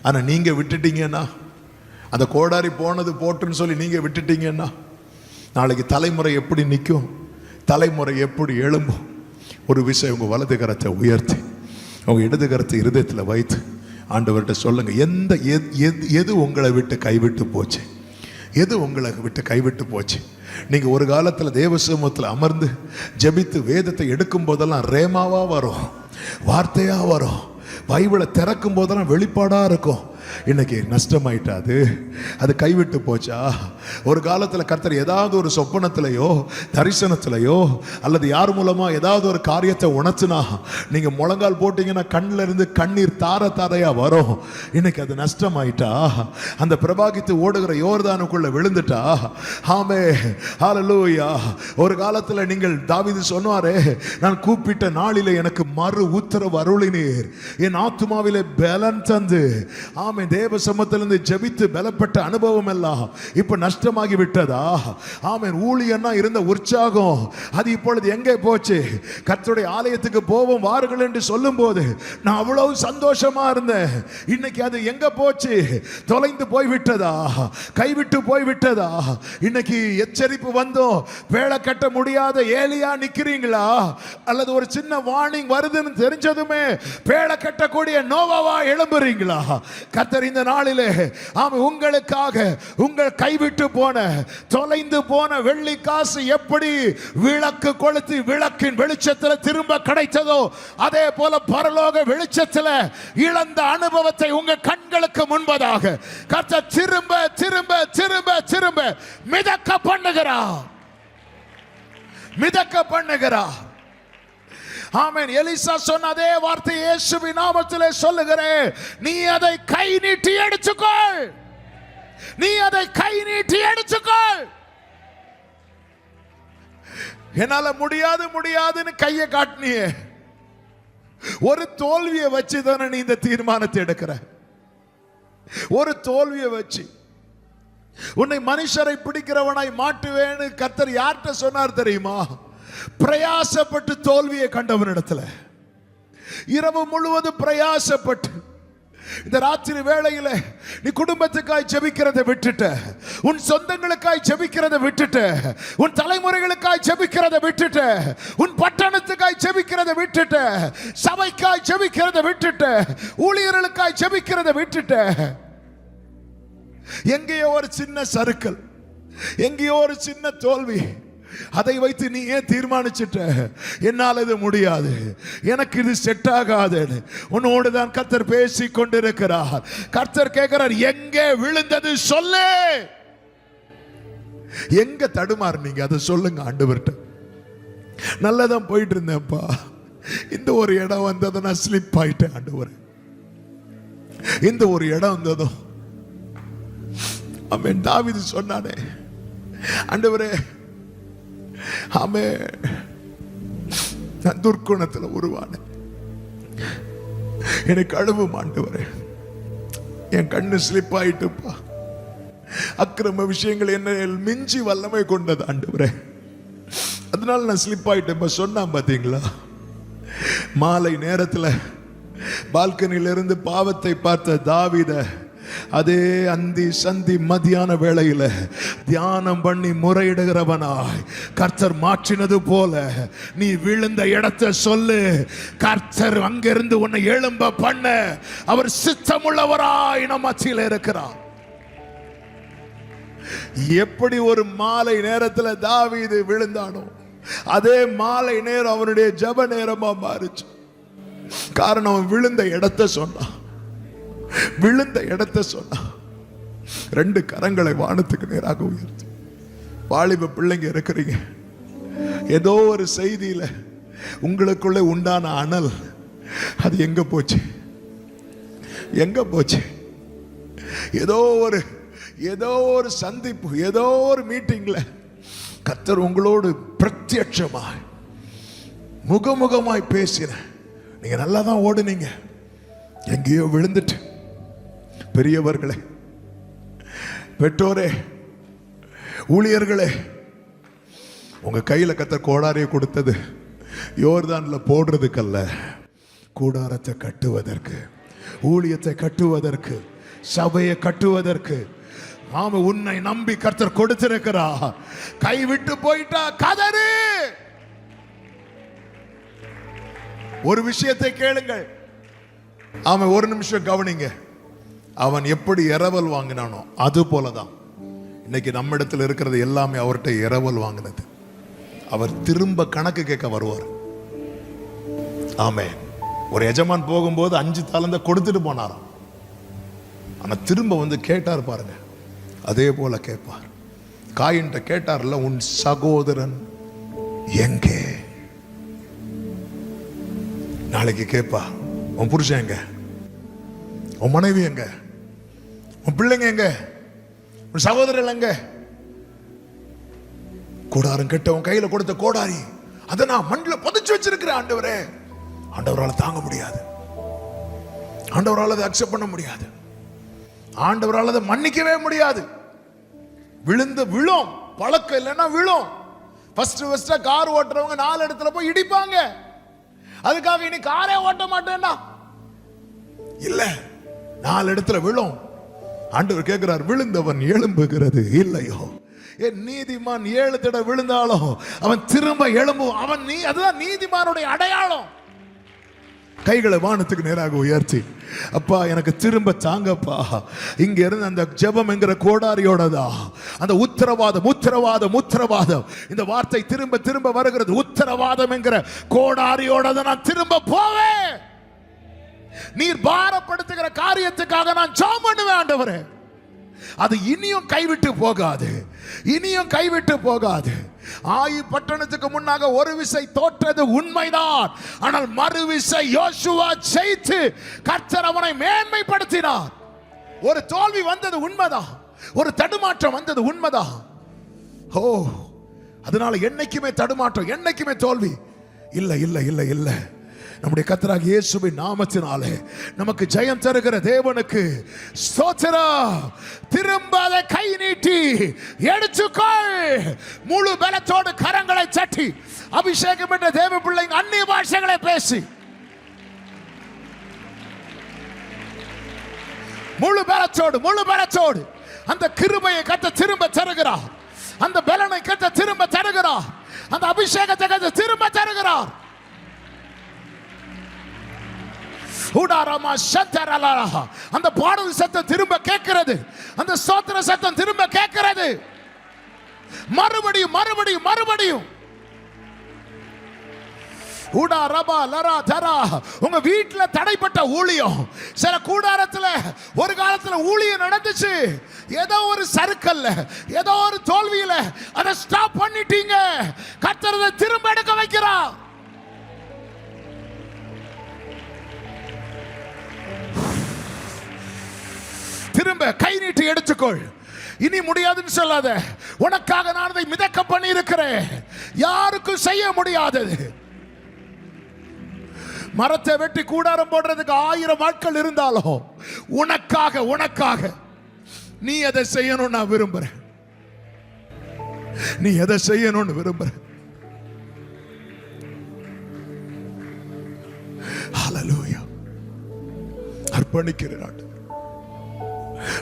ஆனால் நீங்கள் விட்டுட்டீங்கன்னா, அந்த கோடாரி போனது போட்டுன்னு சொல்லி நீங்கள் விட்டுட்டீங்கன்னா, நாளைக்கு தலைமுறை எப்படி நிற்கும்? தலைமுறை எப்படி எழும்பும்? ஒரு விஷயம், உங்கள் வலது கரத்தை உயர்த்தி உங்கள் இடது கரத்தை இருதயத்தில் வைத்து ஆண்டவர்கிட்ட சொல்லுங்க, எது உங்களை விட்டு கைவிட்டு போச்சு? எது உங்களை விட்டு கைவிட்டு போச்சு? நீங்கள் ஒரு காலத்தில் தேவ சமூகத்தில் அமர்ந்து ஜெபித்து வேதத்தை எடுக்கும் போதெல்லாம் ரேமாவா வரும், வார்த்தையா வரும், பைபிளை திறக்கும் போதெல்லாம் வெளிப்பாடாக இருக்கும். இன்னைக்கு நஷ்டமாயிட்டா, அது கைவிட்டு போச்சா? ஒரு காலத்தில் கர்த்தர் ஏதாவது ஒரு சொப்பனத்திலையோ தரிசனத்திலையோ அல்லது யார் மூலமா ஏதாவது ஒரு காரியத்தை உணர்த்தினா நீங்க முழங்கால் போட்டீங்கன்னா கண்ணில் இருந்து கண்ணீர் தாரையா வரும். இன்னைக்கு அது நஷ்டமாயிட்டா? அந்த பிரபாகித்து ஓடுகிற யோர்தானுக்குள்ள விழுந்துட்டா? ஆமே, ஹல்லேலூயா. ஒரு காலத்தில் நீங்கள் தாவீது சொன்னாரே, நான் கூப்பிட்ட நாளிலே எனக்கு மறு உத்தரவு அருளினீர், என் ஆத்துமாவிலே பலன் தந்து. ஆமே, தேவ சமூகத்திலிருந்து ஜெபித்து பலப்பட்ட அனுபவம் எல்லாம் இப்ப நஷ்டமாகி விட்டதா? ஆமென். ஊழியன்னா இருந்த உற்சாகம் அது இப்பொழுது எங்கே போச்சு? கர்த்தருடைய ஆலயத்துக்கு போவோம் வாருங்கள் என்று சொல்லும் போது நான் அவ்வளவு சந்தோஷமா இருந்தேன். இன்னைக்கு அது எங்க போச்சு? தொலைந்து போய்விட்டதா? கைவிட்டு போய்விட்டதா? இன்னைக்கு எச்சரிப்பு வந்தோம், வேலை கட்ட முடியாத ஏலியா நிக்கிறீங்களா? அல்லது ஒரு சின்ன வார்னிங் வருதுன்னு தெரிஞ்சதுமே வேலை கட்டக்கூடிய நோவாவா எழும்புறீங்களா? கர்த்தர் இந்த நாளிலே உங்களுக்காக உங்கள் கைவிட்டு போன தொலைந்து போன வெள்ளி காசு எப்படி விளக்கு கொளுத்தி விளக்கின் வெளிச்சத்தில் திரும்ப கிடைத்ததோ அதே போல பரலோக வெளிச்சத்தில் இழந்த அனுபவத்தை உங்க கண்களுக்கு முன்பதாக கர்த்தர் திரும்ப திரும்ப திரும்ப திரும்ப மிதக்க பண்ணுகிறார். ஆமென். எலிசா சொன்ன அதே வார்த்தை இயேசுவின் நாமத்திலே சொல்லுகிறேன், நீ அதை கை நீட்டி எடுத்துக்கொள், நீ அதை கை நீட்டி எடுத்துக்கொள். என்னால முடியாதுன்னு கையை காட்டினியே, ஒரு தோல்வியை வச்சு தானே நீ இந்த தீர்மானத்தை எடுக்கிற. ஒரு தோல்வியை வச்சு உன்னை மனுஷரை பிடிக்கிறவனாய் மாட்டுவேன்னு கர்த்தர் யார்கிட்ட சொன்னார் தெரியுமா? பிரயாசப்பட்டு தோல்வியை கண்டவனிடத்துல. இரவு முழுவதும் பிரயாசப்பட்டு. இந்த ராத்திரி வேளையில நீ குடும்பத்துக்காய் ஜெபிக்கிறதை விட்டுட்ட, உன் சொந்தங்களுக்காய் ஜெபிக்கிறதை விட்டுட்ட, உன் தலைமுறைகளுக்காய் ஜெபிக்கிறதை விட்டுட்ட, உன் பட்டணத்துக்காய் ஜெபிக்கிறதை விட்டுட்ட, சபைக்காய் ஜெபிக்கிறதை விட்டுட்ட, ஊழியர்களுக்காய் ஜெபிக்கிறதை விட்டுட்ட. எங்கேயோ ஒரு சின்ன சறுக்கல், எங்கேயோ ஒரு சின்ன தோல்வி, அதை வைத்து நீ ஏன் தீர்மானிச்சிட்ட என்னால் இது முடியாது, எனக்கு இது செட் ஆகாது? உன்னோடு தான் கர்த்தர் பேசி கொண்டிருக்கிறார். கர்த்தர் கேட்கிறார், எங்கே விழுந்தது சொல்லு, எங்க தடுமாறுனீங்க அதை சொல்லுங்க ஆண்டவர்கிட்ட. நல்லதான் போயிட்டு இருந்தேன்ப்பா, இந்த ஒரு இடம் வந்ததை நான் ஸ்லிப் ஆயிட்டேன் ஆண்டவர், இந்த ஒரு இடம் வந்ததும். ஆமென். தாவீது சொன்னானே, ஆண்டவரே ஆமென், நான் துர்க்குணத்தில் உருவானேன், என்னை கழுவும் ஆண்டவரே. என் கண்ணு ஸ்லிப் ஆயிட்டுப்பா. அக்கிரம விஷயங்கள் என்ன மிஞ்சி வல்லமை கொண்டது ஆண்டவரே, அதனால நான் ஸ்லிப் ஆயிட்டேன் சொன்னான் பாத்தீங்களா? மாலை நேரத்துல பால்கனில இருந்து பாவத்தை பார்த்த தாவீத அதே அந்தி சந்தி மத்தியான வேளையில தியானம் பண்ணி முறையிடுகிறவனாய் கர்த்தர் மாற்றினது போல நீ விழுந்த இடத்தை சொல்லு. கர்த்தர் அங்கிருந்து உன்னை எழும்ப பண்ண அவர் சித்தமுள்ளவராய் நம் மத்தியில் இருக்கிறார். எப்படி ஒரு மாலை நேரத்தில் தாவீது விழுந்தானோ அதே மாலை நேரம் அவனுடைய ஜெப நேரமா மாறுச்சு. காரணம் அவன் விழுந்த இடத்தை சொன்னான். விழுந்த இடத்தை சொன்னான். 2 கரங்களை வானத்துக்கு நேராக உயர்த்தி, வாலிப பிள்ளைங்க இருக்கிறீங்க, ஏதோ ஒரு செய்தியில உங்களுக்குள்ள உண்டான அனல் அது எங்க போச்சு? எங்க போச்சு? ஏதோ ஒரு சந்திப்பு, ஏதோ ஒரு மீட்டிங்ல கர்த்தர் உங்களோடு பிரத்யட்சமாய் முகமுகமாய் பேசின, நீங்க நல்லா தான் ஓடுனீங்க, எங்கேயோ விழுந்துட்டு. பெரியவர்களே, பெற்றோரே, ஊழியர்களே, உங்க கையில கர்த்தர் கோடாரியை கொடுத்தது யோர்தான்ல போடுறதுக்கல்ல, கூடாரத்தை கட்டுவதற்கு, ஊழியத்தை கட்டுவதற்கு, சபையை கட்டுவதற்கு. ஆமா, உன்னை நம்பி கர்த்தர் கொடுத்திருக்கிறா. கைவிட்டு போயிட்டா கதறு. ஒரு விஷயத்தை கேளுங்கள். அவன் ஒரு நிமிஷம் கவனிங்க. அவன் எப்படி இரவல் வாங்கினானோ அது போலதான் இன்னைக்கு நம்ம இடத்துல இருக்கிறது எல்லாமே அவர்கிட்ட இரவல் வாங்கினது. அவர் திரும்ப கணக்கு கேட்க வருவார். ஆமே, ஒரு எஜமான் போகும்போது 5 தாலந்த கொடுத்துட்டு போனாராம். ஆனா திரும்ப வந்து கேட்டார் பாருங்க, அதே போல கேட்பார். காயின்ட்ட கேட்டார்ல, உன் சகோதரன் எங்கே? நாளைக்கு கேட்பா, உன் புருஷன் எங்க? உன் மனைவி எங்க? உன் பிள்ளைங்க எங்க? உன் சகோதரன் எங்க? கூடாரம் கெட்ட உன் கையில கொடுத்த கோடாரி அதை நான் மண்ணில் புதைச்சு வச்சிருக்கிறேன் ஆண்டவரே. ஆண்டவரால் தாங்க முடியாது, ஆண்டவரால் அதை அக்செப்ட் பண்ண முடியாது, ஆண்டவரால் அதை மன்னிக்கவே முடியாது. விழும், பழக்கம் இல்லைன்னா விழும். ஃபர்ஸ்ட் கார் ஓட்டுறவங்க 4 இடத்துல போய் இடிப்பாங்க. அதுக்காக இனி காரே ஓட்ட மாட்டேன்னா இல்ல, 4 இடத்துல விழும். ஆண்டவர் கேட்கிறார், விழுந்தவன் எழும்புகிறது இல்லையோ? என் நீதிமான் 7 தடவை விழுந்தாலும் அவன் திரும்ப எழும்பும். அதுதான் நீதிமானுடைய அடையாளம். கைகளை வானத்துக்கு நேராக உயர்த்தி, அப்பா எனக்கு திரும்ப தாங்கப்பா. இங்க இருந்து அந்த ஜெபம் என்கிற கோடாரியோடதா அந்த உத்தரவாதம். இந்த வார்த்தை திரும்ப திரும்ப வருகிறது. உத்தரவாதம் என்கிற கோடாரியோட நான் திரும்ப போவேன். நீர் பாரப்படுத்துகிற காரியத்துக்காக நான் ஜெபம் பண்ணுவேன் ஆண்டவரே. அது இனியும் கைவிட்டு போகாது. ஆயி பட்டணத்துக்கு முன்னாக ஒரு விசை தோற்றது உண்மைதான். ஆனால் மறுவிசை யோசுவா ஜெயித்து கர்த்தர் அவனை மேன்மைப்படுத்தினார். ஒரு தோல்வி வந்தது உண்மைதான், ஒரு தடுமாற்றம் வந்தது உண்மைதான். ஓ, அதனால என்னைக்குமே தடுமாற்றம், என்னைக்குமே தோல்வி இல்ல. நம்முடைய கர்த்தராகிய இயேசுவின் நாமத்தினாலே நமக்கு ஜெயம் தருகிற தேவனுக்கு ஸ்தோத்திரம். திரும்ப அதை கை நீட்டி எடுத்துக்கொள். முழு பலத்தோடு கரங்களை தட்டி அபிஷேகம் என்ற தேவ பிள்ளைங்க அந்நிய பாஷைகளை பேசி முழு பலத்தோடு அந்த கிருபையை கர்த்தர் திரும்ப தருகிறார். அந்த பலனை கர்த்தர் திரும்ப தருகிறார். அந்த அபிஷேகத்தை கர்த்தர் திரும்ப தருகிறார். அந்த பாடல் சத்தம் திரும்ப கேட்கிறது, அந்த ஸ்தோத்திர சத்தம் திரும்ப கேட்கிறது. மறுபடியும் உங்க வீட்டுல தடைப்பட்ட ஊழியம், சில கூடாரத்துல ஒரு காலத்துல ஊழியம் நடந்துச்சு, ஏதோ ஒரு சறுக்கல்ல, ஏதோ ஒரு தோல்வியில அதை ஸ்டாப் பண்ணிட்டீங்க. கர்த்தர் திரும்ப எடுக்க வைக்கிறார். திரும்ப கை நீட்டி எடுத்துக்கொள். இனி முடியாதுன்னு சொல்லாத. உனக்காக நான் அதை மிதக்க பண்ணி இருக்கிறேன். யாருக்கும் செய்ய முடியாதது. மரத்தை வெட்டி கூடாரம் போடுறதுக்கு 1000 ஆட்கள் இருந்தாலும் உனக்காக நீ எதை செய்யணும் நான் விரும்புறேன். நீ எதை செய்யணும்னு விரும்புற. ஹல்லேலூயா. அர்ப்பணிக்கிறேன் ஆண்டவர்,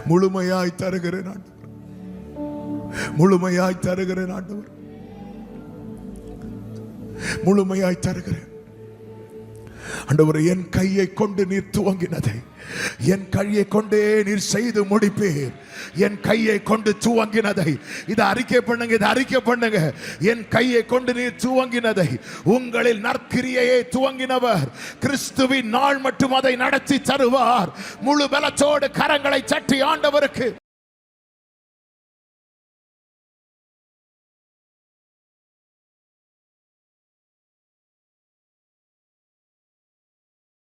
முழுமையாய் தருகிறேன் ஆண்டவர், முழுமையாய் தருகிறேன் ஆண்டவர், முழுமையாய் தருகிறேன் ஆண்டவரே. என் கையை கொண்டு நீர் துவங்கினதை என் கையை கொண்டே நீர் செய்து முடிப்பீர். என் கையை கொண்டு துவங்கினதை இதை அறிக்கை பண்ணுங்க, இதை அறிக்கை பண்ணுங்க. என் கையை கொண்டு நீர் துவங்கினதை, உங்களில் நற்கிரியையை துவங்கினவர் கிறிஸ்துவின் நாள் மட்டும் அதை நடத்தி தருவார். முழு பலத்தோடு கரங்களை சட்டி ஆண்டவருக்கு